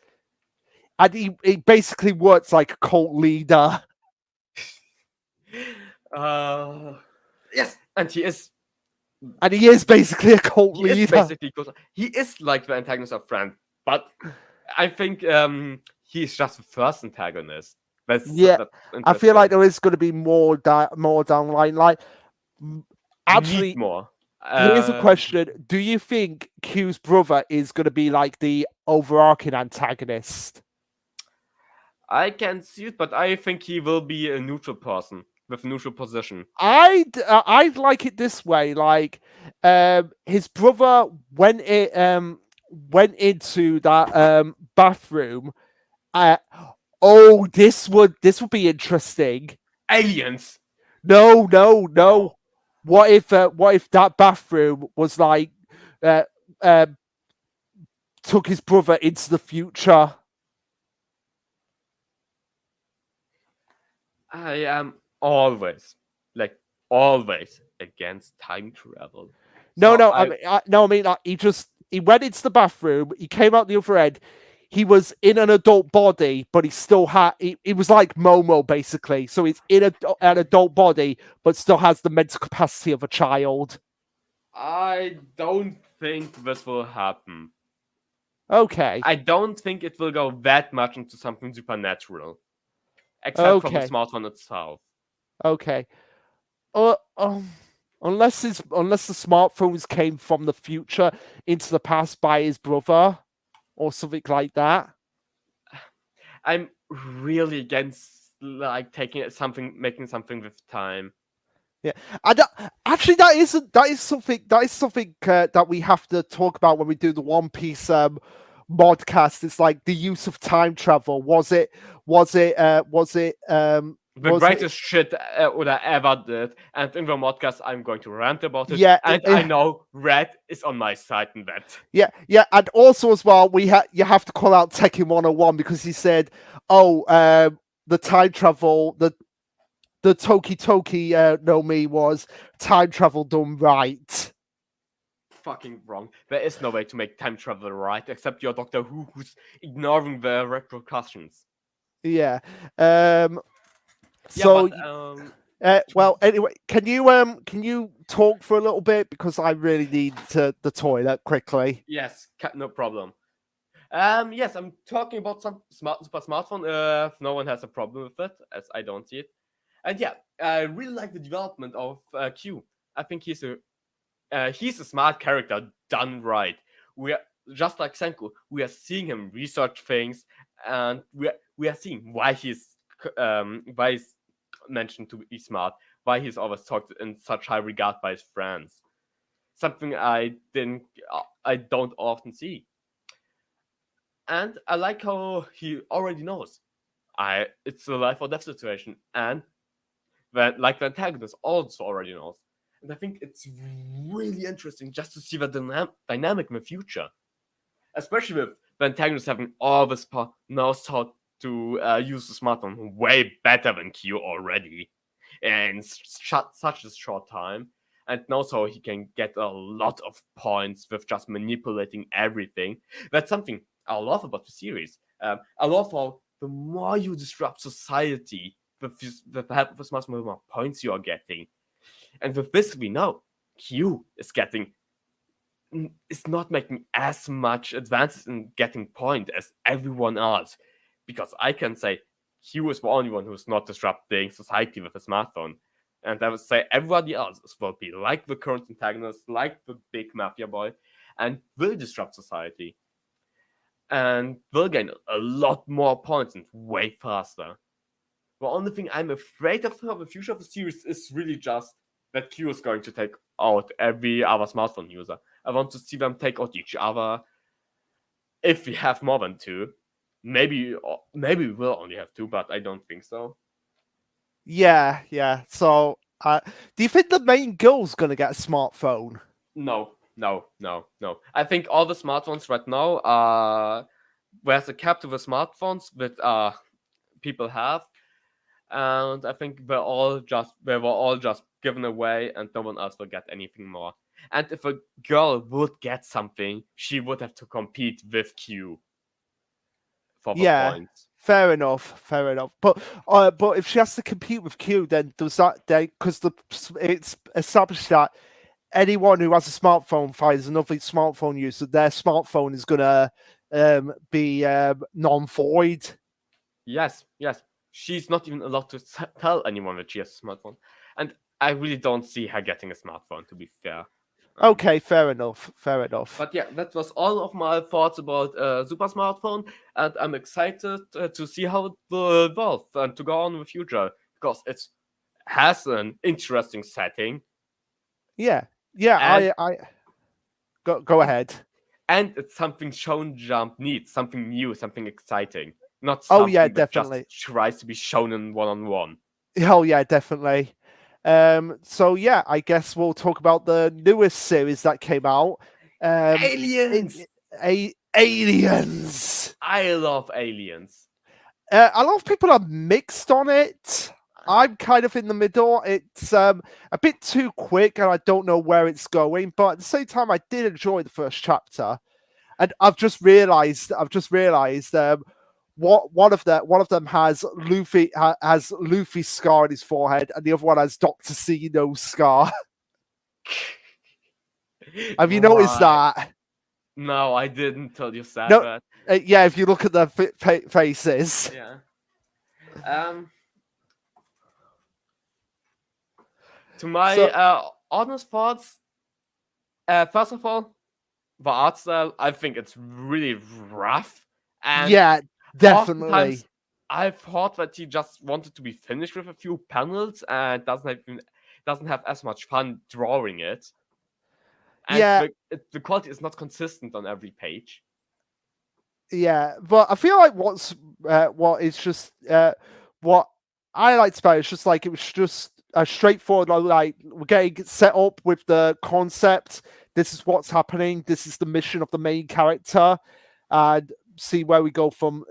And he basically works like a cult leader. Yes, and he is. And he is basically a cult leader. He is like the antagonist of Friend, but I think he's just the first antagonist. That's I feel like there is going to be more down the line. Like, actually, more. Here's a question: do you think Q's brother is going to be like the overarching antagonist? I can see it, but I think he will be a neutral person with a neutral position. I'd like it this way: like, his brother went into that bathroom. This would be interesting. Aliens. No. What if that bathroom was like took his brother into the future? I am always against time travel. I mean, like, he went into the bathroom. He came out the other end. he was in an adult body, but he still had. He was like Momo basically. So he's in an adult body, but still has the mental capacity of a child. I don't think this will happen. Okay. I don't think it will go that much into something supernatural, except for the Okay. smartphone itself. Okay. Unless the smartphones came from the future into the past by his brother or something like that. I'm really against like making something with time. Yeah, and actually, that is something that we have to talk about when we do the One Piece modcast. It's like the use of time travel. Was it The greatest shit Oda ever did, and in the podcast I'm going to rant about it. Yeah, and I know Red is on my side in that. Yeah, and also as well, you have to call out Tekken 101 because he said, "Oh, the time travel, the Toki no Mi was time travel done right." Fucking wrong. There is no way to make time travel right, except your Doctor Who, who's ignoring the repercussions. Yeah. So, well, anyway, can you talk for a little bit because I really need the toilet quickly. Yes, no problem. Yes, I'm talking about some super smartphone. If no one has a problem with it, as I don't see it. And yeah, I really like the development of Q. I think he's a smart character done right. We are just like Senku. We are seeing him research things, and we are seeing why he's mentioned to be smart, why he's always talked in such high regard by his friends. Something I don't often see. And I like how he already knows. It's a life or death situation, and that like the antagonist also already knows. And I think it's really interesting just to see the dynamic in the future, especially with the antagonist having all this power, knows how to use the smartphone way better than Q already in such a short time, and knows how he can get a lot of points with just manipulating everything. That's something I love about the series. I love how the more you disrupt society, the help of the smartphone, the more points you are getting. And with this, we know Q is not making as much advances in getting point as everyone else. Because I can say Q is the only one who's not disrupting society with a smartphone. And I would say everybody else will be like the current antagonist, like the big mafia boy, and will disrupt society. And will gain a lot more points and way faster. The only thing I'm afraid of for the future of the series is really just that Q is going to take out every other smartphone user. I want to see them take out each other. If we have more than two, maybe we will only have two, but I don't think so. Yeah. So, do you think the main girl's gonna get a smartphone? No. I think all the smartphones right now are there's a cap to the smartphones that people have, and I think they were all just given away, and no one else will get anything more. And if a girl would get something, she would have to compete with Q for the points. Fair enough. But if she has to compete with Q, then does that because it's established that anyone who has a smartphone finds another smartphone user, their smartphone is gonna be non-void. Yes. She's not even allowed to tell anyone that she has a smartphone, and I really don't see her getting a smartphone. To be fair. Okay, fair enough. But yeah, that was all of my thoughts about Super Smartphone, and I'm excited to see how it will evolve and to go on in the future because it has an interesting setting. Yeah. I go ahead. And it's something Shonen Jump needs, something new, something exciting, not something that definitely just tries to be Shonen one-on-one. Oh yeah, definitely. So yeah, I guess we'll talk about the newest series that came out. Aliens. Aliens. I love Aliens. A lot of people are mixed on it. I'm kind of in the middle. It's a bit too quick, and I don't know where it's going. But at the same time, I did enjoy the first chapter. And I've just realised. What one of them has Luffy's scar on his forehead, and the other one has Doctor Ceno's scar. Have you noticed Right. that? No, I didn't tell you said No. that. Yeah, if you look at their faces. Yeah. To my honest thoughts, first of all, the art style, I think it's really rough. And Yeah, definitely. oftentimes I thought that he just wanted to be finished with a few panels and doesn't have as much fun drawing it. And Yeah. the quality is not consistent on every page. Yeah, but I feel like what I liked about it is just like it was just a straightforward, like we're getting set up with the concept. This is what's happening. This is the mission of the main character, and see where we go from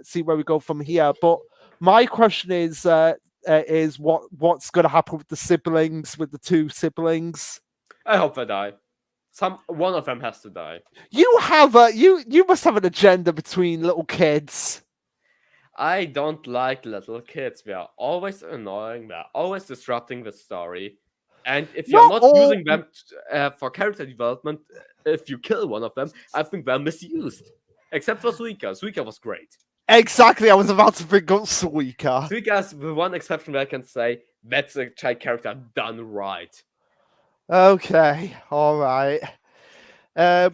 here. But my question is what's going to happen with the siblings, with the two siblings? I hope they die. One of them has to die. You must have an agenda between little kids. I don't like little kids. They are always annoying. They are always disrupting the story. And if you're not using them for character development, if you kill one of them, I think they're misused. Except for Suika. Suika was great. Exactly, I was about to bring up Suika. Suika is the one exception where I can say that's a child character done right. Okay, all right. But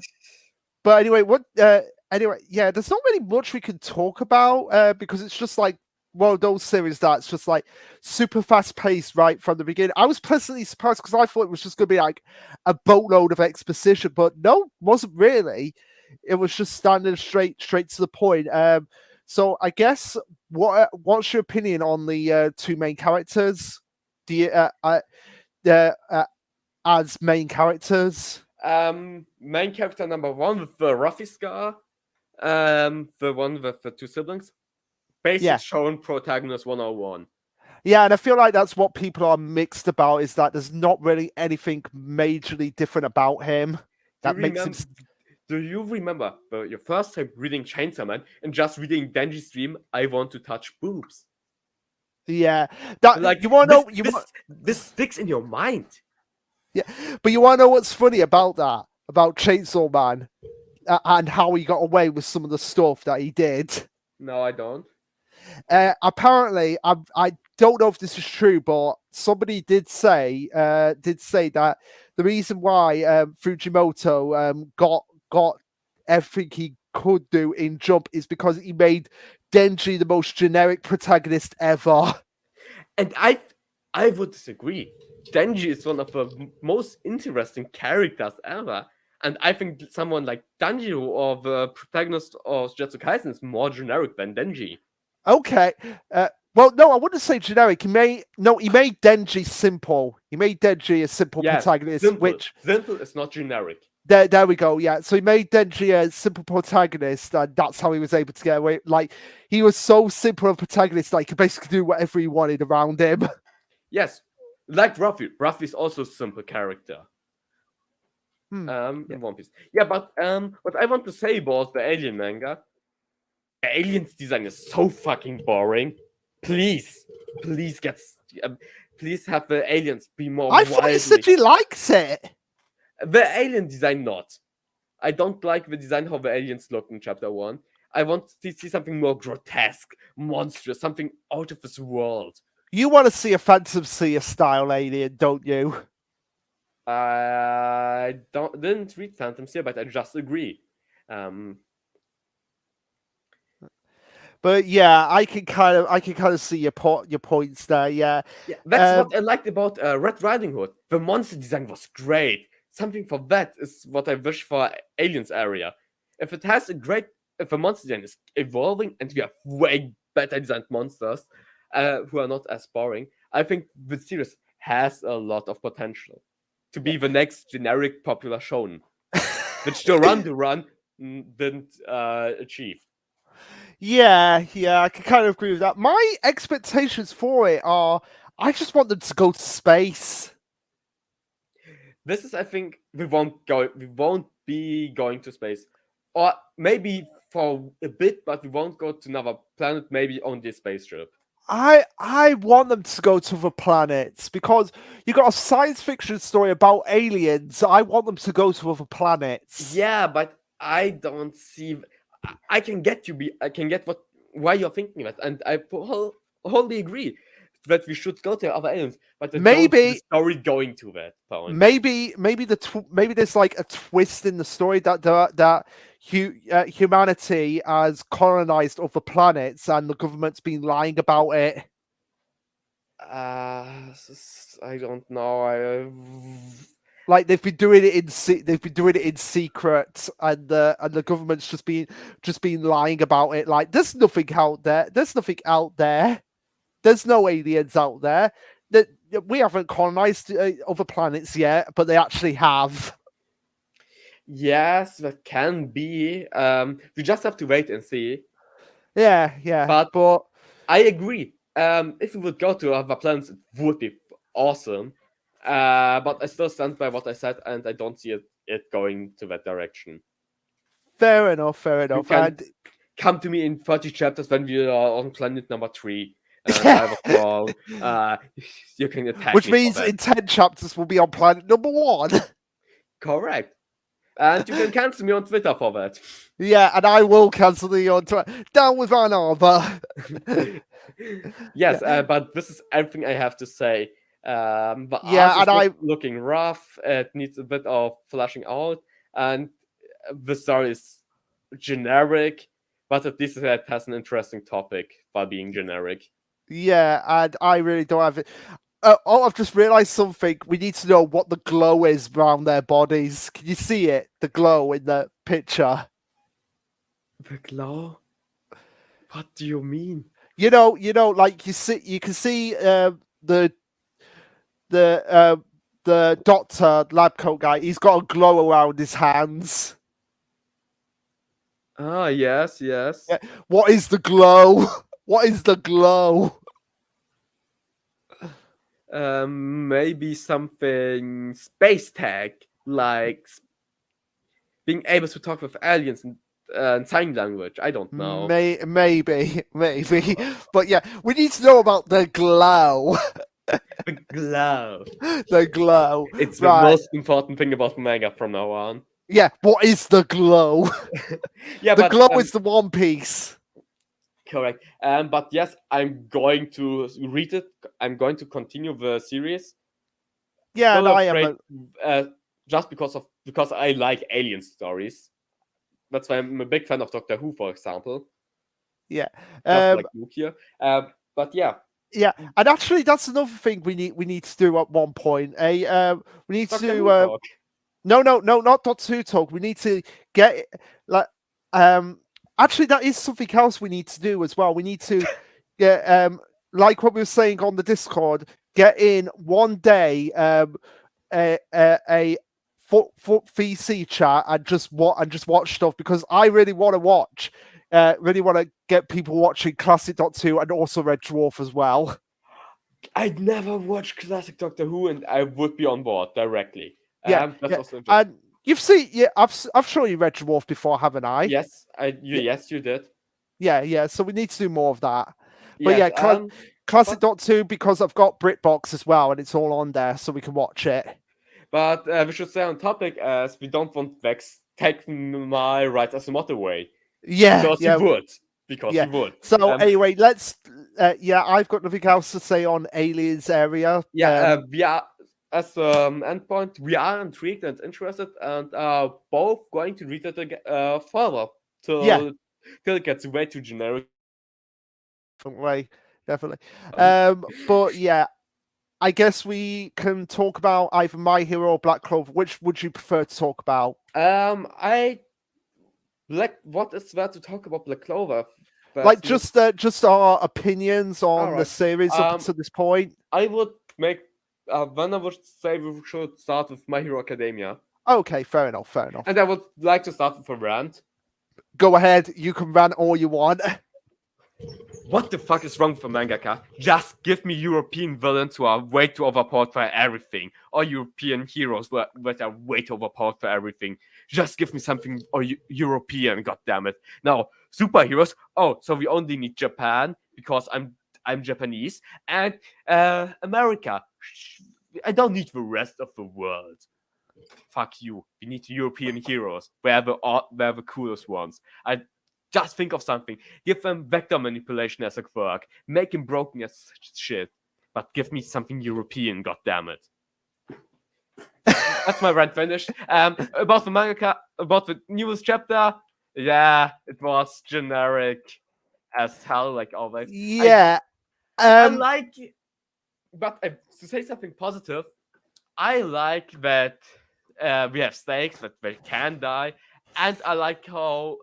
anyway, yeah, there's not really much we can talk about because it's just like one of those series that's just like super fast paced right from the beginning. I was pleasantly surprised because I thought it was just going to be like a boatload of exposition, but no, wasn't really. It was just standing straight to the point. So I guess what's your opinion on the two main characters? Do you as main characters? Main character number one with the Ruffy scar, the one with the two siblings. Basic Shonen protagonist 101. Yeah, and I feel like that's what people are mixed about, is that there's not really anything majorly different about him that makes him. Do you remember your first time reading Chainsaw Man and just reading Denji's dream, I want to touch boobs? Yeah, that like you want to know. This sticks in your mind. Yeah, but you want to know what's funny about that, about Chainsaw Man, and how he got away with some of the stuff that he did? No, I don't. Apparently, I don't know if this is true, but somebody did say that the reason why Fujimoto got everything he could do in Jump is because he made Denji the most generic protagonist ever. And I would disagree. Denji is one of the most interesting characters ever. And I think someone like Danjiro or the protagonist of Jujutsu Kaisen is more generic than Denji. Okay. Well, no, I wouldn't say generic. He made Denji simple. He made Denji a simple protagonist. Simple is not generic. There we go. Yeah. So he made Denji a simple protagonist, and that's how he was able to get away. Like, he was so simple a protagonist, like he could basically do whatever he wanted around him. Yes. Like Ruffy. Ruffy is also a simple character. In One Piece. Yeah, but what I want to say about the Alien manga, the aliens design is so fucking boring. Please have the aliens be more I thought you said you liked it. The alien design not. I don't like the design how the aliens look in chapter 1. I want to see something more grotesque, monstrous, something out of this world. You want to see a Phantom Seer style alien, don't you? I didn't read Phantom Seer, but I just agree. But yeah, I can kind of see your points there. Yeah, that's what I liked about Red Riding Hood. The monster design was great. Something for that is what I wish for Aliens area. If the monster design is evolving and we have way better designed monsters who are not as boring, I think the series has a lot of potential to be the next generic popular shonen, which the run didn't achieve. Yeah, I can kind of agree with that. My expectations for it are, I just want them to go to space. This is, I think, we won't be going to space. or maybe for a bit, but we won't go to another planet. Maybe on this spaceship. I want them to go to other planets because you got a science fiction story about aliens. I want them to go to other planets. Yeah, but I don't see. I can get I can get why you're thinking that, and I wholly agree that we should go to other aliens. But I don't see the story going to that point. Maybe there's like a twist in the story that humanity has colonized other planets and the government's been lying about it. I don't know. Like they've been doing it in secret, and the government's just been lying about it. Like there's nothing out there. There's nothing out there. There's no aliens out there. That we haven't colonized other planets yet, but they actually have. Yes, that can be. We just have to wait and see. Yeah. But I agree. If we would go to other planets, it would be awesome. But I still stand by what I said, and I don't see it going to that direction. Fair enough. You can come to me in 30 chapters when we are on planet number 3. I was wrong. You can attack Which me means in 10 chapters we'll be on planet number 1. Correct. And you can cancel me on Twitter for that. Yeah, and I will cancel you on Twitter. Down with Van Arbor. Yes, but this is everything I have to say. But yeah, and looking rough. It needs a bit of fleshing out, and the story is generic, but at least it has an interesting topic by being generic. Yeah, and I really don't have it. I've just realised something. We need to know what the glow is around their bodies. Can you see it? The glow in the picture. The glow? What do you mean? You know, like you can see the doctor lab coat guy. He's got a glow around his hands. Ah, yes. Yeah. What is the glow? What is the glow? Maybe something space tech, like being able to talk with aliens and sign language. I don't know. Maybe. But yeah, we need to know about the glow. The glow. The glow. It's the most important thing about manga from now on. Yeah, what is the glow? Yeah, the glow is the One Piece. Correct. But yes, I'm going to read it. I'm going to continue the series. Yeah, and I am just because I like alien stories. That's why I'm a big fan of Doctor Who, for example. Yeah. Just like Luke here. But yeah. Yeah, and actually, that's another thing we need to do at one point. We need Doctor to Who talk. No, not Doctor Who talk. We need to get like actually, that is something else we need to do as well. We need to get like what we were saying on the Discord. Get in one day a VC chat and just watch stuff because I really want to watch. Really want to get people watching Classic Doctor Who and also Red Dwarf as well. I'd never watched Classic Doctor Who, and I would be on board directly. Yeah, that's also and you've seen, I've shown you Red Dwarf before, haven't I? Yes, yes, you did. Yeah. So we need to do more of that. Yes, but yeah, Classic Doctor Who because I've got BritBox as well, and it's all on there, so we can watch it. But we should stay on topic as we don't want Vex taking my rights as a motto away. Yeah, because you would. Because you would. So anyway, let's. I've got nothing else to say on Aliens area. Yeah, we are as endpoint. We are intrigued and interested, and are both going to read it further till it gets way too generic. Definitely. But yeah, I guess we can talk about either My Hero or Black Clover. Which would you prefer to talk about? What is there to talk about Black Clover? Like just our opinions on the series up to this point. I would make then I would say we should start with My Hero Academia. Okay, fair enough. And I would like to start with a rant. Go ahead, you can rant all you want. what the fuck is wrong with the mangaka? Just give me European villains who are way too overpowered for everything, or European heroes that are way too overpowered for everything. Just give me something European, goddammit. Now, superheroes. Oh, so we only need Japan because I'm Japanese, and America. I don't need the rest of the world. Fuck you. We need European heroes. They're the coolest ones. I just think of something. Give them vector manipulation as a quirk. Make him broken as shit. But give me something European, goddammit. That's my rant finished. About the mangaka, about the newest chapter, yeah, it was generic as hell, like always. Yeah. I like, but to say something positive, I like that we have stakes that they can die, and I like how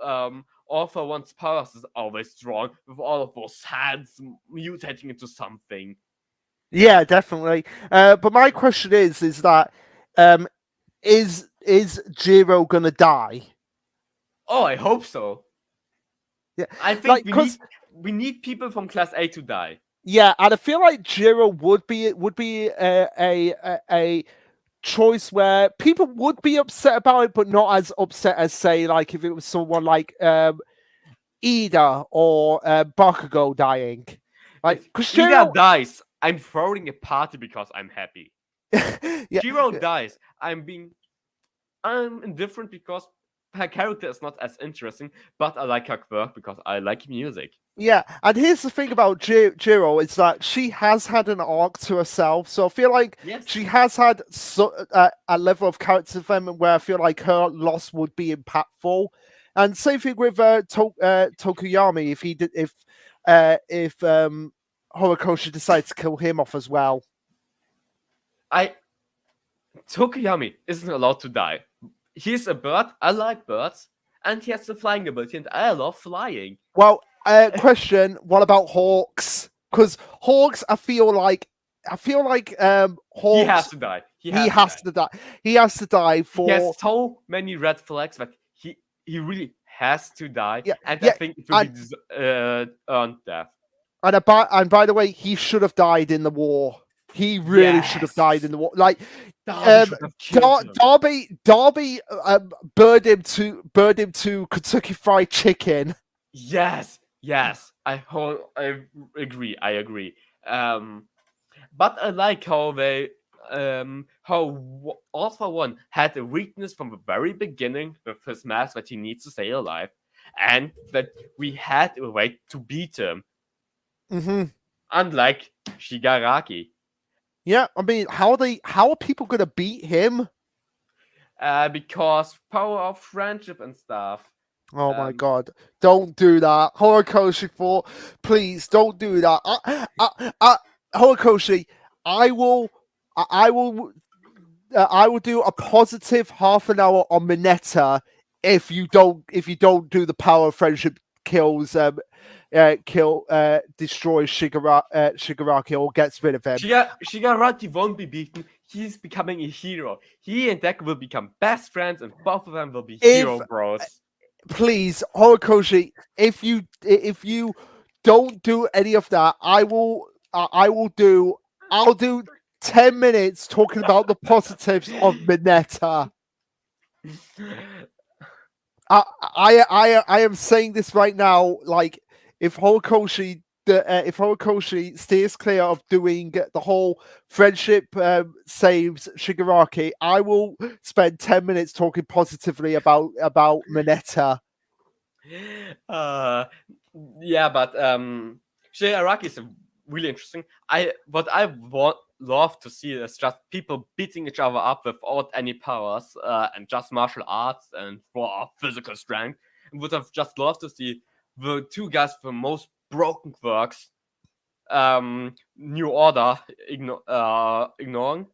Arthur one's powers is always strong with all of those hands mutating into something. Yeah, definitely. But my question is that is Jiro gonna die? Oh, I hope so. Yeah, I think like, we need people from Class A to die. Yeah, and I feel like Jiro would be a choice where people would be upset about it, but not as upset as, say, like if it was someone like Ida or Bakugo dying. Like, if Ida dies, I'm throwing a party because I'm happy. Yeah. Jiro dies, I'm indifferent because her character is not as interesting, but I like her quirk because I like music. Yeah, and here's the thing about Jiro is that she has had an arc to herself, so I feel like she has had a level of character development where I feel like her loss would be impactful. And same thing with Tokuyami if Horikoshi decides to kill him off as well. Tokuyami isn't allowed to die. He's a bird. I like birds, and he has the flying ability, and I love flying. Well, question: what about hawks? Because hawks, I feel like hawks. He has to die. He has to die. He has to die for. He has so many red flags that he really has to die, I think it will be earned death. And by the way, he should have died in the war. He really should have died in the war. Like Darby bird him to Kentucky Fried Chicken. Yes. I agree. But I like how they how Alpha One had a weakness from the very beginning with his mask that he needs to stay alive, and that we had a way to beat him. Mm-hmm. Unlike Shigaraki. Yeah, I mean, how are people gonna beat him? Because power of friendship and stuff. Oh my god! Don't do that, Horikoshi. Please don't do that. Horikoshi, I will do a positive half an hour on Mineta if you don't do the power of friendship kills destroys Shigaraki or gets rid of him. Shigaraki won't be beaten. He's becoming a hero. He and Deku will become best friends, and both of them will be hero bros. Please, Horikoshi, if you don't do any of that, I'll do 10 minutes talking about the positives of Mineta. I am saying this right now, like if Horikoshi steers clear of doing the whole friendship saves Shigaraki, I will spend 10 minutes talking positively about Mineta. Yeah, but Shigaraki is really interesting. What I love to see is just people beating each other up without any powers and just martial arts and raw physical strength. And would have just loved to see the two guys with the most broken quirks, New Order ignoring.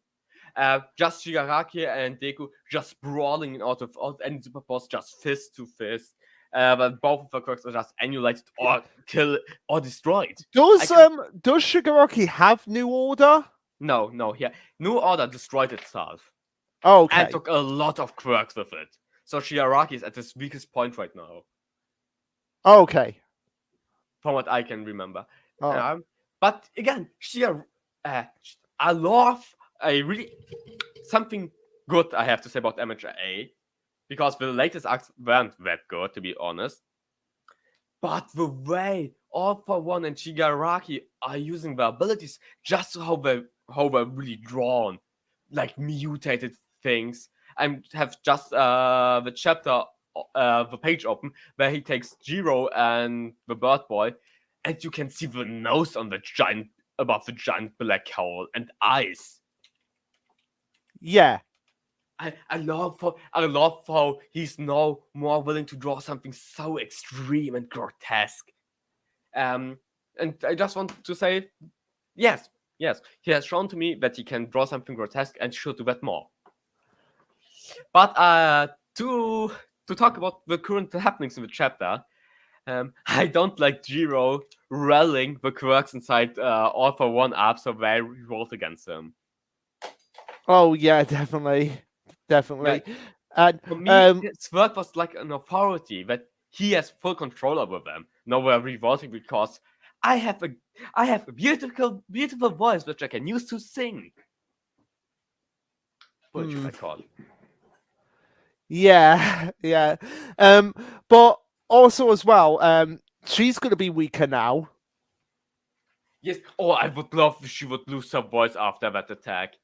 Just Shigaraki and Deku just brawling out without any superpowers, just fist to fist. But both of the quirks are just annihilated or killed or destroyed. Does Shigaraki have New Order? No. Yeah, New Order destroyed itself. Oh, okay. And took a lot of quirks with it. So Shigaraki is at his weakest point right now. Okay. from what I can remember. Oh. But again, I love something good I have to say about MHA, because the latest acts weren't that good, to be honest. But the way All for One and Shigaraki are using their abilities, just how they're really drawn, like mutated things. I have just the chapter, the page open, where he takes Jiro and the bird boy, and you can see the nose on the giant, above the giant black hole, and eyes. Yeah. I love how he's now more willing to draw something so extreme and grotesque. And I just want to say, yes, he has shown to me that he can draw something grotesque and should do that more. But to talk about the current happenings in the chapter, I don't like Jiro rallying the quirks inside All for One up, so they revolt against him. Oh yeah, definitely. Yeah. And For me, his work was like an authority that he has full control over them. Now we're revolting because I have a beautiful voice which I can use to sing. Bullshit, I call. yeah, yeah. But also as well, she's gonna be weaker now. Yes. Oh, I would love if she would lose her voice after that attack.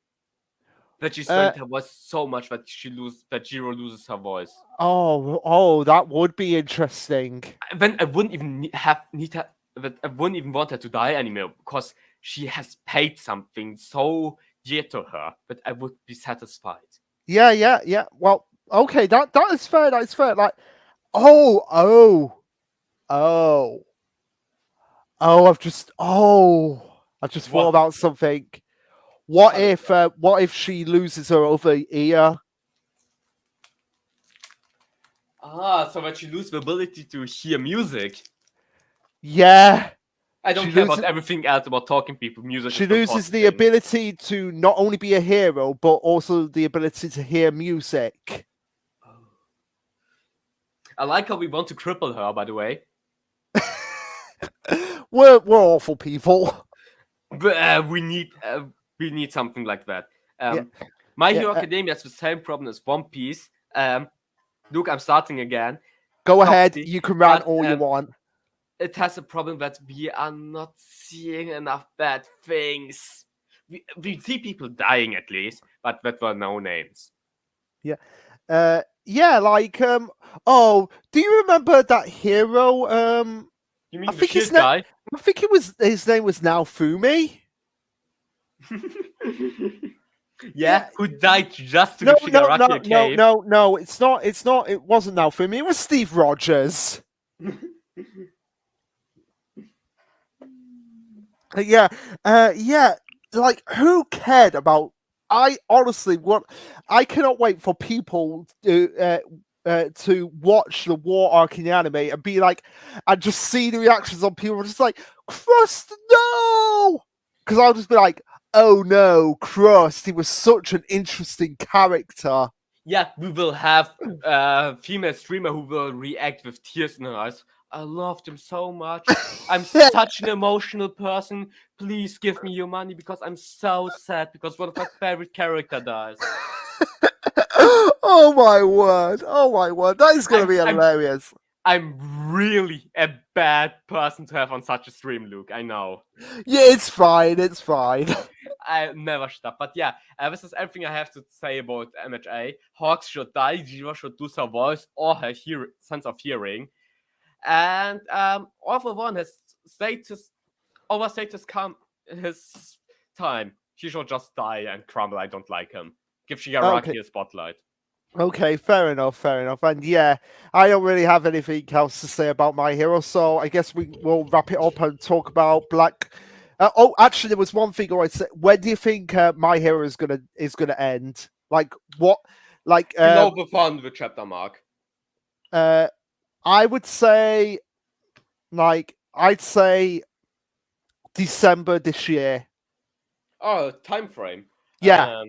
That she strengthened her voice so much that Jiro loses her voice. Oh, that would be interesting. Then I wouldn't even I wouldn't even want her to die anymore, because she has paid something so dear to her that I would be satisfied. Yeah. Well, okay, that is fair. That is fair. Like, I've just thought about something. What if she loses her other ear? So that she loses the ability to hear music. Yeah. I don't care about everything else about talking people. Music. She loses the ability to not only be a hero, but also the ability to hear music. I like how we want to cripple her, by the way. We're awful people. But we need something like that. My Hero Academia has the same problem as One Piece. Look, I'm starting again. Go ahead, you can rant all you want. It has a problem that we are not seeing enough bad things. We see people dying at least, but that were no names. Yeah. Like do you remember that hero? You mean the shield guy? I think his name was Naofumi. Yeah, who died just to give Shigaraki a cave. No, it's not. It wasn't Naofumi. It was Steve Rogers. Yeah. Like, who cared about? I cannot wait for people to watch the War arc in the anime and be like, and just see the reactions on people just like, Crust, no! Because I'll just be like, oh no, Crust, he was such an interesting character. Yeah, we will have a female streamer who will react with tears in her eyes. I loved him so much. I'm such an emotional person. Please give me your money because I'm so sad because one of my favorite characters dies. Oh my word. That is going to be hilarious. I'm really a bad person to have on such a stream, Luke. I know. Yeah, it's fine. I never stop. But yeah, this is everything I have to say about MHA. Hawks should die. Jiro should lose her voice or her sense of hearing. And All for One has overstayed his time. He should just die and crumble. I don't like him. Give Shigaraki a spotlight. Okay, fair enough. And yeah, I don't really have anything else to say about My Hero, so I guess we will wrap it up and talk about Black. Actually, there was one thing I said. When do you think My Hero is gonna end? Like what? Like below the 400 chapter mark. I would say, I'd say December this year. Oh, time frame. Yeah.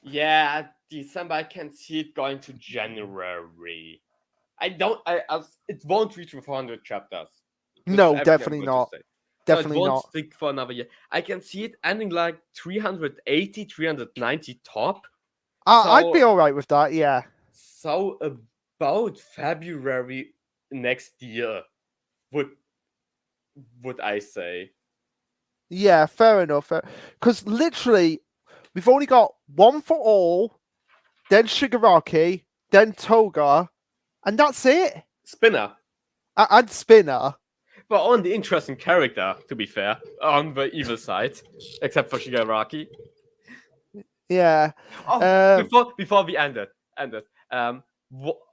Yeah, December. I can see it going to January. It won't reach the 400 chapters. No, everything I'm definitely going to not. say. Definitely So it won't not. stick for another year. I can see it ending like 380, 390 top. I'd be So- all right with that. Yeah. So about February next year would I say. Yeah, fair enough. Because literally, we've only got One for All, then Shigaraki, then Toga, and that's it. Spinner. And Spinner. But on the interesting character, to be fair, on the evil side, except for Shigaraki. Yeah. Oh, before we end it,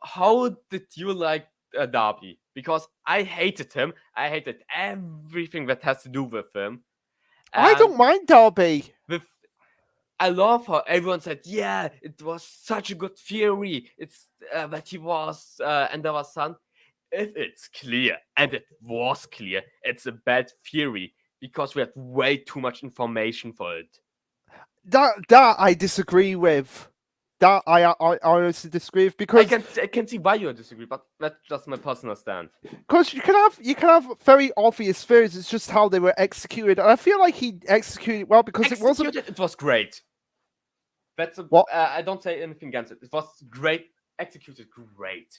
how did you like Darby? Because I hated him. I hated everything that has to do with him. I And don't mind Derby. I love how everyone said, yeah, it was such a good theory. It's that he was Endeavor's son. If it's clear, and it was clear, it's a bad theory because we had way too much information for it. That I disagree with. That I honestly disagree with because I can see why you disagree, but that's just my personal stand. you can have very obvious theories. It's just how they were executed. And I feel like he executed well because it wasn't. It was great. That's What? I don't say anything against it. It was great, executed great.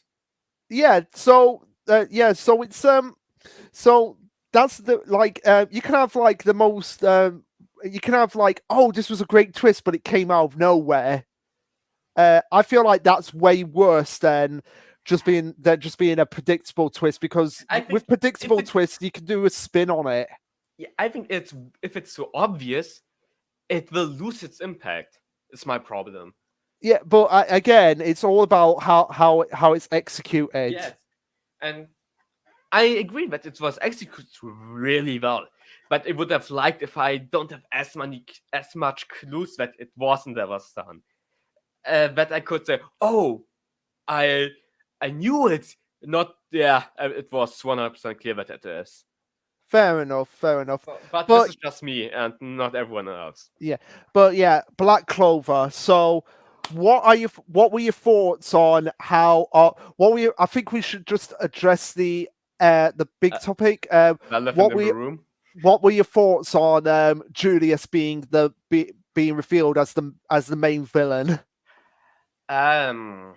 Yeah. So So it's So that's the you can have like the most. You can have like, oh, this was a great twist, but it came out of nowhere. I feel like that's way worse than just being a predictable twist because with predictable twists you can do a spin on it. Yeah, I think if it's so obvious, it will lose its impact. It's my problem. Yeah, but again, it's all about how it's executed. Yes, and I agree that it was executed really well. But I would have liked if I don't have as much clues that it wasn't ever done. That I could say, oh, I knew it. It was 100% clear that it is. Fair enough. But this is just me and not everyone else. Yeah, but yeah, Black Clover. So, what were your thoughts on how? I think we should just address the big topic. What were your thoughts on Julius being being revealed as the main villain? I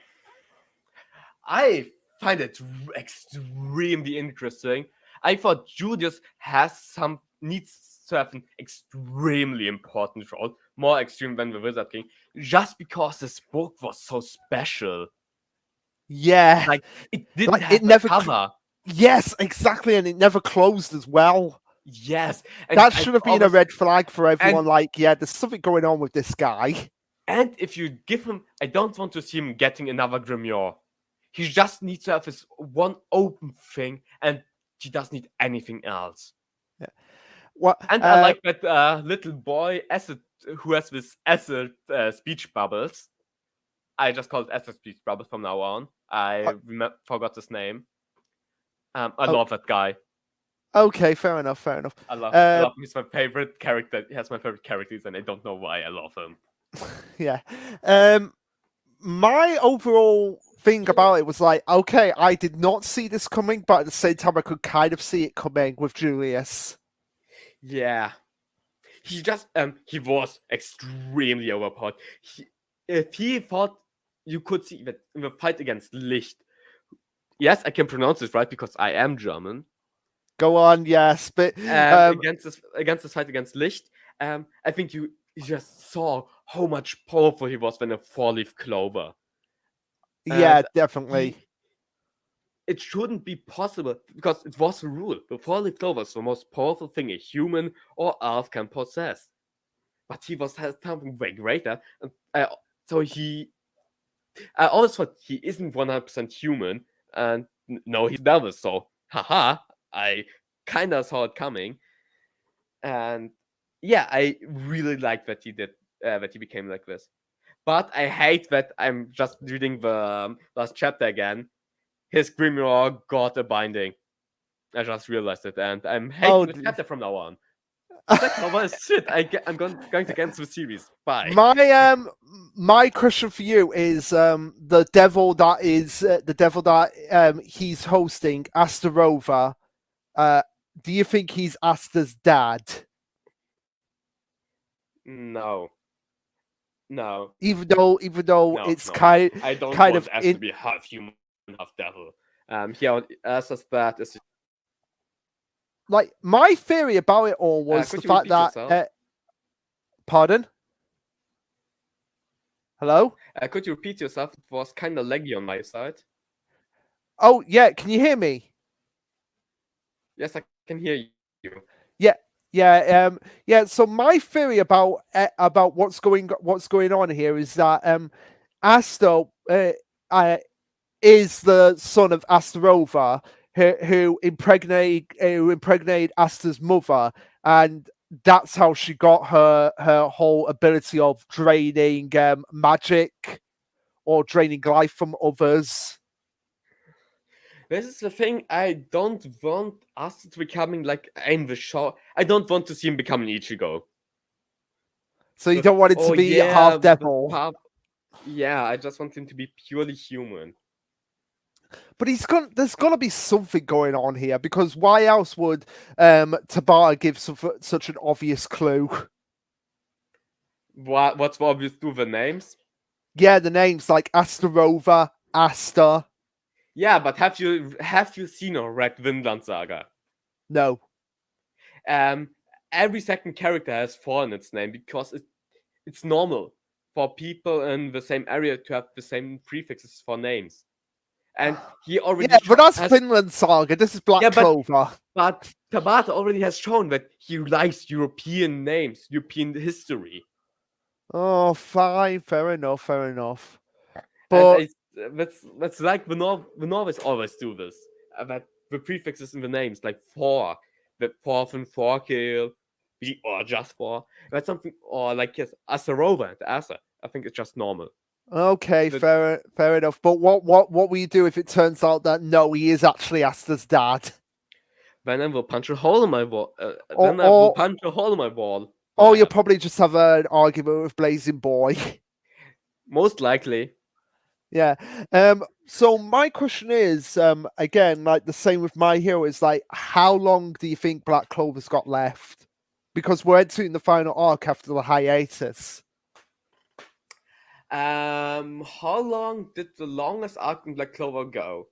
find it extremely interesting. I thought Julius needs to have an extremely important role, more extreme than the Wizard King, just because this book was so special. Yeah, like it didn't have a cover. Yes, exactly, and it never closed as well. Yes, and that should have been a red flag for everyone. There's something going on with this guy. And if you give him, I don't want to see him getting another Grimoire. He just needs to have his one open thing, and he doesn't need anything else. Yeah. And I like that little boy who has this acid speech bubbles. I just call it acid speech bubbles from now on. I forgot his name. I love that guy. Okay, fair enough. I love him. He's my favorite character. He has my favorite characters, and I don't know why I love him. Yeah. My overall thing about it was like, okay, I did not see this coming, but at the same time, I could kind of see it coming with Julius. Yeah. He was extremely overpowered. If he thought you could see that in the fight against Licht. Yes, I can pronounce this right because I am German. Go on, yes, but against this fight against Licht, I think you just saw how much powerful he was when a 4-leaf clover. Yeah, definitely. It shouldn't be possible because it was a rule. The 4-leaf clover is the most powerful thing a human or elf can possess. But he has something way greater. And I always thought he isn't 100% human. And no, he's never. So, haha, I kind of saw it coming. And yeah, I really like that he became like this. But I hate that I'm just reading the last chapter again. His Grimoire got a binding. I just realized it, and I'm hating the chapter from now on. Shit, I'm going to cancel the series. Bye. My question for you is the devil that he's hosting, Astarova. do you think he's Asta's dad? No. No. Even though No, it's no. kind I don't kind want of Ash to be half human, half devil. Here, Asta's dad is. like my theory about it all was Could the you fact repeat that. yourself? Pardon? Hello? Could you repeat yourself? It was kind of laggy on my side. Oh yeah, can you hear me? Yes, I can hear you. Yeah. So my theory about what's going on here is that Asta is the son of Astarova, who impregnated Asta's mother, and that's how she got her whole ability of draining magic or draining life from others. This is the thing. I don't want Asta to becoming like I'm the show. I don't want to see him become an Ichigo. So you don't want it to be half devil. Yeah, I just want him to be purely human. But there's got to be something going on here, because why else would Tabata give such an obvious clue? What's obvious to the names? Yeah, the names like Astarova, Asta. Yeah, but have you seen or read Vinland Saga? No. Every second character has 4 in its name because it's normal for people in the same area to have the same prefixes for names. And he already but that's Finland Saga. This is Black Clover. But Tabata already has shown that he likes European names, European history. Oh, fine, fair enough. But that's like the Norwegians always do this. That the prefixes in the names, like for, the Thorfinn, Thorkill, or just for. That's something, or like yes, Asarova and Asa. I think it's just normal. Okay, fair enough. But what will you do if it turns out that no, he is actually Asta's dad? Then I will punch a hole in my wall. Then I will punch a hole in my wall. Or you'll probably just have an argument with Blazing Boy. Most likely. Yeah. So my question is, again, like the same with My Hero, is like, how long do you think Black Clover's got left? Because we're entering the final arc after the hiatus. How long did the longest arc in Black Clover go?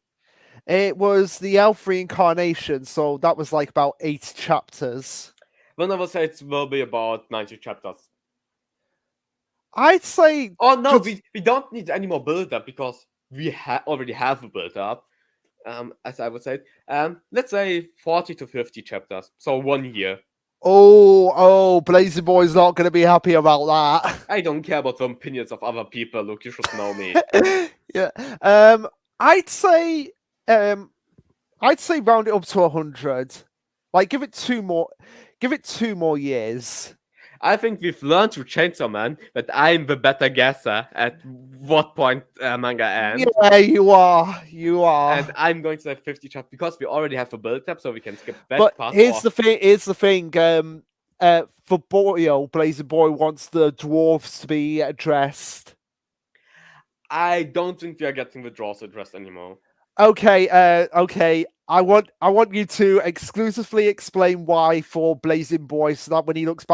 It was the Elf reincarnation, so that was like about 8 chapters. Then I would say it will be about 90 chapters. I'd say... Oh no, we don't need any more build-up because we already have a build-up. As I would say, let's say 40 to 50 chapters, so 1 year. Oh, Blazing Boy's not going to be happy about that. I don't care about the opinions of other people. Look, you should know me. Yeah. I'd say round it up to 100. Like, give it 2 more years. I think we've learned through Chainsaw Man that I'm the better guesser at what point manga ends. Yeah, you are. And I'm going to say 50 chapters because we already have a build-up, so we can skip that but part. Here's the thing. For Boyo, Blazing Boy wants the dwarves to be addressed. I don't think we are getting the dwarves addressed anymore. Okay. I want you to exclusively explain why for Blazing Boy, so that when he looks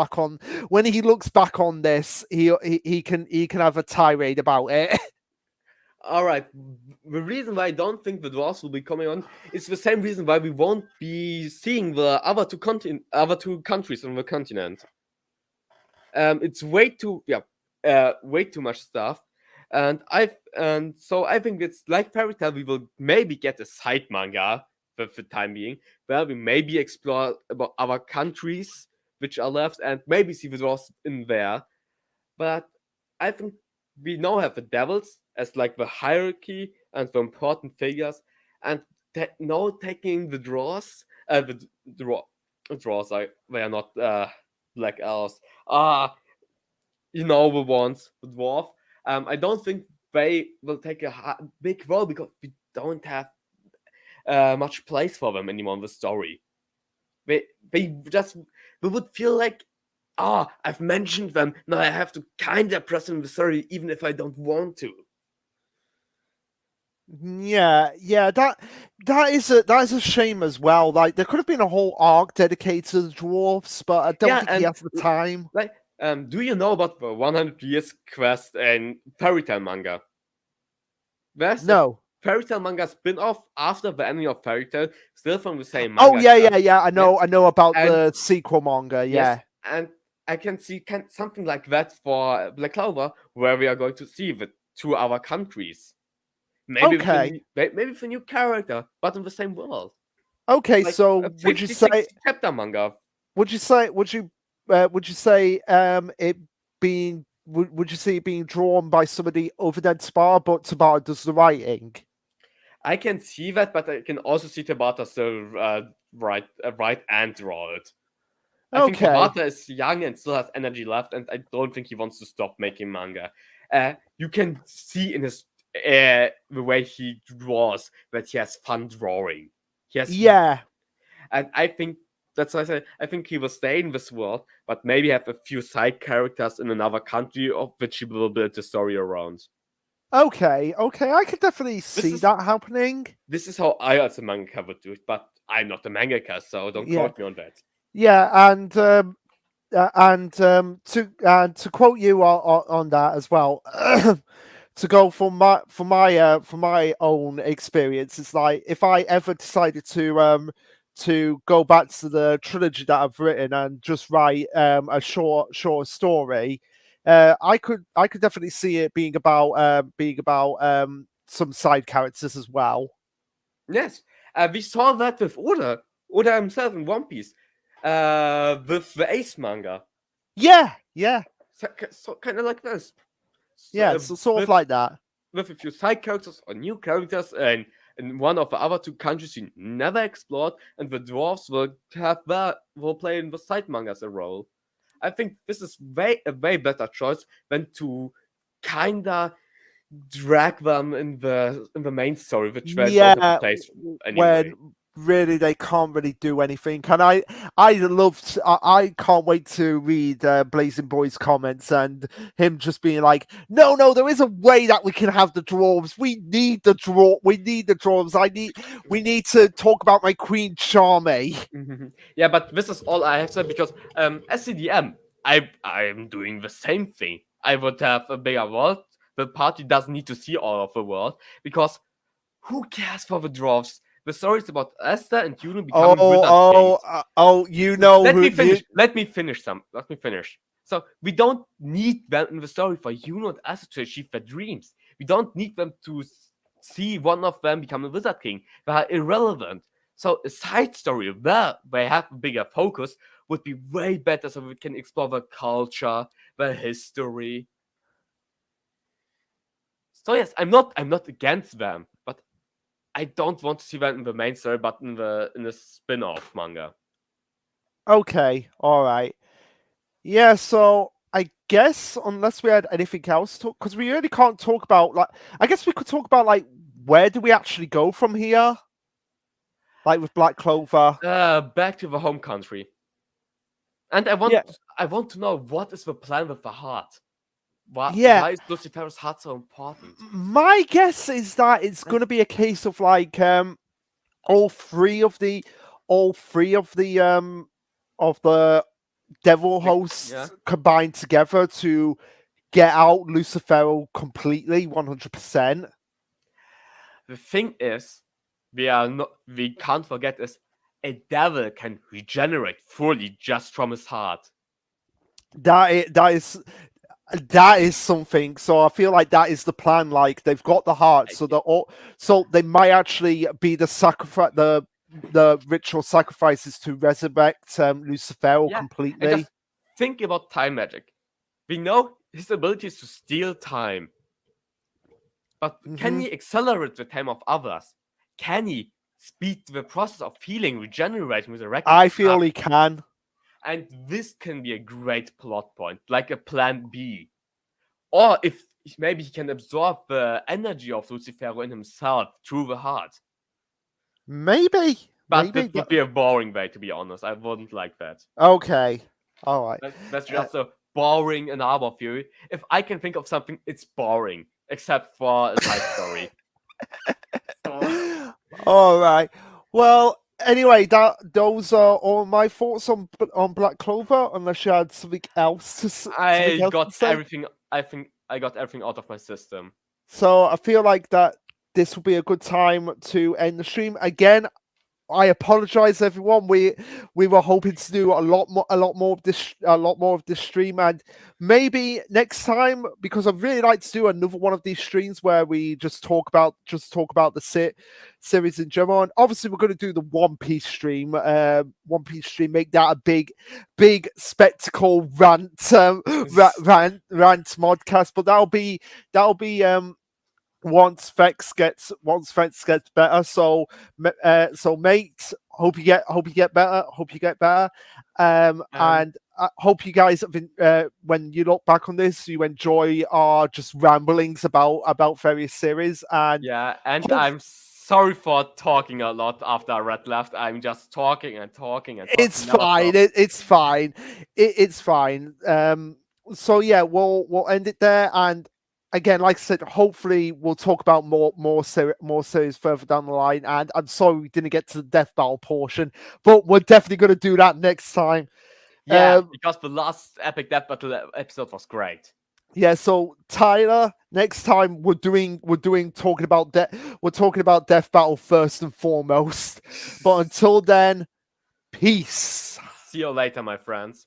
back on this, he can have a tirade about it. All right. The reason why I don't think the dwarves will be coming on is the same reason why we won't be seeing the other two countries on the continent. It's way too much stuff. And so I think it's like Fairy Tail. We will maybe get a side manga for the time being, where we maybe explore about other countries which are left, and maybe see the dwarves in there. But I think we now have the devils as like the hierarchy and the important figures, and now taking the dwarves, they are not black elves. The ones, the dwarf. I don't think they will take a big role because we don't have much place for them anymore in the story. We would feel like, I've mentioned them, now I have to kind of press them in the story even if I don't want to. Yeah, that is a shame as well. Like there could have been a whole arc dedicated to the dwarfs, but I don't Yeah, think he and has the time. like, do you know about the 100 years quest in fairy tale manga? There's a No. fairy tale manga spin-off after the ending of fairy tale, still from the same Oh manga. yeah. I know about And the sequel manga. yes, Yeah. and I can see something like that for Black Clover, where we are going to see the 2 other countries. Maybe with Okay. maybe with a new character, but in the same world. Okay. Like So a would you 50, say? chapter manga. Would you say? Would you say? It being. Would you say it being drawn by somebody other than Tabata, but Tabata does the writing? I can see that, but I can also see Tabata still write and draw it. I think Okay. Tabata is young and still has energy left, and I don't think he wants to stop making manga. You can see in his the way he draws that he has fun drawing. He has, Yeah. and I think that's why I say I think he will stay in this world, but maybe have a few side characters in another country of which he will build the story around. Okay. I could definitely see is- that happening. This is how I as a mangaka would do it, but I'm not a mangaka, so don't Yeah. quote me on that. Yeah, and to quote you on that as well, to go from my own experience, it's like if I ever decided to go back to the trilogy that I've written and just write a short story, I could definitely see it being about some side characters as well. Yes, we saw that with Oda himself in One Piece, with the Ace manga. Yeah, So kind of like this. so sort of with, like that. with a few side characters or new characters, and in one of the other 2 countries you never explored, and the dwarves will play in the side mangas a role. I think this is a way better choice than to kinda drag them in the main story, which they don't have a place anyway. when really they can't really do anything. And I can't wait to read Blazing Boy's comments and him just being like, no, there is a way that we can have the dwarves. We need the dwarves. We need to talk about my Queen Charmy. Yeah, but this is all I have said because as CDM, I'm doing the same thing. I would have a bigger world. The party doesn't need to see all of the world because who cares for the dwarves? The story is about Esther and Juno becoming wizard kings. You know Let who me finish. Let me finish. So we don't need them in the story for Juno and Esther to achieve their dreams. We don't need them to see one of them become a wizard king. They are irrelevant. So a side story where they have a bigger focus would be way better, so we can explore the culture, the history. So yes, I'm not against them, but I don't want to see them in the main story, but in the spin-off manga. Okay, all right. Yeah, so I guess unless we had anything else to talk, because we really can't talk about like. I guess we could talk about like where do we actually go from here, like with Black Clover. Back to the home country, and I want to know what is the plan with the heart. Why is Lucifer's heart so important? My guess is that it's going to be a case of like all three of the of the devil hosts combined together to get out Lucifer completely 100%. The thing is, we can't forget is a devil can regenerate fully just from his heart. That is something. So I feel like that is the plan. Like they've got the heart, so they might actually be the sacrifice, the ritual sacrifices to resurrect Lucifer completely. And just think about time magic. We know his ability is to steal time, but can he accelerate the time of others? Can he speed the process of healing, regenerating, resurrecting? I feel he can. And this can be a great plot point, like a plan B. Or if maybe he can absorb the energy of Lucifer in himself through the heart. Maybe. But it would be a boring way, to be honest. I wouldn't like that. Okay. All right. That's just a boring and arbor theory. If I can think of something, it's boring. Except for a side story. All right. Well, anyway, those are all my thoughts on Black Clover. Unless you had something else to something I else got to say. everything. I think I got everything out of my system. So I feel like that this will be a good time to end the stream. Again, I apologize, everyone. We were hoping to do a lot more of this stream, and maybe next time, because I'd really like to do another one of these streams where we just talk about the series in general. And obviously, we're going to do the One Piece stream. Make that a big spectacle rant modcast. But that'll be once Vex gets better. So mate, hope you get better. And I hope you guys have been, when you look back on this, you enjoy our just ramblings about various series. And yeah, and I'm sorry for talking a lot after Red left. I'm just talking and talking and talking. it's fine. It's fine. It's fine. So yeah, we'll end it there. And again, like I said, hopefully we'll talk about more series further down the line. And I'm sorry we didn't get to the death battle portion, but we're definitely going to do that next time. Yeah, because the last epic death battle episode was great. Yeah, so Tyler, next time we're talking about death battle first and foremost. But until then, peace. See you later, my friends.